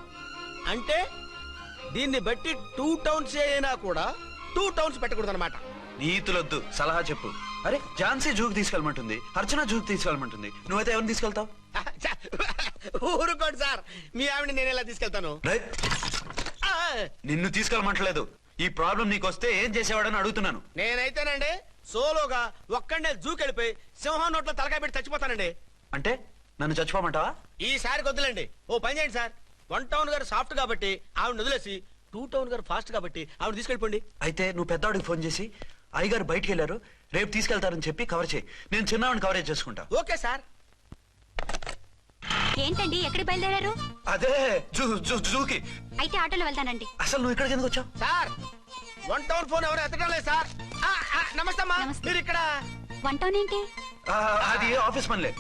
అంటే దీన్ని బట్టి 2 టౌన్స్ అయినా కూడా 2 టౌన్స్ పెట్టకూడదు అనమాట. నీతులొద్దు, సలహా చెప్పు. అరే ఝాన్సీ జూకి తీసుకెళ్ళమంటుంది, అర్చన జూకి తీసుకెళ్ళమంటుంది, నువ్వైతే ఎవరిని తీసుకెళ్తావు? ఊరుకోండి సార్, మీ ఆవిడ నేను ఎలా తీసుకెళ్తాను? నిన్ను తీసుకెళ్ళమంటలేదు. ఈ ప్రాబ్లం నీకొస్తే ఏం చేసేవాడని అడుగుతున్నాను. నేనైతేనండి సోలోగా ఒక్కడే జూకెళ్ళిపోయి సింహం నోట్లో తలకాయ పెట్టి చచ్చిపోతానండి. అంటే నన్ను చచ్చిపోమంటావా? ఈసారి వద్దులేండి, ఓ పని చేయండి సార్. 1 టౌన్ గారు సాఫ్ట్ కాబట్టి ఆవిడ వదిలేసి 2 టౌన్ గారు ఫాస్ట్ కాబట్టి ఆవిడ తీసుకెళ్ళిపోండి. అయితే నువ్వు పెద్దవాడికి ఫోన్ చేసి అయ్యగారు బయటికి వెళ్ళారు, రేపు తీసుకెళ్తారని చెప్పి కవర్ చేయి. నేను చిన్నవాడిని కవరేజ్ చేసుకుంటా. Okay sir. ఏంటండి, ఎక్కడికి బయలుదేరారు? అదే జూకి. అయితే ఆటోలో వెళ్తానండి. అసలు నువ్వు ఇక్కడికి ఎందుకు వచ్చావు? సార్ 1 టౌన్ ఫోన్ ఎవరు ఎత్తడం లేదు సార్. నమస్తే అమ్మా, మీరు ఇక్కడ? 1 టౌన్ ఏంటి? అది ఆఫీస్ పనిలే.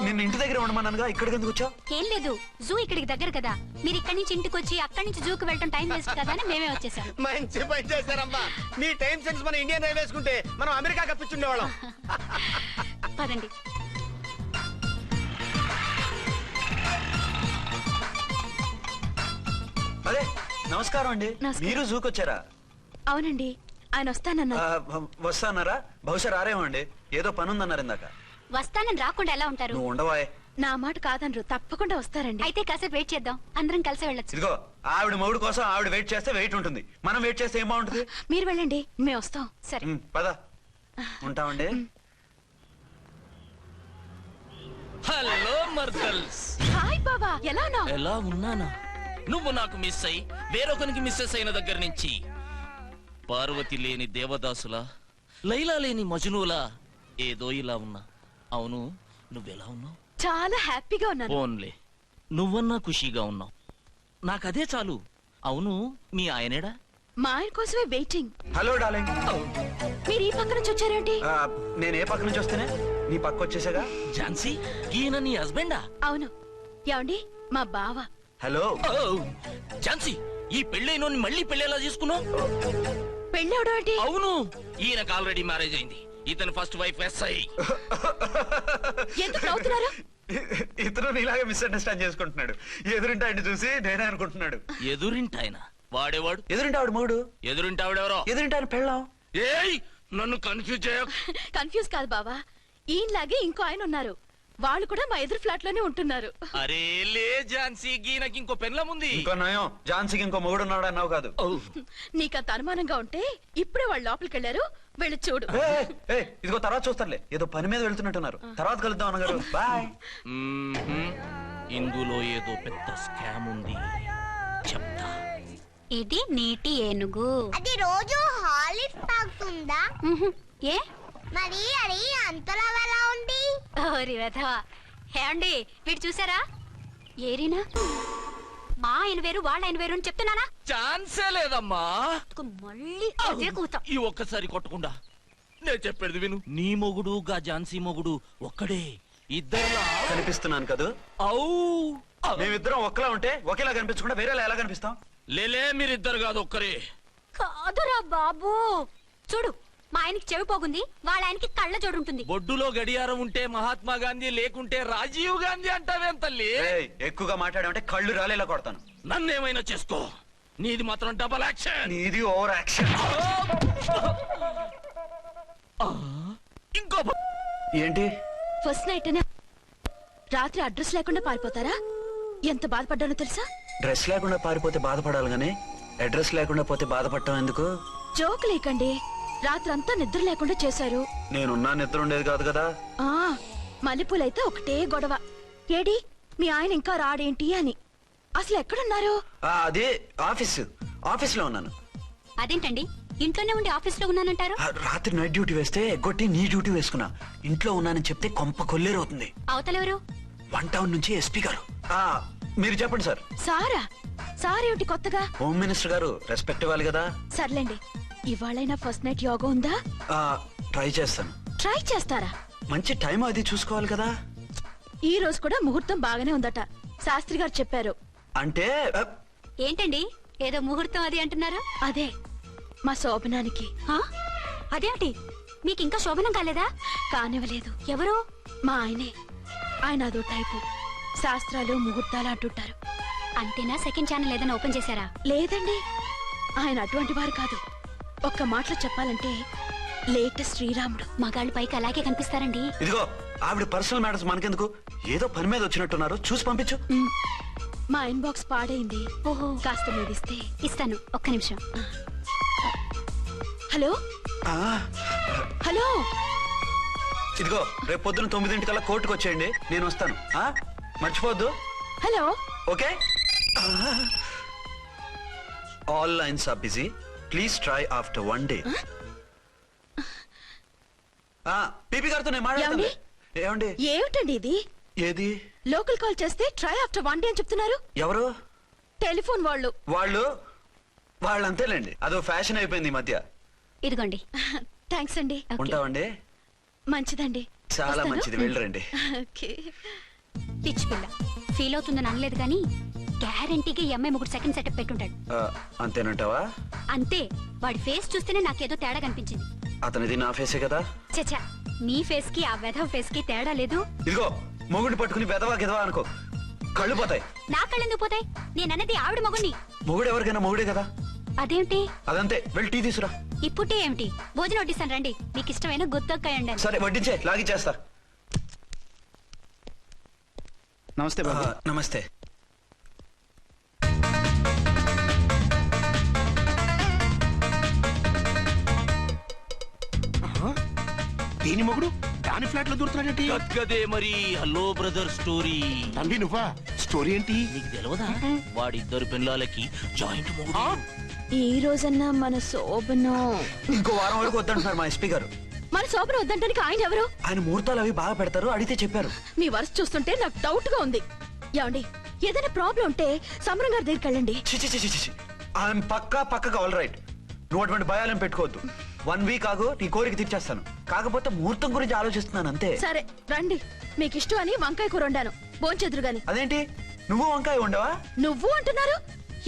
నిన్ను ఇంటి దగ్గర ఉండమన్నానుగా, ఇక్కడికి ఎందుకు వచ్చావు? ఏం లేదు, జూ ఇక్కడికి దగ్గర కదా, మీరు ఇక్కడి నుంచి ఇంటికి వచ్చి అక్కడి నుంచి జూకి వెళ్ళడం టైం వేస్ట్ కదా అని మేమే వచ్చేసాం. మంచి పని చేశారమ్మా. మీ టైం సెన్స్ మన ఇండియన్ రైల్వేస్ కుంటే మనం అమెరికా కప్పించుండేవాళ్ళం. పదండి. అదే నమస్కారం అండి, మీరు జూకి వచ్చారా? అవునండి, ఆయన వస్తానన్నారు. వస్తానారా? బహుశా రారేమో అండి, ఏదో పని ఉందన్నారు ఇందాక. వస్తానని రాకుండా ఎలా ఉంటారు? నువ్వు ఉండవా? నా మాట కాదనరు, తప్పకుండా వస్తారండి. అయితే కాసేపు వెయిట్ చేద్దాం, అందరం కలిసి వెళ్ళొచ్చు. ఇదిగో ఆవిడ మొగుడు కోసం ఆవిడ వెయిట్ చేస్తే వెయిట్ ఉంటుంది, మనం వెయిట్ చేస్తే ఏం బాగుంటుంది? మీరు వెళ్ళండి, మేము వస్తాం. సరే పద, ఉంటామండి. హలో మర్దల్స్. హాయ్ బాబా, ఎలా ఉన్నావు? ఎలా ఉన్నానా? నువ్వు నాకు మిస్ అయి వేరొకరికి మిస్సెస్ అయిన దగ్గర నుంచి పార్వతి లేని దేవదాసులా, లైలా లేని మజునులా ఏదో ఇలా ఉన్నా. అవును, నువ్వెలా ఉన్నావు? చాలా హ్యాపీగా ఉన్నాను. ఓన్లే నువ్వన్నా ఖుషీగా ఉన్నావు, నాకదే చాలు. అవును, మీ ఆయనేడా? మా ఆయన కోసమే వెయిటింగ్. Hello darling. మీరు ఈ పక్క నుంచి వచ్చారేంటి? నేను ఏ పక్క నుంచి వస్తేనే నీ పక్క వచ్చేసాగా. ఝాన్సీ, ఈయన నీ హస్బెండా? అవును. ఏమండి, మా బావ. హలో. ఝాన్సీ, ఈ పెళ్ళైనోని మళ్ళీ పెళ్ళేలా చేసుకున్నావు? పెళ్ళవడం ఏంటి? అవును, ఈయనకు ఆల్రెడీ మ్యారేజ్ అయింది. ఇతను ఫస్ట్ వైఫ్ ఎస్ఐ. ఎందుకు నవ్వుతున్నారు? ఇతను నీలాగా మిస్అండర్స్టాండ్ చేసుకుంటున్నాడు. ఎదురింటి ఆయన చూసి నేనే అనుకుంటున్నాడు. ఎదురింటాయన వాడేవాడు? ఎదురింటి ఆవిడ మొగుడు. ఎదురింటి ఆవిడెవరో? ఎదురింటి ఆయన పెళ్ళాం. ఏయ్, నన్ను కన్ఫ్యూజ్ చేయ. కన్ఫ్యూజ్ కాదు బావా, ఈయనలాగే ఇంకో ఆయన ఉన్నారు, వాళ్ళు కూడా మా ఎదురు ఫ్లాట్ లోనే ఉంటున్నారు. అరే లే ఝాన్సీ, గీనకి ఇంకో పెళ్ళం ఉంది. ఇంకో నయం, ఝాన్సీకి ఇంకో మొగుడు ఉన్నాడు అన్నావు కాదు. నీకంత అనుమానంగా ఉంటే ఇప్పుడే వాళ్ళు లోపలికి వెళ్ళారు, వెళ్ళి చూడు. ఇదిగో తర్వాత చూస్తారులే, ఏదో పని మీద వెళ్తున్నట్టున్నారు. తర్వాత కలుద్దాం అన్నగారు. బాయ్. ఇందులో ఏదో పెద్ద స్కామ్ ఉంది, చెప్తా. ఇది నీటి ఏనుగు. అది రోజు హాలిక్స్ తాగుతుందా? ఏ మరి అది అంతలా ఎలా ఉంది? ఓరి వెధవా. ఏమండి, వీడు చూసారా? ఏరినా మా ఆయన వేరు వాళ్ళ ఆయన వేరు అని చెప్తున్నానా? ఛాన్సే లేదమ్మా. మళ్ళీ అదే కూతాం. ఈ ఒక్కసారి కొట్టకుండా నేను చెప్పేది విను. నీ మొగుడు గా ఝాన్సీ మొగుడు ఒక్కడే, ఇద్దరులా కనిపిస్తున్నాను కదా? మేమిద్దరం ఒక్కలా ఉంటే ఒకేలా కనిపించకుండా వేరేలా ఎలా కనిపిస్తాం? లేలే, మీరిద్దరు కాదు ఒక్కరే. కాదురా బాబు, చూడు, మా ఆయనకి చెవి పోగుంది, వాళ్ళ ఆయనకి కళ్ళ జోడు ఉంటుంది. బొడ్డులో గడియారం ఉంటే మహాత్మా గాంధీ, లేకుంటే రాజీవ్ గాంధీ అంటావేం తల్లి? ఎక్కువగా మాట్లాడామంటే కళ్ళు రాలేలా కొడతాను. నన్నేమైనా చేసుకో, నీది మాత్రం డబల్ యాక్షన్. నీది ఓవర్ యాక్షన్. ఇంకో ఏంటి? ఫస్ట్ నైట్ రాత్రి అడ్రస్ లేకుండా పారిపోతారా? ఎంత బాధపడ్డానో తెలుసా? డ్రెస్ లేకుండా పారిపోతే బాధపడాలి గానీ అడ్రస్ లేకుండా పోతే బాధపడటం ఎందుకు? జోక్ లేకండి, రాత్రంతా నిద్ర లేకుండా చేశారు. నేనున్నా నిద్ర ఉండేది కాదు కదా. మల్లెపూలైతే ఒకటే గొడవ, ఏడి మీ ఆయన ఇంకా రాడేంటి అని. అసలు ఎక్కడున్నారు? అదే ఆఫీస్ లో ఉన్నాను. అదేంటండి, ఇంట్లోనే ఉండి ఆఫీస్ లో ఉన్నానంటారు? రాత్రి నైట్ డ్యూటీ వేస్తే ఎగ్గొట్టి నీ డ్యూటీ వేసుకున్నా. ఇంట్లో ఉన్నానని చెప్తే కొంప కొల్లేరవుతుంది. అవతలెవరు? 1 టౌన్ నుంచి ఎస్పీ గారు. మీరు చెప్పండి సార్. సారా? సారేమిటి కొత్తగా? హోమ్ మినిస్టర్ గారు, రెస్పెక్ట్ ఇవ్వాలి కదా. సర్లేండి, ఇవాళైనా ఫస్ట్ నైట్ యోగా ఉందా? ట్రై చేస్తాను. ట్రై చేస్తారా? మంచి టైం అది చూసుకోవాలి కదా. ఈ రోజు కూడా ముహూర్తం బాగానే ఉందట, శాస్త్రి గారు చెప్పారు. అంటే ఏంటండి, ఏదో ముహూర్తం అది అంటున్నారు? అదే మా శోభనానికి. అదేమిటి, మీకు ఇంకా శోభనం కాలేదా? కానివ్వలేదు. ఎవరు? మా ఆయనే. ఆయన అదో టైపు, శాస్త్రాలు ముహూర్తాలు అంటుంటారు. అంతేనా? సెకండ్ ఛానల్ ఏదైనా ఓపెన్ చేశారా? లేదండి, ఆయన అటువంటి వారు కాదు. ఒక్క మాటలో చెప్పాలంటే లేటెస్ట్ శ్రీరాముడు. మగాళ్ళు పైకి అలాగే కనిపిస్తారండి. ఇదిగో, ఆవిడ పర్సనల్ మ్యాటర్స్ మనకెందుకు, ఏదో పని మీద వచ్చినట్టున్నారు, చూసి పంపించు. మా ఇన్బాక్స్ పాడైంది. ఓహో, కాస్త మీదిస్తే. ఇస్తాను, ఒక్క నిమిషం. హలో హలో, ఇదిగో, రేపు పొద్దున 9 కోర్టుకు వచ్చేయండి, నేను వస్తాను. మర్చిపోద్దు. Hello. Okay. All lines are busy, please try after 1 day. PP గారితో నేను మాట్లాడతాను. ఏమండి? ఏమిటండి ఇది? ఏది? లోకల్ కాల్ చేస్తే ట్రై ఆఫ్టర్ 1 day అని చెప్తున్నారు. ఎవరు? టెలిఫోన్ వాళ్ళు. వాళ్ళంతేలేండి, అదో ఫ్యాషన్ అయిపోయింది ఈ మధ్య. ఇదిగోండి. థ్యాంక్స్ అండి. ఉంటామండి. మంచిదండి. చాలా మంచిది, వెళ్ళరండి. పిచ్చి పిల్ల ఫీల్ అవుతుందని అనలేదు కానీ గ్యారంటీగా ఈ అమ్మాయి ముగ్గురు సెకండ్ సెటప్ పెట్టుంటాడు. అంతేనంటావా? అంతే, వాడి ఫేస్ చూస్తేనే నాకేదో తేడా కనిపించింది. అతనిది నా ఫేసే కదా. చచ్చా, నీ ఫేస్ కి ఆ వెధవ ఫేస్ కి తేడా లేదు. ఇదిగో, మొగుడిని పట్టుకుని వెధవా గెదవా అనుకో, కళ్ళు పోతాయి. నా కళ్ళెందుకు పోతాయి? నేనన్నది ఆవిడ మొగుడిని. మొగుడు ఎవరికైనా మొగుడే కదా. అదేమిటి? అదంతే, వెళ్ళి టీ తీసురా. ఇప్పుడు ఏమిటి? భోజనం వడ్డిస్తాను రండి, మీకు ఇష్టమైన గుత్తొక్కాయ ఉండాలి. సరే వడ్డించే, లాగిచ్చేస్తా. నమస్తే బాబు. నమస్తే. దీని మొగుడు దాని ఫ్లాట్ లో దూరుతున్నాడేంటి? గద్గదే మరి హలో బ్రదర్ స్టోరీ. తండ్రి నువ్వా? స్టోరీ ఏంటి? నీకు తెలియదా? వాడిద్దరు పిల్లలకి జాయింట్ మొగుడు. ఈ రోజన్నా మన శోభను ఇంకో వారం వరకు వద్దంటున్నారు మా ఎస్పీ గారు. మన శోభను వద్దంటానికి ఆయన ఎవరు? ఆయన ముహూర్తాలు అవి బాగా పెడతారు, అడిగితే చెప్పారు. మీ వరుస చూస్తుంటే నాకు డౌట్ గా ఉంది. ఏమండి, ఏదైనా ప్రాబ్లం ఉంటే సమరం గారి దగ్గరికి వెళ్ళండి. ఆయన పక్కగా ఆల్ రైట్. నువ్వు అటువంటి భయాలను పెట్టుకోవద్దు. 1 వీక్ ఆగు, నీ కోరిక తీర్చేస్తాను. కాకపోతే ముహూర్తం గురించి ఆలోచిస్తున్నాను అంతే. సరే రండి, మీకు ఇష్టం అని వంకాయ కూర వండాను, భోంచెదురు గాని. అదేంటి నువ్వు వంకాయ ఉండవా? నువ్వు అంటున్నారు,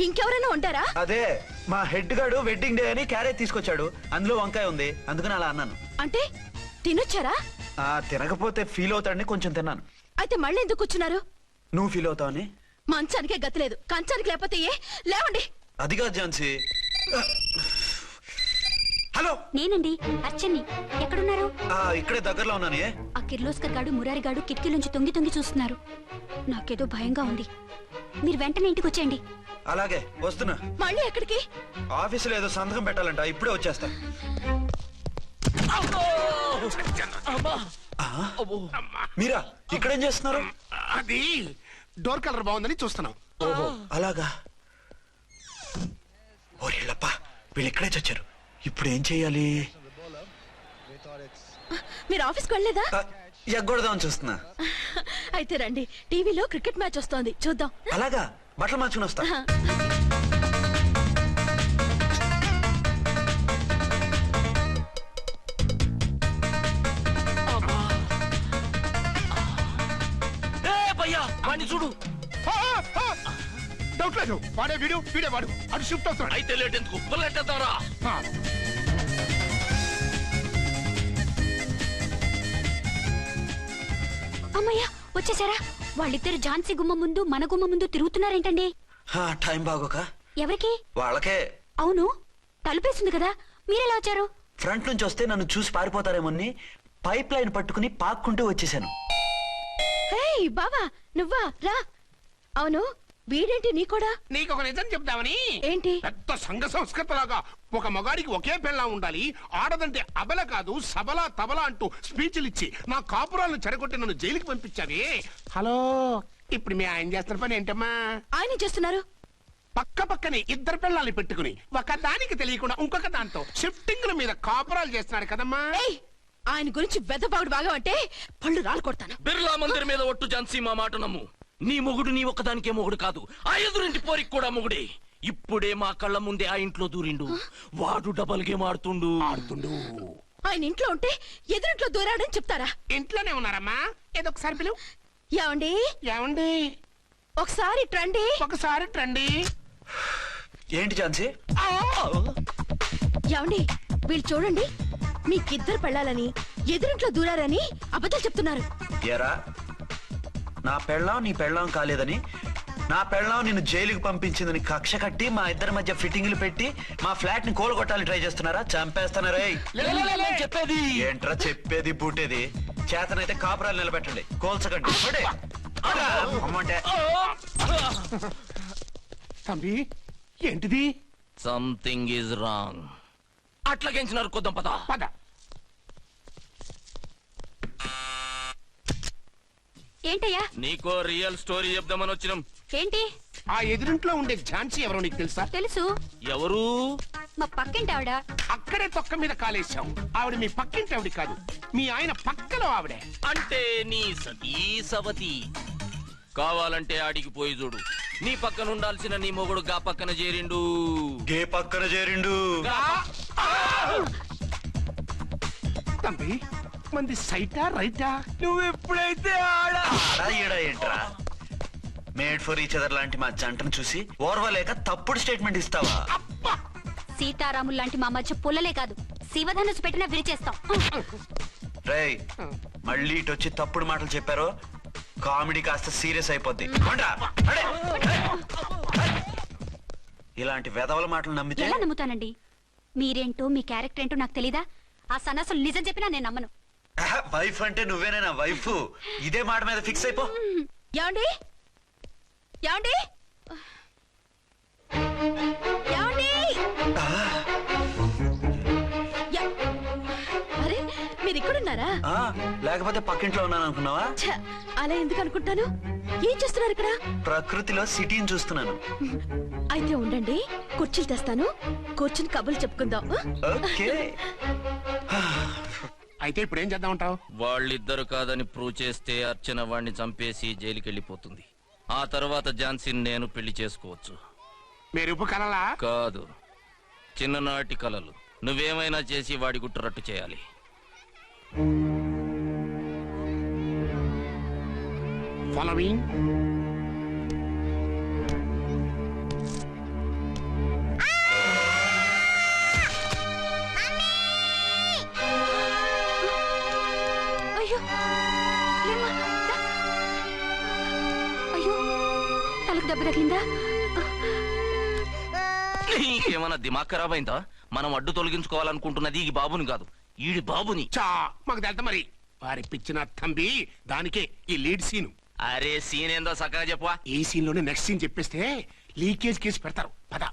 ఇంకెవరైనా ఉంటారా? అదే మా హెడ్ గాడు వెడ్డింగ్ డే అని క్యారేజ్ తీసుకొచ్చాడు, అందులో వంకాయ ఉంది, అందుకని అలా అన్నాను. అంటే తినొచ్చారా? తినకపోతే ఫీల్ అవుతాడని కొంచెం తిన్నాను. అయితే మళ్ళీ ఎందుకు కూర్చున్నారు? నువ్వు ఫీల్ అవుతావని. మంచానికే గతి లేదు, కంచానికి లేకపోతే ఏ? లేవండి. అది కాదు ఝాన్సీ. హలో, నేనండి అర్చన్ని. ఎక్కడున్నారు? ఇక్కడే దగ్గరలో ఉన్నానే. ఆ కిర్లోస్కర్ గాడు మురారి గాడు కిటికీలోంచి తొంగి తొంగి చూస్తున్నారు. నాకేదో భయంగా ఉంది. మీరు వెంటనే ఇంటికి వచ్చేయండి. అలాగే వస్తున్నా. మళ్ళీ ఎక్కడికి? ఆఫీసులో ఏదో సంతకం పెట్టాలంట, ఇప్పుడే వచ్చేస్తా. మీరా ఇక్కడేం చేస్తున్నారు? అది డోర్ కలర్ బాగుందని చూస్తున్నాం. ఓహో అలాగా. ఓరేళ్ళప్ప, వీళ్ళు ఇక్కడే చచ్చారు. ఇప్పుడు ఏం చెయ్యాలి? మీరు ఆఫీస్కి వెళ్ళలేదా? ఎగ్గొడదామని చూస్తున్నా. అయితే రండి, టీవీలో క్రికెట్ మ్యాచ్ వస్తోంది, చూద్దాం. అలాగా, బట్టలు మార్చుకుని వస్తా. వాడిని చూడు. డౌట్ లేదు, వాడే వీడే వాడు. అటు షిఫ్ట్ అవుతాడు. అయితే లేట్ ఎందుకు, బుల్లెట్టేద్దాంరా. అమ్మయ్యా, వచ్చేసారా? వాళ్ళిద్దరు ఝాన్సీ గుమ్మ ముందు మన గుమ్మ ముందు తిరుగుతున్నారేంటండి? టైం బాగోక. ఎవరికి? వాళ్ళకే. అవును, తలుపేసింది కదా, మీరెలా వచ్చారు? ఫ్రంట్ నుంచి వస్తే నన్ను చూసి పారిపోతారేమోని పైప్ లైన్ పట్టుకుని పాక్కుంటూ వచ్చేసాను. బావా నువ్వా? రా. అవును, వీడేంటి నీ కూడా? నీకు ఒక నిజం చెప్తామని. ఏంటి? పెద్ద సంఘ సంస్కృతలాగా ఒక మగాడికి ఒకే పెళ్ళా ఉండాలి, ఆడదంటే అబల కాదు సబలా తబలా అంటూ స్పీచ్లు ఇచ్చి నా కాపురాలను చెడగొట్టి నన్ను జైలుకి పంపించావే. హలో, ఇప్పుడు మీ ఆయన చేస్తున్న పని ఏంటమ్మా? ఆయన చేస్తున్నారు పక్కనే ఇద్దరు పిల్లల్ని పెట్టుకుని ఒక దానికి తెలియకుండా ఇంకొక దాంతో షిఫ్టింగ్ల మీద కాపురాలు చేస్తున్నాడు కదమ్మా. ఆయన గురించి బెద్దబాగుడు బాగా అంటే పళ్ళు రాలు కొడతాను. బిర్లా మందిర్ మీద ఒట్టు ఝాన్సీ, మా మాట నమ్ము. నీ మొగుడు నీ ఒక్కదానికే మొగుడు కాదు, ఆ ఎదురింటి పోరికి కూడా మొగుడే. ఇప్పుడే మా కళ్ళ ముందే ఆ ఇంట్లో దూరిండు. వాడు డబల్ గేమ్ ఆడుతుండు. ఆయన ఇంట్లో ఉంటే ఎదురింట్లో దూరాడని చెప్తారా? ఇంట్లోనే ఉన్నారమ్మా, ఏదో ఒకసారి పిలువు. ఏమండి ఒకసారి ట్రండి. ఏంటి ఝాన్సీ? ఏమండి, వీళ్ళు చూడండి, మీకిద్దరు పెళ్ళాలని ఎదురింట్లో దూరారని అబద్ధాలు చెప్తున్నారు. ఎరా, నా పెళ్ళాం నీ పెళ్ళాం కాలేదని, నా పెళ్ళాం నిన్ను జైలుకి పంపించిందని కక్ష కట్టి మా ఇద్దరి మధ్య ఫిట్టింగ్లు పెట్టి మా ఫ్లాట్ ని కోలుగొట్టాలని ట్రై చేస్తున్నారా? చంపేస్తున్నారా? చెప్పేది ఏంట్రా చెప్పేది బూటేది? చేతనైతే కాపురాలు నిలబెట్టండి, కోల్చకండి. అమ్మంటే తంబి, ఏంటిది? Something is wrong. అట్లాగేంచినారు, కొద్దాం పద. ఏంటయ్యా? నీకో రియల్ స్టోరీ చెప్దామని వచ్చినాం. ఏంటి? ఆ ఎదురింట్లో ఉండే ఝాన్సీ ఎవరో నీకు తెలుసా? తెలుసు. ఎవరు? మా పక్కింటి ఆవిడ. అక్కడే తొక్క మీద కాలేశాం. ఆవిడ మీ పక్కింటి ఆవిడ కాదు, మీ ఆయన పక్కలో ఆవిడే. అంటే నీ సతీ సవతి. కావాలంటే ఆడికి పోయి చూడు. నీ పక్కన ఉండాల్సిన నీ మొగుడు గా పక్కన చేరిండు. తంబి, మంది సైటా రైటా? నువ్వు ఎప్పుడైతే ఏంట్రా మేడ్ ఫర్ ఈచ్ అదర్ లాంటి మా జంటను చూసి ఓర్వలేక తప్పుడు స్టేట్మెంట్ ఇస్తావా? సీతారాములు లాంటి మా మధ్య పుల్లలే కాదు, శివధనుసు పెట్టినా విరిచేస్తాం. రేయ్, మళ్ళీ ఇటు వచ్చి తప్పుడు మాటలు చెప్పారో కామెడీ కాస్త సీరియస్ అయిపోద్ది. ఇలాంటి వెధవల మాటలు నమ్మితే ఎలా నమ్ముతానండి? మీరేంటో మీ క్యారెక్టర్ ఏంటో నాకు తెలీదా? ఆ సన్నాసులు నిజం చెప్పినా నేను నమ్మను. వైఫ్ అంటే నువ్వేనా వైఫ్? ఇదే మాట మీద ఫిక్స్ అయిపో. యాండి యాండి యాండి అరే మీరు ఇక్కడున్నారా? లేకపోతే పక్కింట్లో ఉన్నాను అనుకున్నావా? ఛ, అలా ఎందుకు అనుకుంటాను? ఏం చేస్తున్నారు ఇక్కడ? ప్రకృతిలో సిటీని చూస్తున్నాను. అయితే ఉండండి, కుర్చీలు తెస్తాను, కూర్చుని కబుర్లు చెప్పుకుందాం. అయితే ఇప్పుడు ఏం చేద్దాం అంటావు? వాళ్ళిద్దరు కాదని ప్రూవ్ చేస్తే అర్చన వాణ్ణి చంపేసి జైలుకి వెళ్ళిపోతుంది. ఆ తర్వాత ఝాన్సీని నేను పెళ్లి చేసుకోవచ్చు. మీరు కలలా? కాదు, చిన్ననాటి కలలు. నువ్వేమైనా చేసి వాడి గుట్టు రట్టు చేయాలి. ఫాలోయింగ్. అయ్యో లేమ్మా, దా. అయ్యో తలకు దెబ్బ తగిలిందా? నీకేమన్నా దిమాగ్ ఖరాబ్ అయిందా? మనం అడ్డు తొలగించుకోవాలనుకుంటున్నది ఈ బాబుని కాదు, ఈడి బాబుని. చా మాకు తెలుతా మరి. వారి పిచ్చిన తంబి దానికే ఈ లీడ్ సీను. అరే సీన్ ఏందో సక్కగా చెప్పవా? ఈ సీన్ లోనే నెక్స్ట్ సీన్ చెప్పేస్తే లీకేజ్ కేసు పెడతారు. పద.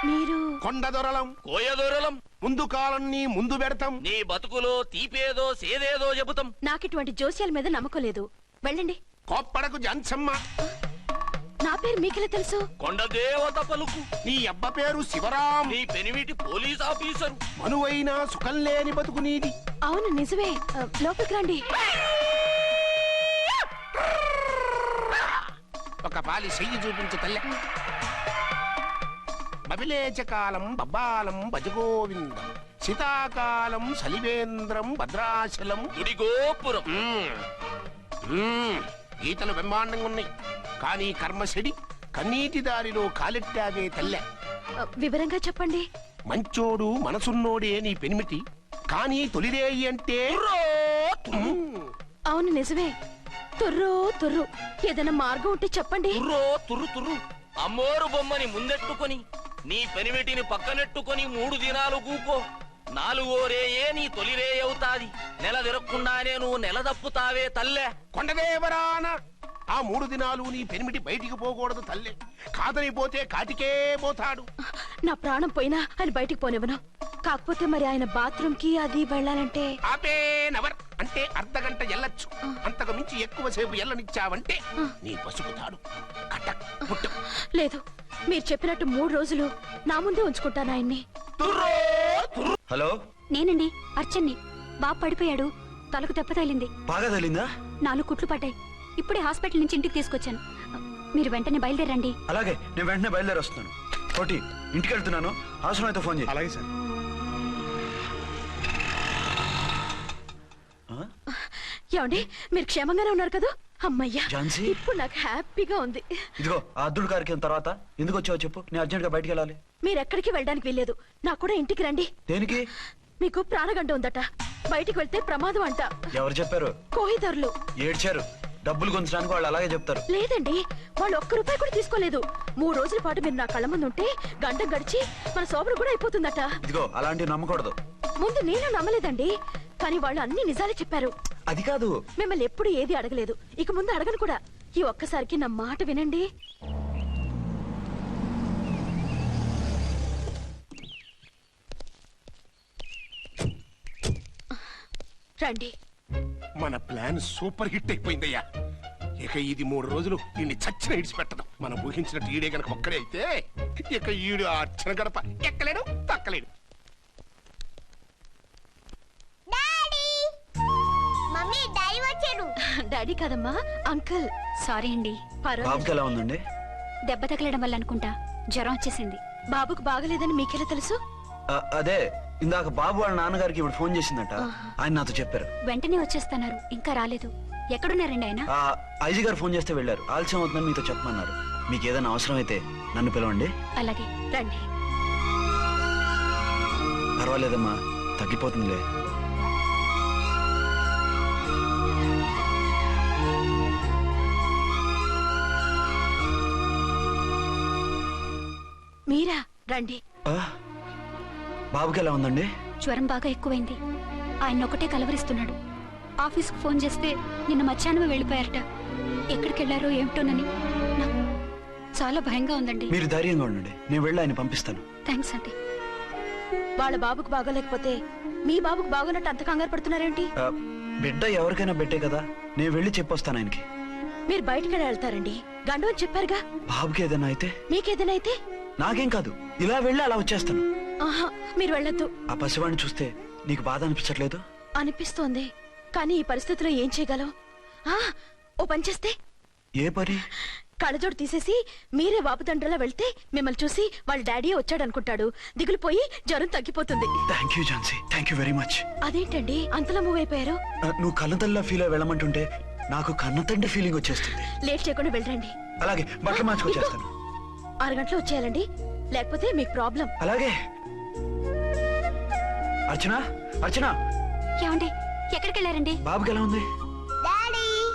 మీరు కొండ దొరలం, కోయ దూరలం, ముందు కాలాన్ని ముందు పెడతాం. నీ బతుకులో తీపేదో సేదేదో చెబుతాం. నాకిటువంటి జోస్యాల మీద నమ్మకం లేదు. వెళ్ళండి. కోప్పడకు జాన్సమ్మ. నా పేరు మీకెలా తెలుసు? కొండ దేవత పలుకు. నీ అబ్బ పేరు శివరాం. నీ పెనిమిటి పోలీస్ ఆఫీసర్. మనువైన సుఖం లేని బతుకు నీది. అవును నిజమే. లోపలికి రండి. ఒక పాలి చెయ్యి చూపించు తల్లె. బబిలేచకాలం బబ్బాలం భజగోవిందం, శీతాకాలం సలివేంద్రం భద్రాచలం గుడిగోపురం. గీతలు బ్రహ్మాండంగా ఉన్నాయి, కానీ కర్మశడి కన్నీటి దారిలో కాలెట్టాగే తల్లె. వివరంగా చెప్పండి. మంచోడు మనసున్నోడే నీ పెనిమిటి, కానీ తొలిరేయి అంటే అవును నిజమే. తుర్రు తుర్రు. ఏదైనా మార్గం ఉంటే చెప్పండి. తుర్రో తుర్రు తుర్రు. అమ్మోరు బొమ్మని ముందెట్టుకొని నీ పెనిమిటిని పక్కనెట్టుకొని 3 దినాలు కూకో. 4వ రేయే నీ తొలి రే అవుతాది. నెల తిరగకుండానే నువ్వు నెల తప్పుతావే తల్లే. కొండదేవరాన ఆ 3 దినాలు నీ పెనిమిటి బయటికి పోకూడదు తల్లే. కాదని పోతే కాటికే పోతాడు. నా ప్రాణం పోయినా ఆయన బయటికి పోనివ్వను. కాకపోతే మరి ఆయన బాత్రూమ్ కి అది వెళ్ళాలంటే ఆపేనవర్ అంటే అర్ధగంట ఎల్లొచ్చు. అంతకు మించి ఎక్కువసేపు ఎల్లనిచ్చావంటే నీ పసుపుతాడు కటక్ పుట్టు. లేదు, మీరు చెప్పినట్టు 3 రోజులు నా ముందే ఉంచుకుంటాను ఆయన్ని. హలో, నేనండి అర్చన్ని. బాబు పడిపోయాడు, తలకు దెబ్బ తగిలింది. బాగా తగిలిందా? 4 కుట్లు పడ్డాయి. ఇప్పుడే హాస్పిటల్ నుంచి ఇంటికి తీసుకొచ్చాను. మీరు వెంటనే బయలుదేరండి. అలాగే, నేను వెంటనే బయలుదేరి వస్తున్నాను. కోటి, ఇంటికి వెళ్తున్నాను. అవసరం అయితే ఫోన్ చేయి. అలాగే సార్. ఏమండి, మీరు క్షేమంగానే ఉన్నారు కదా? అమ్మయ్యా, ఝాన్సీ? ఇప్పుడు నాకు హ్యాపీగా ఉంది. ఇదిగో ఆ అద్దుడు కార్యక్రమం తర్వాత ఎందుకు వచ్చావో చెప్పు. నేను అర్జెంట్ గా బయటికి వెళ్ళాలి. మీరు ఎక్కడికి వెళ్ళడానికి వెళ్ళలేదు. నాకు కూడా ఇంటికి రండి. దేనికి? మీకు ప్రాణగంట ఉందట. బయటికి వెళ్తే ప్రమాదం అంట. ఎవరు చెప్పారు? కోహిదర్లు ఏడ్చారు. డబ్బులు గుంచడానికి వాళ్ళు అలాగే చెప్తారు. లేదండి, వాళ్ళు ₹1 కూడా తీసుకోలేదు. 3 రోజుల పాటు మీరు నా కళ్ళ ముందు ఉంటే గంట గడిచి మన సోబరు కూడా అయిపోతుందట. ఇదిగో అలాంటివి నమ్మకూడదు. ముందు నేను నమ్మలేదండి, కానీ వాళ్ళు అన్ని నిజాలే చెప్పారు. అది కాదు, మిమ్మల్ని ఎప్పుడు ఏది అడగలేదు, ఇక ముందు అడగను కూడా. ఈ ఒక్కసారికి నా మాట వినండి. రండి. మన ప్లాన్ సూపర్ హిట్ అయిపోయిందయ్యా. ఇక ఇది 3 రోజులు ఈయన్ని చచ్చిన ఇడిచిపెట్టదు. మనం ఊహించినట్టు ఈడే గనక ఒక్కడే అయితే ఇక ఈడు ఆ అర్చన గడప ఎక్కలేడు, తక్కలేడు. మమ్మీ డాడీ వచ్చారు. డాడీ కాదమ్మా, అంకుల్. సారీ అండి. బాబుకి ఎలా ఉందండి? దెబ్బ తగలడం వల్ల అనుకుంటా జ్వరం వచ్చేసింది. బాబుకు బాగలేదని మీకెలా తెలుసు? అదే ఇందాక బాబు వాళ్ళ నాన్నగారికి ఇప్పుడు ఫోన్ చేసిందట. ఆయన నాతో చెప్పారు. వెంటనే వచ్చేస్తున్నారు, ఇంకా రాలేదు. ఎక్కడున్నారండి ఆయన? ఐజీ గారు ఫోన్ చేస్తే వెళ్ళారు. ఆలస్యం అవుతుందని మీతో చెప్పమన్నారు. మీకు ఏదైనా అవసరం అయితే నన్ను పిలవండి. అలాగే రండి. పర్వాలేదమ్మా, తగ్గిపోతుందిలే. మీరా? రండి. బాబుకి ఎలా ఉందండి? జ్వరం బాగా ఎక్కువైంది. ఆయన ఒకటే కలవరిస్తున్నాడు. ఆఫీస్కు ఫోన్ చేస్తే నిన్న మధ్యాహ్నమే వెళ్ళిపోయారట. ఎక్కడికి వెళ్ళారో ఏమిటోనని నాకు చాలా భయంగా ఉందండి. మీరు ధైర్యంగా ఉండండి, నేను వెళ్ళి ఆయన పంపిస్తాను. థ్యాంక్స్ అండి. వాళ్ళ బాబుకు బాగోలేకపోతే మీ బాబుకు బాగోనట్టు అంత కంగారు పడుతున్నారేంటి? బిడ్డ ఎవరికైనా బిడ్డే కదా, నేను వెళ్ళి చెప్పొస్తాను ఆయనకి. మీరు బయటికి వెళ్తారండి, గండు అని చెప్పారుగా. బాబుకి ఏదైనా అయితే? మీకేదైనా అయితే? నాకేం కాదు, ఇలా వెళ్ళి అలా వచ్చేస్తాను. ఆహా, మీరు వెళ్ళొద్దు. ఆ పసివాడిని చూస్తే నీకు బాధ అనిపించట్లేదు? అనిపిస్తోంది, కానీ ఈ పరిస్థితిలో ఏం చేయగలం? ఓ పని చేస్తే? ఏ పని? కళ్ళజోడు తీసేసి మీరే వాపుదండ్రలా వెళ్తే మిమ్మల్ని చూసి వాళ్ళ డాడీ వచ్చాడనుకుంటాడు. దిగులు పోయి జ్వరం తగ్గిపోతుంది. Thank you Jhansi, thank you very much. అదేంటండి అంతలా మూవ్ అయిపోయారు? నువ్వు కన్నతల్లిలా ఫీల్ అయి వెళ్ళమంటుంటే నాకు కన్నతండ్రి ఫీలింగ్ వచ్చేస్తుంది. లేట్ చేయకుండా వెళ్ళండి. అలాగే, బట్టలు మార్చుకొచ్చేస్తాను. 6 గంటలు వచ్చేయాలండి, లేకపోతే మీకు ప్రాబ్లం. అలాగే. అర్చన, అర్చన. ఏమండి ఎక్కడికి వెళ్ళారండి? బాబుకి ఎలా ఉంది?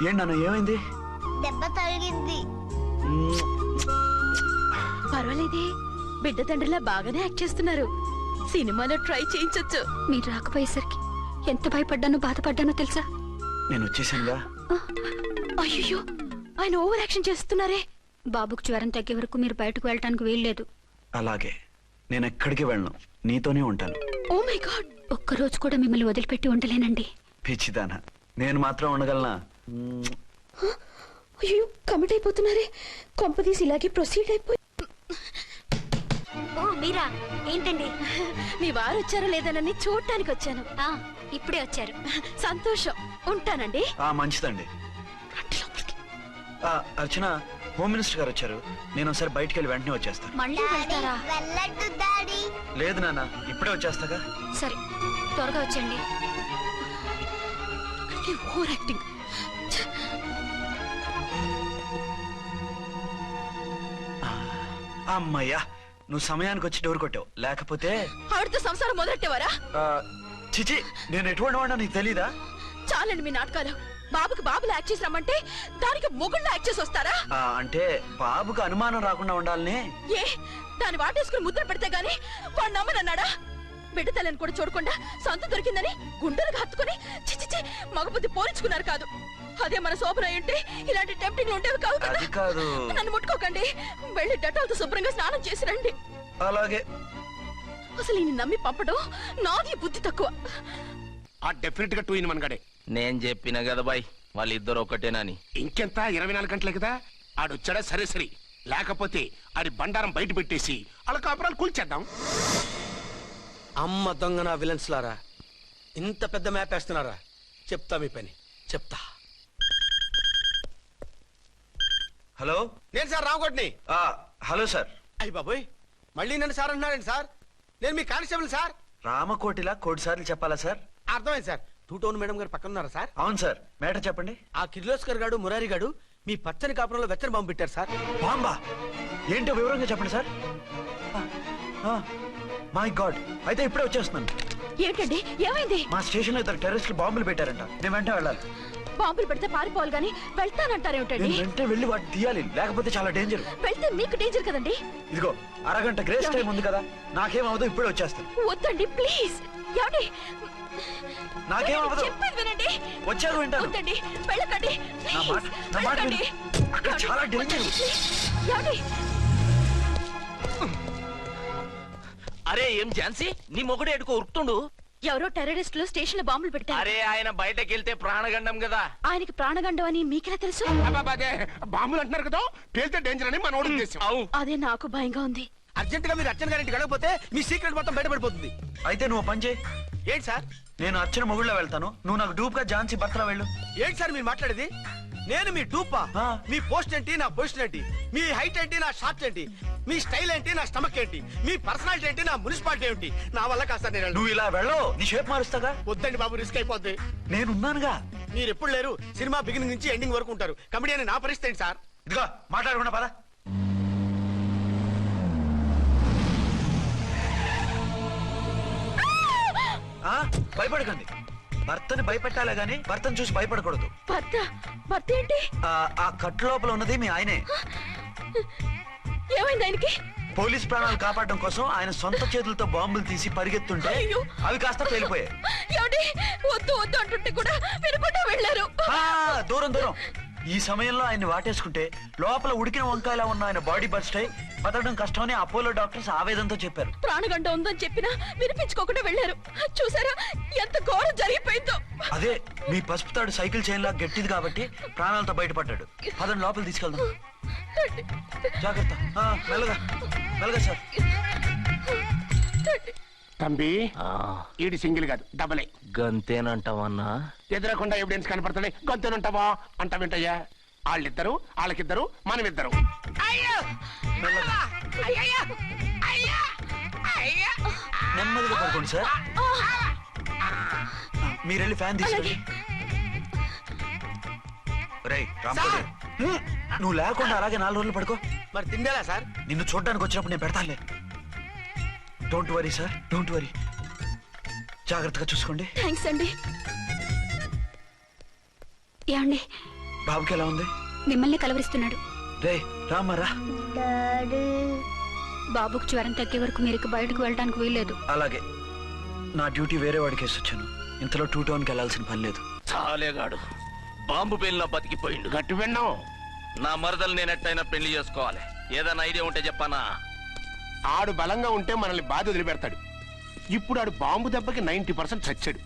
ఏంటి నాన్న, ఏమైంది? దెబ్బ తగిలింది. పర్వాలేదే, బిడ్డ తండ్రిలా బాగానే యాక్ట్ చేస్తున్నారు. సినిమాలో ట్రై చేయించొచ్చు. మీరు రాకపోయేసరికి ఎంత భయపడ్డానో బాధపడ్డానో తెలుసా? నేను వచ్చేసానుగా. అయ్యో, ఆయన ఓవర్ యాక్షన్ చేస్తున్నారే. బాబుకు జ్వరం తగ్గే వరకు మీరు బయటకు వెళ్ళటానికి వీల్లేదు. అలాగే, నేను ఎక్కడికి వెళ్ళను, నీతోనే ఉంటాను. ఓ మై గాడ్, ఒక్కరోజు కూడా మిమ్మల్ని వదిలిపెట్టి ఉండలేనండి. పిచ్చిదానా, నేను మాత్రం ఉండగలనా? అయ్యో, కమిట్ అయిపోతున్నారే. కొంపదీసి ఇలాగే ప్రొసీడ్ అయిపోయి. ఓ మీరా, ఏంటండి? మీ వారు వచ్చారో లేదనని చూడటానికి వచ్చాను. ఇప్పుడే వచ్చారు. సంతోషం, ఉంటానండి. మంచిదండి. అర్చన, హోమ్ మినిస్టర్ గారు వచ్చారు. నేను ఒకసారి బయటికి వెళ్ళి వెంటనే వచ్చేస్తాను. మళ్ళీ వెళ్తారా? వెళ్ళొద్దు డాడీ. లేదు నాన్న, ఇప్పుడే వచ్చేస్తాగా. సరే, త్వరగా వచ్చండి. Over acting. అమ్మయ్యా, నువ్వు సమయానికి వచ్చి డోర్ కొట్టావు, లేకపోతే ఆవిడతో సంసారం మొదలెట్టేవారా? చిచి, నేను ఎటువంటి వాడినా నీకు తెలీదా? చాలండి మీ నాటకాలు. బాబుకి బాబులు యాక్ట్ చేసి రమ్మంటే దానికి మొగుళ్ళు యాక్ట్ చేసి వస్తారా? అంటే బాబుకు అనుమానం రాకుండా ఉండాలని. ఏ, దాన్ని వాటేసుకుని ముద్ర పెడితే గాని వాడు నమ్మనన్నాడా? బిడ్డ తల్లిని కూడా చూడకుండా సొంత దొరికిందని గుండెలకు హత్తుకుని చిచిచి మగబుద్ధి పోల్చుకున్నారు కాదు. అదే మన శోభన అయ్యుంటే ఇలాంటి టెంప్టింగ్ ఉండేవి కావు కదా. కాదు, నన్ను ముట్టుకోకండి, వెళ్ళి డెటాల్తో శుభ్రంగా స్నానం చేసి రండి. అలాగే. అసలు ఈయన నమ్మి పంపడం నాది బుద్ధి తక్కువ. డెఫినెట్ గా 2 in 1 గడే. నేను చెప్పిన కదా బాయ్, వాళ్ళిద్దరు ఒకటేనని. ఇంకెంత 24 గంటలే కదా. ఆడొచ్చాడా సరే సరే, లేకపోతే ఆడి బండారం బయట పెట్టేసి వాళ్ళ కాపురాలు కూల్చేద్దాం. అమ్మ దొంగ నా విలన్స్ లారా, ఇంత పెద్ద మ్యాప్ వేస్తున్నారా? చెప్తా మీ పని, చెప్తా. హలో, నేను సార్ రామకోటిని. Hello sir. అయ్యి బాబోయ్, మళ్ళీ నన్ను సార్ అంటున్నారండి సార్? నేను మీ కానిస్టేబుల్ సార్. రామకోటిలా 1 సార్లు చెప్పాలా సార్? అర్థమైంది సార్. 2 టౌన్ మేడం గారు పక్కన ఉన్నారా సార్? అవును సార్. మేటర్ చెప్పండి. ఆ కిర్లోస్కర్ గాడు, మురారి గాడు మీ పచ్చని కాపురంలో వెచ్చని బాంబు పెట్టారు సార్. బాంబా? ఏంటో వివరంగా చెప్పండి సార్. మై గాడ్, అయితే ఇప్పుడే వచ్చేస్తున్నాను. ఏంటండి, ఏమైంది? మా స్టేషన్ లో 2 టెర్రరిస్టులు బాంబులు పెట్టారంట. నేను వెంటనే వెళ్ళాలి. బాంబులు పెడితే పారిపోవాలి గాని వెళ్తానంటారేమిటండి? నేను వెంటనే వెళ్ళి వాటిని తీయాలి, లేకపోతే చాలా డేంజర్. వెళ్తే మీకు డేంజర్ కదండి. ఇదిగో, అరగంట గ్రేస్ టైం ఉంది కదా, నాకేమవుతుందో ఇప్పుడే వచ్చేస్తాను. వద్దండి ప్లీజ్. ఏమండి, నాకేమవుతుంది? చెప్పేది వినండి. వచ్చాను, వింటాను. వద్దండి, వెళ్ళకండి. నా మాట విను. అక్కడ చాలా డేంజర్. ఏమండి? అరే ఏం ఝాన్సీ, నీ మొగుడు ఎడుకో ఉరుకుతుండు. ఎవరో టెర్రరిస్టులు స్టేషన్ లో బాంబులు పెడతారు. అరే ఆయన బయటకెళ్తే ప్రాణగండం కదా. ఆయనకి ప్రాణగండం అని మీకెలా తెలుసు? బాంబులు అంటున్నారు కదా, పేలితే డేంజర్ అని మన ఉద్దేశం. అదే నాకు భయంగా ఉంది. అర్జెంట్ గా మీరు అర్చన గారింటికి వెళ్ళకపోతే మీ సీక్రెట్ మొత్తం బయటపడిపోతుంది. అయితే నువ్వు పని చేయి. ఏంటి సార్? నేను అర్చన మొగుళ్ళ వెళ్తాను, నువ్వు నాకు డూప్ గా ఝాన్సీ భర్తలో వెళ్ళు. ఏంటి సార్ మీరు మాట్లాడేది? నేను మీ డూపా? మీ పోస్ట్ ఏంటి, నా పొజిషన్ ఏంటి? మీ హైట్ ఏంటి, నా షార్ట్ ఏంటి? మీ స్టైల్ ఏంటి, నా స్టమక్ ఏంటి? మీ పర్సనాలిటీ ఏంటి, నా మున్సిపాలిటీ ఏంటి? నా వల్ల కాస్త నేను నువ్వు ఇలా వెళ్ళవు, నీ షేప్ మారుస్తాగా. వద్దండి బాబు, రిస్క్ అయిపోద్ది. నేనున్నానుగా. మీరు ఎప్పుడు లేరు, సినిమా బిగినింగ్ నుంచి ఎండింగ్ వరకు ఉంటారు. కమిడీ అని నా పరిస్థితి ఏంటి సార్? ఇదిగో మాట్లాడకుండా పద. భయపడకండి, భర్తని భయపెట్టాలే గాని భర్తను చూసి భయపడకూడదు. భర్త ఏంటి? ఆ కట్టు లోపల ఉన్నది మీ ఆయనే. ఏమైంది ఆయనకి? పోలీస్ ప్రాణాలు కాపాడడం కోసం ఆయన సొంత చేతులతో బాంబులు తీసి పరిగెత్తుంటే అవి కాస్త పేలిపోయాయి. వద్దు వద్దు అంటుంటే కూడా వినకుండా వెళ్ళారు. దూరం దూరం. ఈ సమయంలో ఆయన్ని వాటేసుకుంటే లోపల ఉడికిన వంకాయలా ఉన్న ఆయన బాడీ బర్స్ట్ అయి బతకడం కష్టమని అపోలో డాక్టర్స్ ఆవేదనతో చెప్పారు. ప్రాణగంట ఉందని చెప్పినా వినిపించుకోకుండా వెళ్ళారు. చూసారా ఎంత ఘోరం జరిగిపోయిందో. అదే మీ పసుపు తాడు సైకిల్ చైన్ లా గట్టిది కాబట్టి ప్రాణాలతో బయటపడ్డాడు. పదండి లోపల తీసుకెళ్దాం. జాగ్రత్త. మెల్లగా మెల్లగా సార్. తంబి ఈడి సింగిల్ కాదు డబలే. గంతేనంటావన్నా? ఎదురకుండా ఎవిడెన్స్ కనపడుతుంది గంతేనంటావా అంటావేంటయ్యా? వాళ్ళిద్దరు వాళ్ళకిద్దరు మనమిద్దరు. నెమ్మదిగా పడుకోండి సార్. మీరెళ్ళి ఫ్యాన్ తీసుకోండి. రేయ్ రాంపూడి, నువ్వు లేకుండా అలాగే 4 రోజులు పడుకో. మరి తిండేలా సార్? నిన్ను చూడడానికి వచ్చినప్పుడు నేను పెడతానులే. Don't worry sir, don't worry. జాగ్రత్తగా చూసుకోండి. థ్యాంక్స్ అండి. ఏమండి బాబుకి ఎలా ఉంది? మిమ్మల్ని కలవరిస్తున్నాడు. రే రామరా. బాబుకు జ్వరం తగ్గే వరకు మీరు బయటకు వెళ్ళడానికి వీల్లేదు. అలాగే. నా డ్యూటీ వేరే వాడికి వేసి వచ్చాను. ఇంతలో 2 టౌన్కి వెళ్ళాల్సిన పని లేదు. చాలేగాడు బాంబు పేలిన బతికిపోయిండు. గట్టి విన్నావు. నా మరదలు నేనెట్టయినా పెళ్లి చేసుకోవాలి. ఏదైనా ఐడియా ఉంటే చెప్పానా? ఆడు బలంగా ఉంటే మనల్ని బాధ వదిలిపెడతాడు. ఇప్పుడు ఆడు బాంబు దెబ్బకి 90% చచ్చాడు.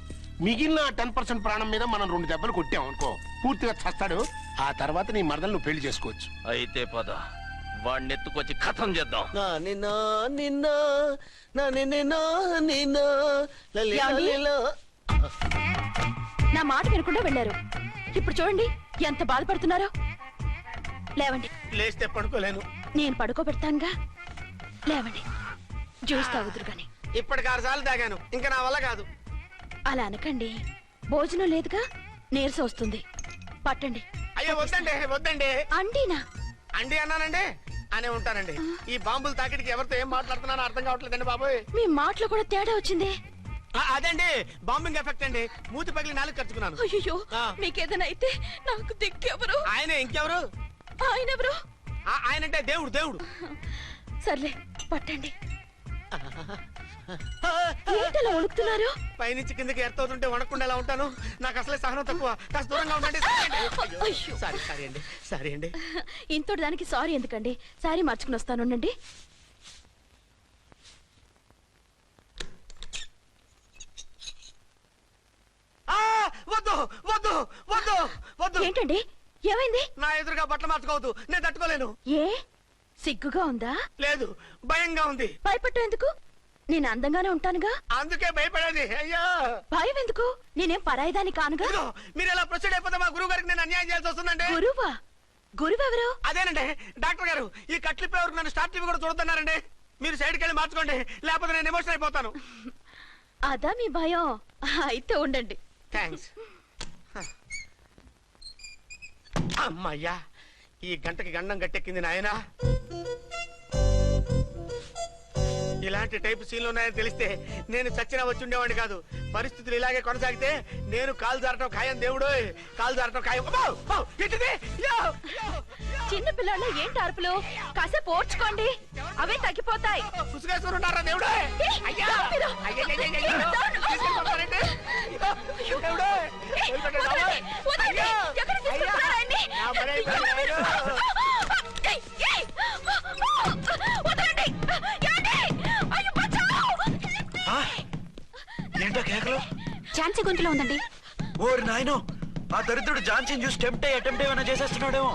మిగిలిన 10% ప్రాణం మీద మనం 2 దెబ్బలు కొట్టాం అనుకో, పూర్తిగా చస్తాడు. ఆ తర్వాత నీ మరదలు నువ్వు పెళ్లి చేసుకోవచ్చు. అయితే పద, వాడిని ఎత్తుకొచ్చి కథం చేద్దాం. నా మాట వినకుండా వెళ్ళారు. ఇప్పుడు చూడండి ఎంత బాధపడుతున్నారో. లేవండి. లేస్తే పడుకోలేను. నేను పడుకోబెడతానుగా. లేవండి, జ్యూస్ తాగుదురు గాని. ఇప్పటికి 6 సార్లు తాగాను, ఇంకా నా వల్ల కాదు. అలా అనకండి, భోజనం లేదుగా, నీరసం వస్తుంది. పట్టండి. అయ్యో వద్దండి వద్దండి. అండినా? అండి అన్నానండి, అనే ఉంటానండి. ఈ బాంబుల తాకిడికి ఎవరితో ఏం మాట్లాడుతున్నానో అర్థం కావట్లేదండి బాబోయ్. మీ మాటలో కూడా తేడా వచ్చింది. అదండి బాంబింగ్ ఎఫెక్ట్ అండి. మూతి పగిలి 4 ఖర్చుకున్నాను. అయ్యో, మీకేదైనా అయితే నాకు దిక్కెవరు? ఆయనే. ఇంకెవరు? ఆయన ఎవరు? ఆయనంటే దేవుడు. దేవుడు. సర్లే పట్టండి. ఏంటలా వణుకుతున్నారు? పైనుంచి కిందకి ఎర్తవుతుంటే వణకుండా ఎలా ఉంటాను? నాకు అసలే సహనం తక్కువ. కాస్త దూరంగా ఉండండి. సారీ అండి. ఇంతటి దానికి సారీ ఎందుకండి? సారీ మార్చుకుని వస్తాను. ఉండండి. వద్దు వద్దు వద్దు వద్దు. ఏంటండి, ఏమైంది? నా ఎదురుగా బట్టలు మార్చుకోవద్దు, నేను తట్టుకోలేను. ఏ సిగ్గుగా ఉందా? లేదు, భయంగా ఉంది. భయపట్టు ఎందుకు? నేను అందంగానే ఉంటానుగా. అందుకే భయపడేది. అయ్యా భయం ఎందుకు? నేనేం పరాయిదాని కానుగా. మీరు ఎలా ప్రొసీడ్ అయిపోతే మా గురువు గారికి నేను అన్యాయం చేయాల్సి వస్తుందండి. గురువా? గురువెవరు? అదేనండి డాక్టర్ గారు. ఈ కట్లిప్ ఎవరు నన్ను స్టార్ట్ టీవీ కూడా చూడొద్దన్నారండి. మీరు సైడ్కి వెళ్ళి మార్చుకోండి, లేకపోతే నేను ఎమోషన్ అయిపోతాను. అదా మీ భయం? అయితే ఉండండి. థ్యాంక్స్. అమ్మయ్యా, ఈ గంటకి గండం గట్టెక్కింది నాయనా. ఇలాంటి టైప్ సీన్లు ఉన్నాయని తెలిస్తే నేను చచ్చినా వచ్చి ఉండేవాడిని కాదు. పరిస్థితులు ఇలాగే కొనసాగితే నేను కాలు జారటం ఖాయం. దేవుడు, కాలు జారటం ఖాయం. చిన్న పిల్లలు ఏంటి అరుపులు? కాసేపు ఓర్చుకోండి, అవే తగ్గిపోతాయి. పుసుగేసుకుంటారా దేవుడు? ఏంటో కేకలు? ఝాన్సీ గొంతులో ఉందండి. ఓరి నాయనో, ఆ దరిద్రుడు ఝాన్సీని చూసి అటెంప్ట్ ఏమైనా చేసేస్తున్నాడేమో.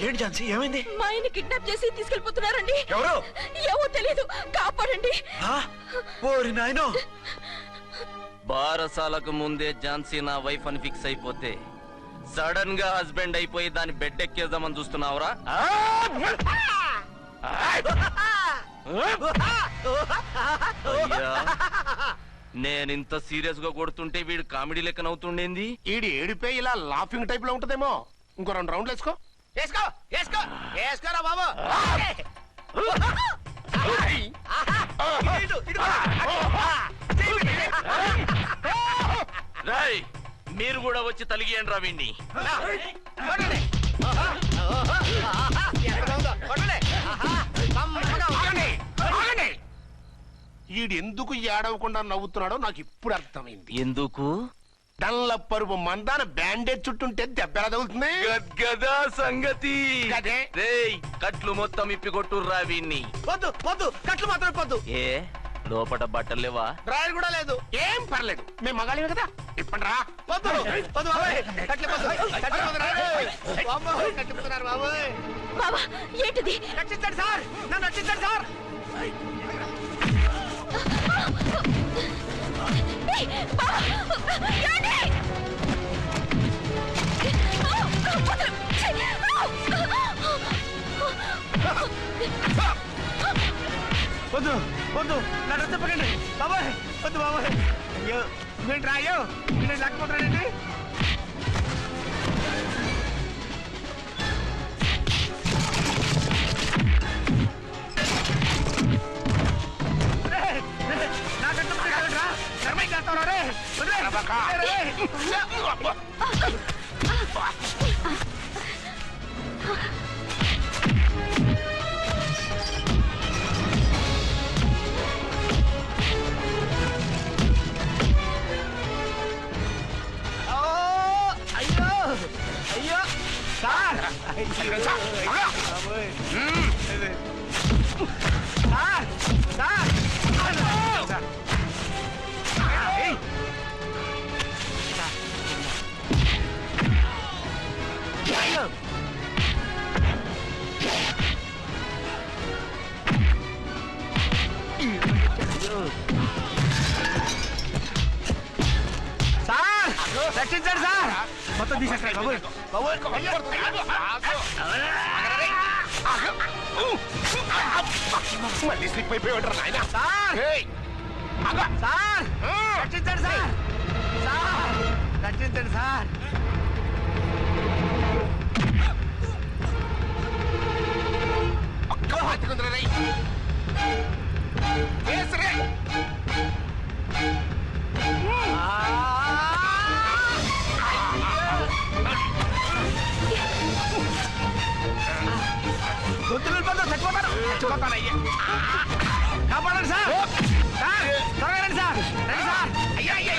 ఏంటి ఝాన్సీ, ఏమైంది? మా ఆయన కిడ్నాప్ చేసి తీసుకెళ్లిపోతున్నారండి. ఎవరు? ఏమో తెలియదు, కాపాడండి. ఓరి నాయనో. బారసాలకు ముందే ఝాన్సీ నా వైఫ్ అని ఫిక్స్ అయిపోతే సడన్ గా హస్బెండ్ అయిపోయి దాన్ని బెడ్ ఎక్కేద్దామని చూస్తున్నావురా? నేనింత సీరియస్ గా కొడుతుంటే వీడు కామెడీ లెక్క నవ్వుతుండేంది? ఈడి ఏడిపే ఇలా లాఫింగ్ టైప్ లో ఉంటదేమో. ఇంకో 2 రౌండ్లు వేసుకో. వేసుకోరా బాబు. మీరు కూడా వచ్చి తలిగియండి రా వీణ్ణి. ఈడెందుకు ఏడవకుండా నవ్వుతున్నాడో నాకు ఇప్పుడు అర్థమైంది. ఎందుకు? డల్ల పరుపు మందాన బ్యాండేజ్ చుట్టుంటే దెబ్బ ఎలా తగులుతుంది? గదా సంగతి. గదే. రేయ్, కట్లు మొత్తం ఇప్పి కొట్టుర్రా వీణ్ణి. వద్దు వద్దు, కట్లు మాత్రం పొద్దు. ఏ లోపట బట్టలు లేవా? డ్రాయర్ కూడా లేదు. ఏం పర్లేదు, మేము మగాళివే కదా. ఇప్పండి రా. వద్దు వద్దు బాబాయ్, కట్లు పొద్దు, కట్లు పొద్దు రా. బాబాయ్, కట్లు పొద్దున్నారు బాబాయ్. బాబా ఏంటిది? రక్షించండి సార్, నన్ను రక్షించండి సార్. ఏయ్, బాబా, ఏంటి? వదలు. వద్దు వద్దు, నా డ్రెస్ పకండి బాబాయ్. వద్దు బాబాయ్. అయ్యో ఏంటి రాయో, నేను లేకపోతున్నానండి. అయ్యో అయ్యో సార్, రక్షించండి సార్. మొత్తం తీసేస్తాయి బాబు. మళ్ళీ స్లిప్ అయిపోయాడు నాయన. సార్ సార్, రక్షించండి సార్. సార్ రక్షించండి సార్. ఒక్క మాత్రం రై గొంతులు చచ్చిపోతాను, చచ్చిపోతానయ్యా. కాపాడండి సార్. సార్ త్వరగా రండి సార్, రండి సార్. అయ్యా అయ్యా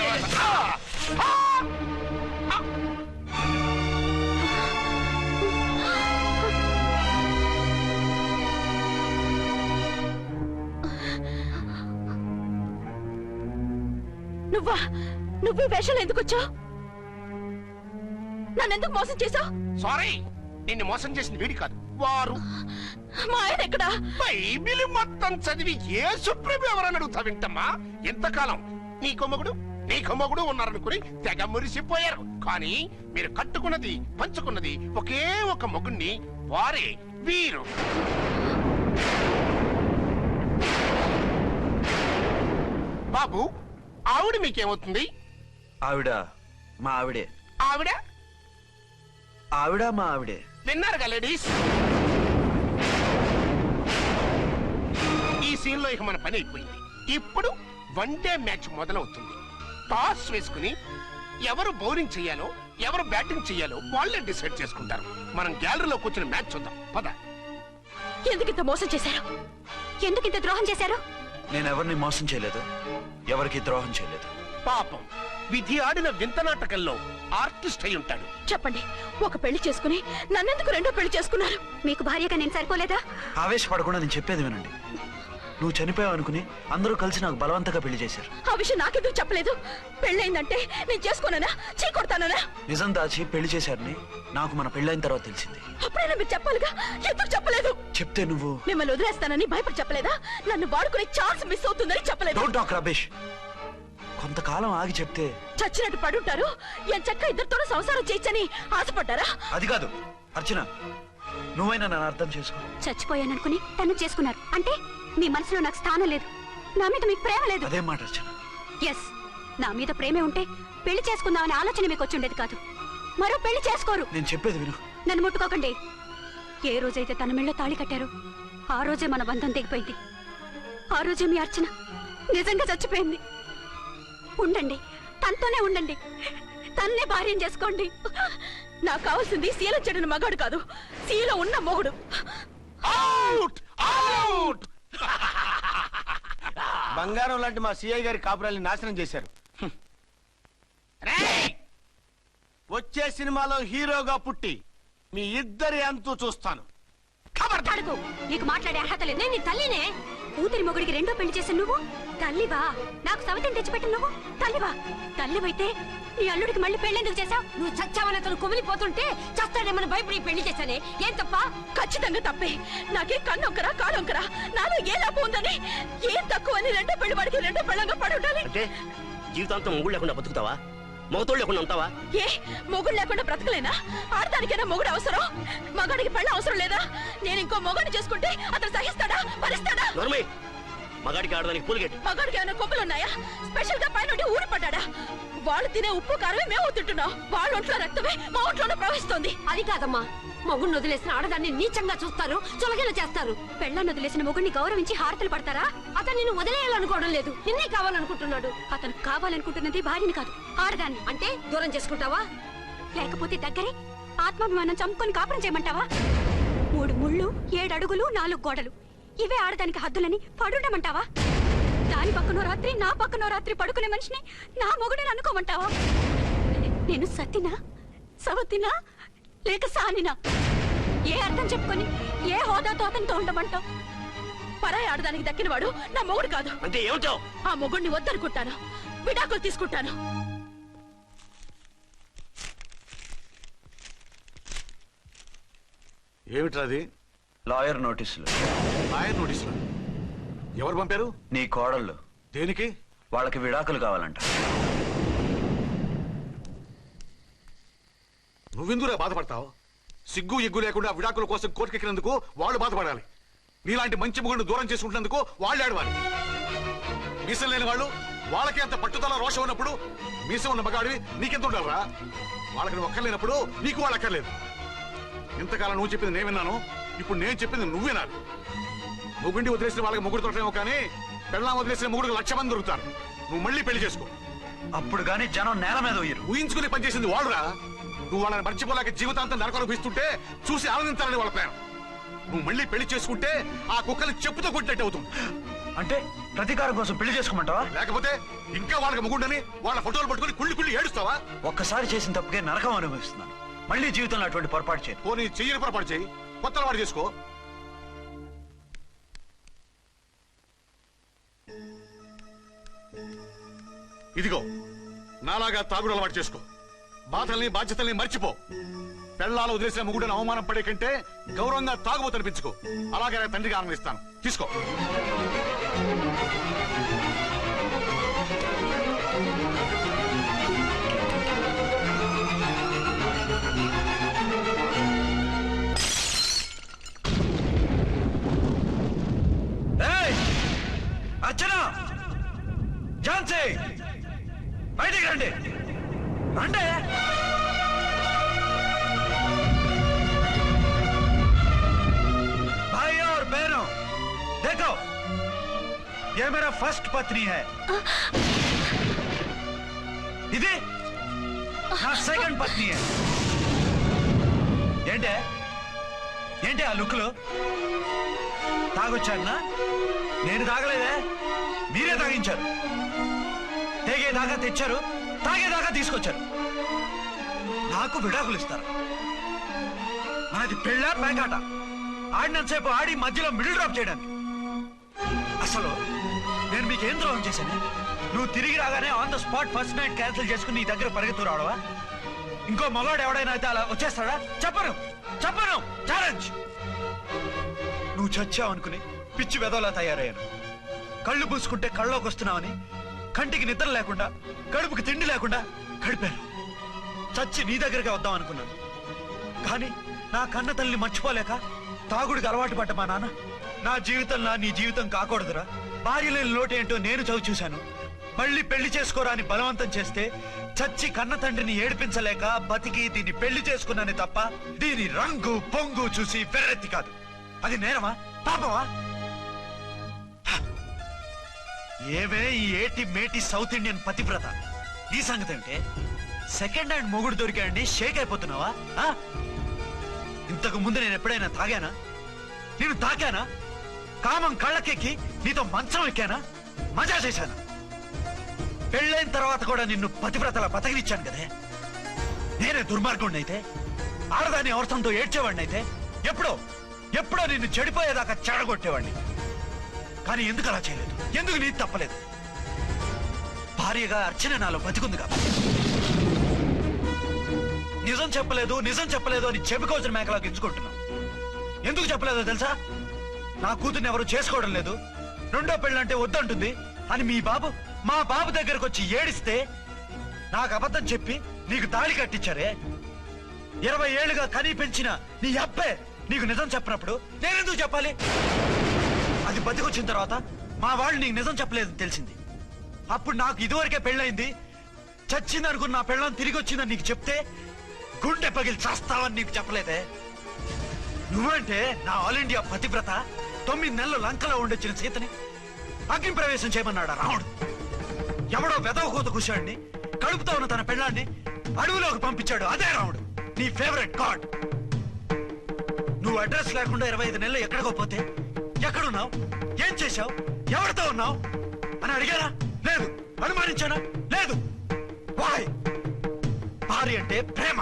నువ్వా? నువ్వు ఈ వేషాలు ఎందుకు వచ్చావు? నన్నెందుకు మోసం చేశావు? సారీ, నిన్ను మోసం చేసిన వీడి కాదు, వారు. మా ఆయన ఎక్కడా? బైబిల్ మొత్తం చదివి ఏ సుప్రీం ఎవరని అడుగుతా వింటమ్మా. ఎంతకాలం నీ కొమ్మగుడు ఉన్నారనుకుని తెగ మురిసిపోయారు. కానీ మీరు కట్టుకున్నది పంచుకున్నది ఒకే ఒక మొగుణ్ణి, వారే వీరు. బాబు, ఆవిడ మీకేమవుతుంది? ఆవిడ మా ఆవిడే. ఆవిడ ఆవిడ మా ఆవిడే. విన్నారుగా లేడీస్, ఈ సీన్ లో ఇక మన పని అయిపోయింది. ఇప్పుడు వన్ డే మ్యాచ్ మొదలవుతుంది. టాస్ వేసుకుని ఎవరు బౌలింగ్ చెయ్యాలో ఎవరు బ్యాటింగ్ చెయ్యాలో వాళ్ళే డిసైడ్ చేసుకుంటారు. మనం గ్యాలరీలో కూర్చుని మ్యాచ్ చూద్దాం, పద. ఎందుకింత మోసం చేశారు? ఎందుకింత ద్రోహం చేశారు? నేను ఎవరిని మోసం చేయలేదు, ఎవరికి ద్రోహం చేయలేదు. పాపం, విధి ఆడిన వింత నాటకంలో ఆర్టిస్ట్ అయి ఉంటాడు. చెప్పండి, ఒక పెళ్లి చేసుకుని నన్నెందుకు రెండో పెళ్లి చేసుకున్నారు? మీకు భార్యగా నేను సరిపోలేదా? ఆవేశపడకుండా నేను చెప్పేది వినండి. నువ్వు చనిపోయావు అనుకుని అందరూ కలిసి నాకు బలవంతంగా పెళ్లి చేశారు. ఆ విషయం నాకెందుకు చెప్పలేదు? పెళ్ళైందంటే నేను చేసుకోనా, చీ కొడతానా? నిజం దాచి పెళ్లి చేశారని నాకు మన పెళ్ళైన తర్వాత తెలిసింది. అప్పుడైనా మీరు చెప్పాలిగా, ఎందుకు చెప్పలేదు? చెప్తే నువ్వు మిమ్మల్ని వదిలేస్తానని భయపడి చెప్పలేదా? నన్ను వాడుకునే ఛాన్స్ మిస్ అవుతుందని చెప్పలేదు. Don't talk రబేష్. కొంతకాలం ఆగి చెప్తే చచ్చినట్టు పడుంటారు. ఎంచక్క ఇద్దరితో సంసారం చేయొచ్చని ఆశపడ్డారా? అది కాదు అర్చన, నువ్వైనా నన్ను అర్థం చేసుకో. చచ్చిపోయాననుకుని తను చేసుకున్నారు అంటే మీ మనసులో నాకు స్థానం లేదు, నా మీద మీకు ప్రేమ లేదు. అదే మాట అర్చన. ఎస్, నా మీద ప్రేమే ఉంటే పెళ్లి చేసుకుందామనే ఆలోచన మీకు వచ్చి ఉండేది కాదు. మరో పెళ్లి చేసుకోరు. నేను చెప్పేది విను. నన్ను ముట్టుకోకండి. ఏ రోజైతే తన మెళ్ళో తాళి కట్టారో ఆ రోజే మన బంధం తెగిపోయింది. ఆ రోజే మీ అర్చన నిజంగా చచ్చిపోయింది. ఉండండి, తనతోనే ఉండండి. తన్నే భార్యం చేసుకోండి. నాకు కావాల్సింది శీలం చెడిన మగాడు కాదు, శీలం ఉన్న మొగుడు. బంగారం లాంటి మా సిఐ గారి కాపురాల్ని నాశనం చేశారు. వచ్చే సినిమాలో హీరోగా పుట్టి మీ ఇద్దరి అంతూ చూస్తాను. అడుగు, నీకు మాట్లాడే అర్హత లేదు. నేను నీ తల్లినే. కూతురి మొగుడికి రెండో పెళ్లి చేశాను నువ్వు. తల్లివా? నాకు సవితిని తెచ్చిపెట్టిన నువ్వు తల్లివా? తల్లివైతే నీ అల్లుడికి మళ్ళీ పెళ్లి చేశావు? నువ్వు చచ్చావని అతను కుమిలిపోతుంటే చస్తాడేమని భయపడి పెళ్లి చేశానే. ఏం తప్ప? ఖచ్చితంగా తప్పే. నాకే కన్నొక్కరా కాలొక్కరా, నాలో ఏ లాభం ఉందని, ఏం తక్కువ అని రెండో పెళ్లి వాడికి రెండో పెళ్ళంగా పడి ఉండాలి. అంటే జీవితాంతం మొగుడు లేకుండా బతుకుతావా? మొగతోడు లేకుండా ఉంటావా? ఏ మొగుడు లేకుండా బ్రతకలేనా? ఆడదానికైనా మొగుడు అవసరం, మగాడికి పెళ్ళ అవసరం లేదా? నేను ఇంకో మొగాడిని చేసుకుంటే అతను సహిస్తాడా, భరిస్తాడా? మగాడికి ఆడదానికి పూలిగేట్. మగాడికి ఏమైనా కొమ్ములున్నాయా? స్పెషల్ గా పైన ఊరి పడ్డాడా? వాళ్ళు తినే ఉప్పు కారమే మేము తింటున్నాం. వాళ్ళ ఒంట్లో రక్తమే మా ఒంట్లోనే ప్రవహిస్తోంది. అది కాదమ్మా, మొగుడిని వదిలేసిన ఆడదాన్ని నీచంగా చూస్తారు, చులకన చేస్తారు. పెళ్ళాన్ని వదిలేసిన మొగుడిని గౌరవించి హారతలు పడతారా? అతను నిన్ను వదిలేయాలనుకోవడం లేదు, నిన్నే కావాలనుకుంటున్నాడు. అతను కావాలనుకుంటున్నది భార్యని కాదు, ఆడదాన్ని. అంటే దూరం చేసుకుంటావా? లేకపోతే దగ్గరే ఆత్మాభిమానం చంపుకొని కాపురం చేయమంటావా? 3 ముళ్ళు 7 అడుగులు 4 గోడలు, ఇవే ఆడదానికి హద్దులని పడుండమంటావా? దాని పక్కనో రాత్రి నా పక్కనో రాత్రి పడుకునే మనిషిని నా మొగుడని అనుకోమంటావా? నేను సతినా, సవతినా, లేక సానినా? ఏ అర్థం చెప్పుకొని ఏ హోదాతో అతనితో ఉండమంటావు? పరాయి ఆడదానికి దక్కినవాడు నా మొగుడు కాదు. అంటే ఏమిటో? ఆ మొగుడిని వద్దనుకుంటాను, విడాకులు తీసుకుంటాను. ఏమిట్రాది? లాయర్ నోటీసులు. లాయర్ నోటీసులు ఎవరు పంపారు? నీ కోడళ్ళు. దేనికి? వాళ్ళకి విడాకులు కావాలంట. నువ్వెందుకురా బాధపడతావు? సిగ్గు ఎగ్గు లేకుండా విడాకుల కోసం కోర్టుకెక్కినందుకు వాళ్ళు బాధపడాలి. నీలాంటి మంచి మొగుడిని దూరం చేసుకుంటున్నందుకు వాళ్ళు ఏడవాలి. మీసం లేని వాళ్ళు, వాళ్ళకి అంత పట్టుదల రోషం ఉన్నప్పుడు మీసం ఉన్న మగాడివి నీకెంత ఉండాలరా? వాళ్ళకి నువ్వు అక్కర్లేనప్పుడు నీకు వాళ్ళు అక్కర్లేదు. ఇంతకాలం నువ్వు చెప్పింది నేను విన్నాను, ఇప్పుడు నేను చెప్పింది నువ్వు వినాలి. మొగుండి వదిలేసిన వాళ్ళకి మొగుడు దొరకలేమో కానీ పెళ్ళాం వదిలేసిన మొగుడికి 1,00,000 మంది దొరుకుతారు. నువ్వు మళ్ళీ పెళ్లి చేసుకో. అప్పుడు గానీ జనం నేల మీద ఊహించుకుని పనిచేసింది వాళ్ళురా. నువ్వు వాళ్ళని మర్చిపోలేక జీవితాంతం నరకనుభవిస్తుంటే చూసి ఆనందించాలని వాళ్ళ ప్లాన్. నువ్వు మళ్ళీ పెళ్లి చేసుకుంటే ఆ కుక్కలు చెప్పుతో కొట్టినట్టు అవుతుంది. అంటే ప్రతీకారం కోసం పెళ్లి చేసుకోమంటావా? లేకపోతే ఇంకా వాళ్ళకి మొగుండని వాళ్ళ ఫోటోలు పట్టుకుని కుళ్ళి కుళ్ళి ఏడుస్తావా? ఒక్కసారి చేసిన తప్పుకే నరకం అనుభవిస్తున్నాను. మళ్ళీ జీవితంలో అటువంటి పొరపాటు చేయి. పోనీ చెయ్యని పొరపాటు చేయి, కొత్త అలవాటు చేసుకో. ఇదిగో నాలాగా తాగుడు అలవాటు చేసుకో. బాధల్ని బాధ్యతల్ని మర్చిపో. పెళ్ళాలు వదిలేసిన మొగుడని అవమానం పడే కంటే గౌరవంగా తాగుబోతనిపించుకో. అలాగే తండ్రిగా ఆనందిస్తాను. తీసుకో. అర్చన, ఝాన్సీ, బయటికి రండి. రండి. भाई और बहनों, देखो, ये मेरा फर्स्ट पत्नी है. ఇది నా సెకండ్ పత్ని. ఏంటి ఆ లుక్లు? తాగొచ్చానా? నేను తాగలేదే, మీరే తాగించారు. తెగేదాకా తెచ్చారు, తాగేదాకా తీసుకొచ్చారు. నాకు విడాకులు ఇస్తారు. మనది పెళ్ళా పేకాట? ఆడినంతసేపు ఆడి మధ్యలో మిడిల్ డ్రాప్ చేయడానికి. అసలు నేను మీకేం ద్రోహం చేశాను? నువ్వు తిరిగి రాగానే on the spot first night cancel చేసుకుని నీ దగ్గర పరిగెత్తు రావడవా? ఇంకో మగాడు ఎవడైనా అయితే అలా వచ్చేస్తాడా? చెప్పను ఛాలెంజ్. నువ్వు చచ్చావు అనుకుని పిచ్చి వెదవలా తయారయ్యాను. కళ్ళు పూసుకుంటే కళ్ళలోకి వస్తున్నావని కంటికి నిద్ర లేకుండా, కడుపుకి తిండి లేకుండా గడిపాను. చచ్చి నీ దగ్గరగా వద్దాం అనుకున్నాను. కానీ నా కన్న తల్లిని మర్చిపోలేక తాగుడికి అలవాటు పడ్డ మా నాన్న నా జీవితంలో నీ జీవితం కాకూడదురా, భార్య లేని లోటు ఏంటో నేను చవి చూశాను, మళ్ళీ పెళ్లి చేసుకోరా అని బలవంతం చేస్తే చచ్చి కన్న తండ్రిని ఏడిపించలేక బతికి దీన్ని పెళ్లి చేసుకున్నానే తప్ప దీని రంగు పొంగు చూసి వెర్రెత్తి కాదు. అది నేరమా, పాపమా? ఏవే ఈ ఏటి మేటి సౌత్ ఇండియన్ పతివ్రత, ఈ సంగతి ఏమిటే? సెకండ్ హ్యాండ్ మొగుడు దొరికాడండి షేక్ అయిపోతున్నావా? ఇంతకు ముందు నేను ఎప్పుడైనా తాగానా? నేను తాకానా? కామం కళ్ళకెక్కి నీతో మంచం ఎక్కానా? మజా చేశానా? పెళ్ళైన తర్వాత కూడా నిన్ను పతివ్రతలా బతకనిచ్చాను కదే. నేనే దుర్మార్గుడిని అయితే, ఆడదాన్ని అవసరంతో ఏడ్చేవాడిని అయితే, ఎప్పుడో నిన్ను చెడిపోయేదాకా చెడగొట్టేవాడిని. కానీ ఎందుకు అలా చేయలేదు? ఎందుకు నీది తప్పలేదు? భార్యగా అర్చన నాలో బతికుంది కాబట్టి. నిజం చెప్పలేదు అని చెప్పుకోవచ్చిన మేకలాగా ఎంచుకుంటున్నావు. ఎందుకు చెప్పలేదో తెలుసా? నా కూతుర్ని ఎవరు చేసుకోవడం లేదు, రెండో పెళ్ళంటే వద్దంటుంది అని మా బాబు దగ్గరకు వచ్చి ఏడిస్తే నాకు అబద్ధం చెప్పి నీకు తాళి కట్టించారే. 20 ఏళ్లుగా కనీ పెంచిన నీ అబ్బే నీకు నిజం చెప్పినప్పుడు నేనెందుకు చెప్పాలి? అది బతికొచ్చిన తర్వాత మా వాళ్ళు నీకు నిజం చెప్పలేదని తెలిసింది. అప్పుడు నాకు ఇదివరకే పెళ్ళయింది, చచ్చిందనుకున్న నా పెళ్ళం తిరిగి వచ్చిందని నీకు చెప్తే గుండె పగిలి చేస్తావని నీకు చెప్పలేదే. నువ్వంటే నా ఆల్ ఇండియా పతివ్రత 9 నెలలు లంకలో ఉండొచ్చిన సీతని అగ్ని ప్రవేశం చేయమన్నాడా రాముడు? ఎవడో వెదవ కూత కూర్చాడిని, కడుపుతో ఉన్న తన పెళ్ళాన్ని అడవిలోకి పంపించాడు అదే రాముడు, నీ ఫేవరెట్ గాడ్. నువ్వు అడ్రస్ లేకుండా 25 నెలలు ఎక్కడికో పోతే ఎక్కడున్నావు, ఏం చేశావు, ఎవరితో ఉన్నావు అని అడిగారా? లేదు. అనుమానించానా? లేదు. వాయ్? భార్య అంటే ప్రేమ,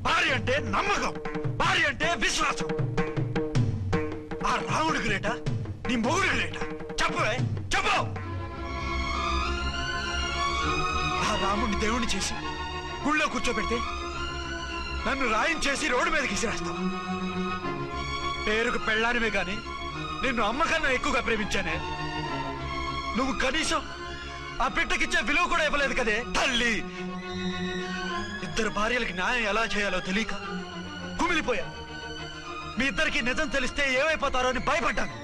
భార్య అంటే నమ్మకం, భార్య అంటే విశ్వాసం. ఆ రాముడు గ్రేటా, నీ మొగుడు గ్రేటా? చెప్పవే, చెప్పు. ఆ రాముడిని దేవుణ్ణి చేసి గుళ్ళో కూర్చోబెడితే నన్ను రాయించేసి రోడ్డు మీదకి విసిరేస్తావా? పేరుకు పెళ్ళానివే గాని నిన్ను అమ్మకన్నా ఎక్కువగా ప్రేమించానే. నువ్వు కనీసం ఆ బిడ్డకిచ్చే విలువ కూడా ఇవ్వలేదు కదే తల్లి. 2 భార్యలకి న్యాయం ఎలా చేయాలో తెలియక కుమిలిపోయా. మీ ఇద్దరికి నిజం తెలిస్తే ఏమైపోతారో అని భయపడ్డాను.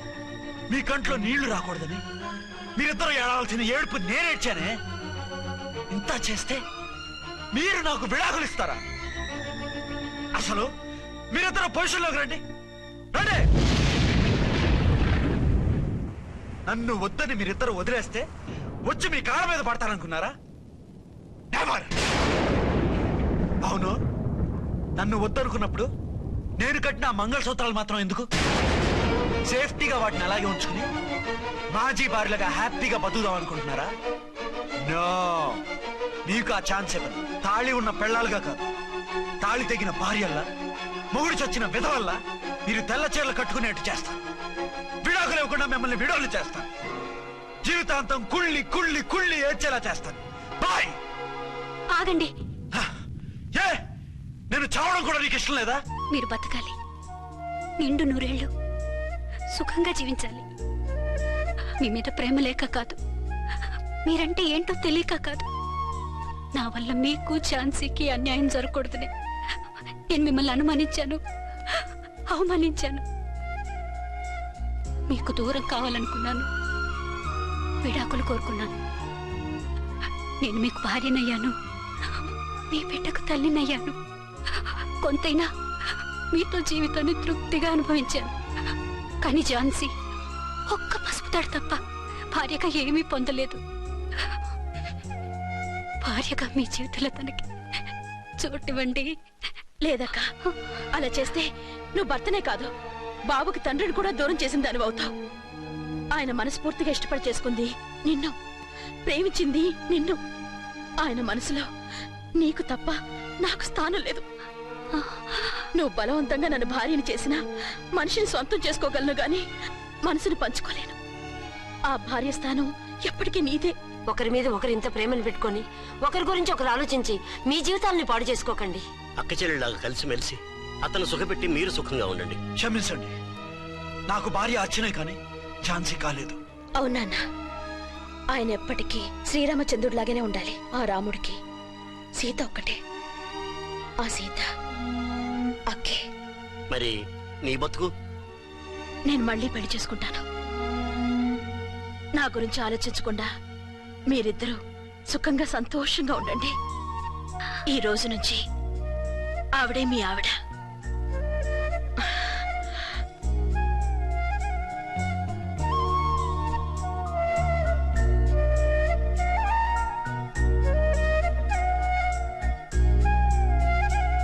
మీ కంట్లో నీళ్లు రాకూడదని మీరిద్దరూ ఏడవలసిన ఏడుపు నేనేడ్చానే. ఇంత చేస్తే మీరు నాకు విడాకులు ఇస్తారా? అసలు మీరిద్దరు పొజిషన్లోకి రండి. నన్ను వద్దని మీరిద్దరు వదిలేస్తే వచ్చి మీ కాళ్ళ మీద పడతారనుకున్నారా? నెవర్. అవును, నన్ను వద్దనుకున్నప్పుడు నేను కట్టిన మంగళసూత్రాలు మాత్రం ఎందుకు? సేఫ్టీగా వాటిని అలాగే ఉంచుకుని మాజీ భార్యలుగా హ్యాపీగా బతుకుదాం అనుకుంటున్నారా? నో, మీకు ఆ ఛాన్స్ ఇవ్వను. తాళి ఉన్న పెళ్ళాలుగా కాదు, తాళి తెగిన భార్యల్లా, మొగుడు చచ్చిన విధవల్లా మీరు తెల్ల చీరలు కట్టుకునేట్టు చేస్తాను. విడాకులు ఇవ్వకుండా మిమ్మల్ని విడాకులు చేస్తాను. జీవితాంతం కుళ్ళి కుళ్ళి కుళ్ళి ఏడ్చేలా చేస్తాను. బాయ్. ఆగండి. ఏ, నేను చావడం కూడా నీకు ఇష్టం లేదా? మీరు బతకాలి, నిండు 100 ఏళ్ళు సుఖంగా జీవించాలి. మీ మీద ప్రేమ లేక కాదు, మీరంటే ఏంటో తెలియక కాదు. నా వల్ల మీకు ఝాన్సీకి అన్యాయం జరగకూడదని నేను మిమ్మల్ని అనుమానించాను, అవమానించాను. మీకు దూరం కావాలనుకున్నాను, విడాకులు కోరుకున్నాను. నేను మీకు భార్యనయ్యాను, మీ బిడ్డకు తల్లినయ్యాను. కొంతైనా మీతో జీవితాన్ని తృప్తిగా అనుభవించాను. కానీ ఝాన్సీ ఒక్క పసుపు తాడు తప్ప భార్యగా ఏమీ పొందలేదు. భార్యగా మీ జీవితంలో తనకి చోటివ్వండి. లేదక్క, అలా చేస్తే నువ్వు భర్తనే కాదు, బాబుకి తండ్రిని కూడా దూరం చేసిన దాని అవుతావు. ఆయన మనస్ఫూర్తిగా ఇష్టపడి చేసుకుంది నిన్ను, ప్రేమించింది నిన్ను. ఆయన మనసులో నీకు తప్ప నాకు స్థానం లేదు. నువ్వు బలవంతంగా నన్ను భార్యని చేసినా మనిషిని సొంతం చేసుకోగలను గాని మనసుని పంచుకోలేను. ఆ భార్య స్థానం ఎప్పటికీ నీదే. ఒకరి మీద ఒకరు ఇంత ప్రేమను పెట్టుకొని ఒకరి గురించి ఒకరు ఆలోచించి మీ జీవితాలని పాడు చేసుకోకండి. అక్క చెల్లెళ్ళలాగా కలిసిమెలిసి అతను సుఖపెట్టి మీరు సుఖంగా ఉండండి. క్షమించండి, నాకు భార్య అర్చనే కానీ ఝాన్సీ కాలేదు. అవునన్నా, ఆయన ఎప్పటికీ శ్రీరామచంద్రుడిలాగానే ఉండాలి. ఆ రాముడికి సీత ఒక్కటే, ఆ సీత అక్కే. మరి నీ బతుకు? నేను మళ్ళీ పెళ్లి చేసుకుంటాను. నా గురించి ఆలోచించకుండా మీరిద్దరూ సుఖంగా సంతోషంగా ఉండండి. ఈ రోజు నుంచి ఆవిడే మీ ఆవిడ.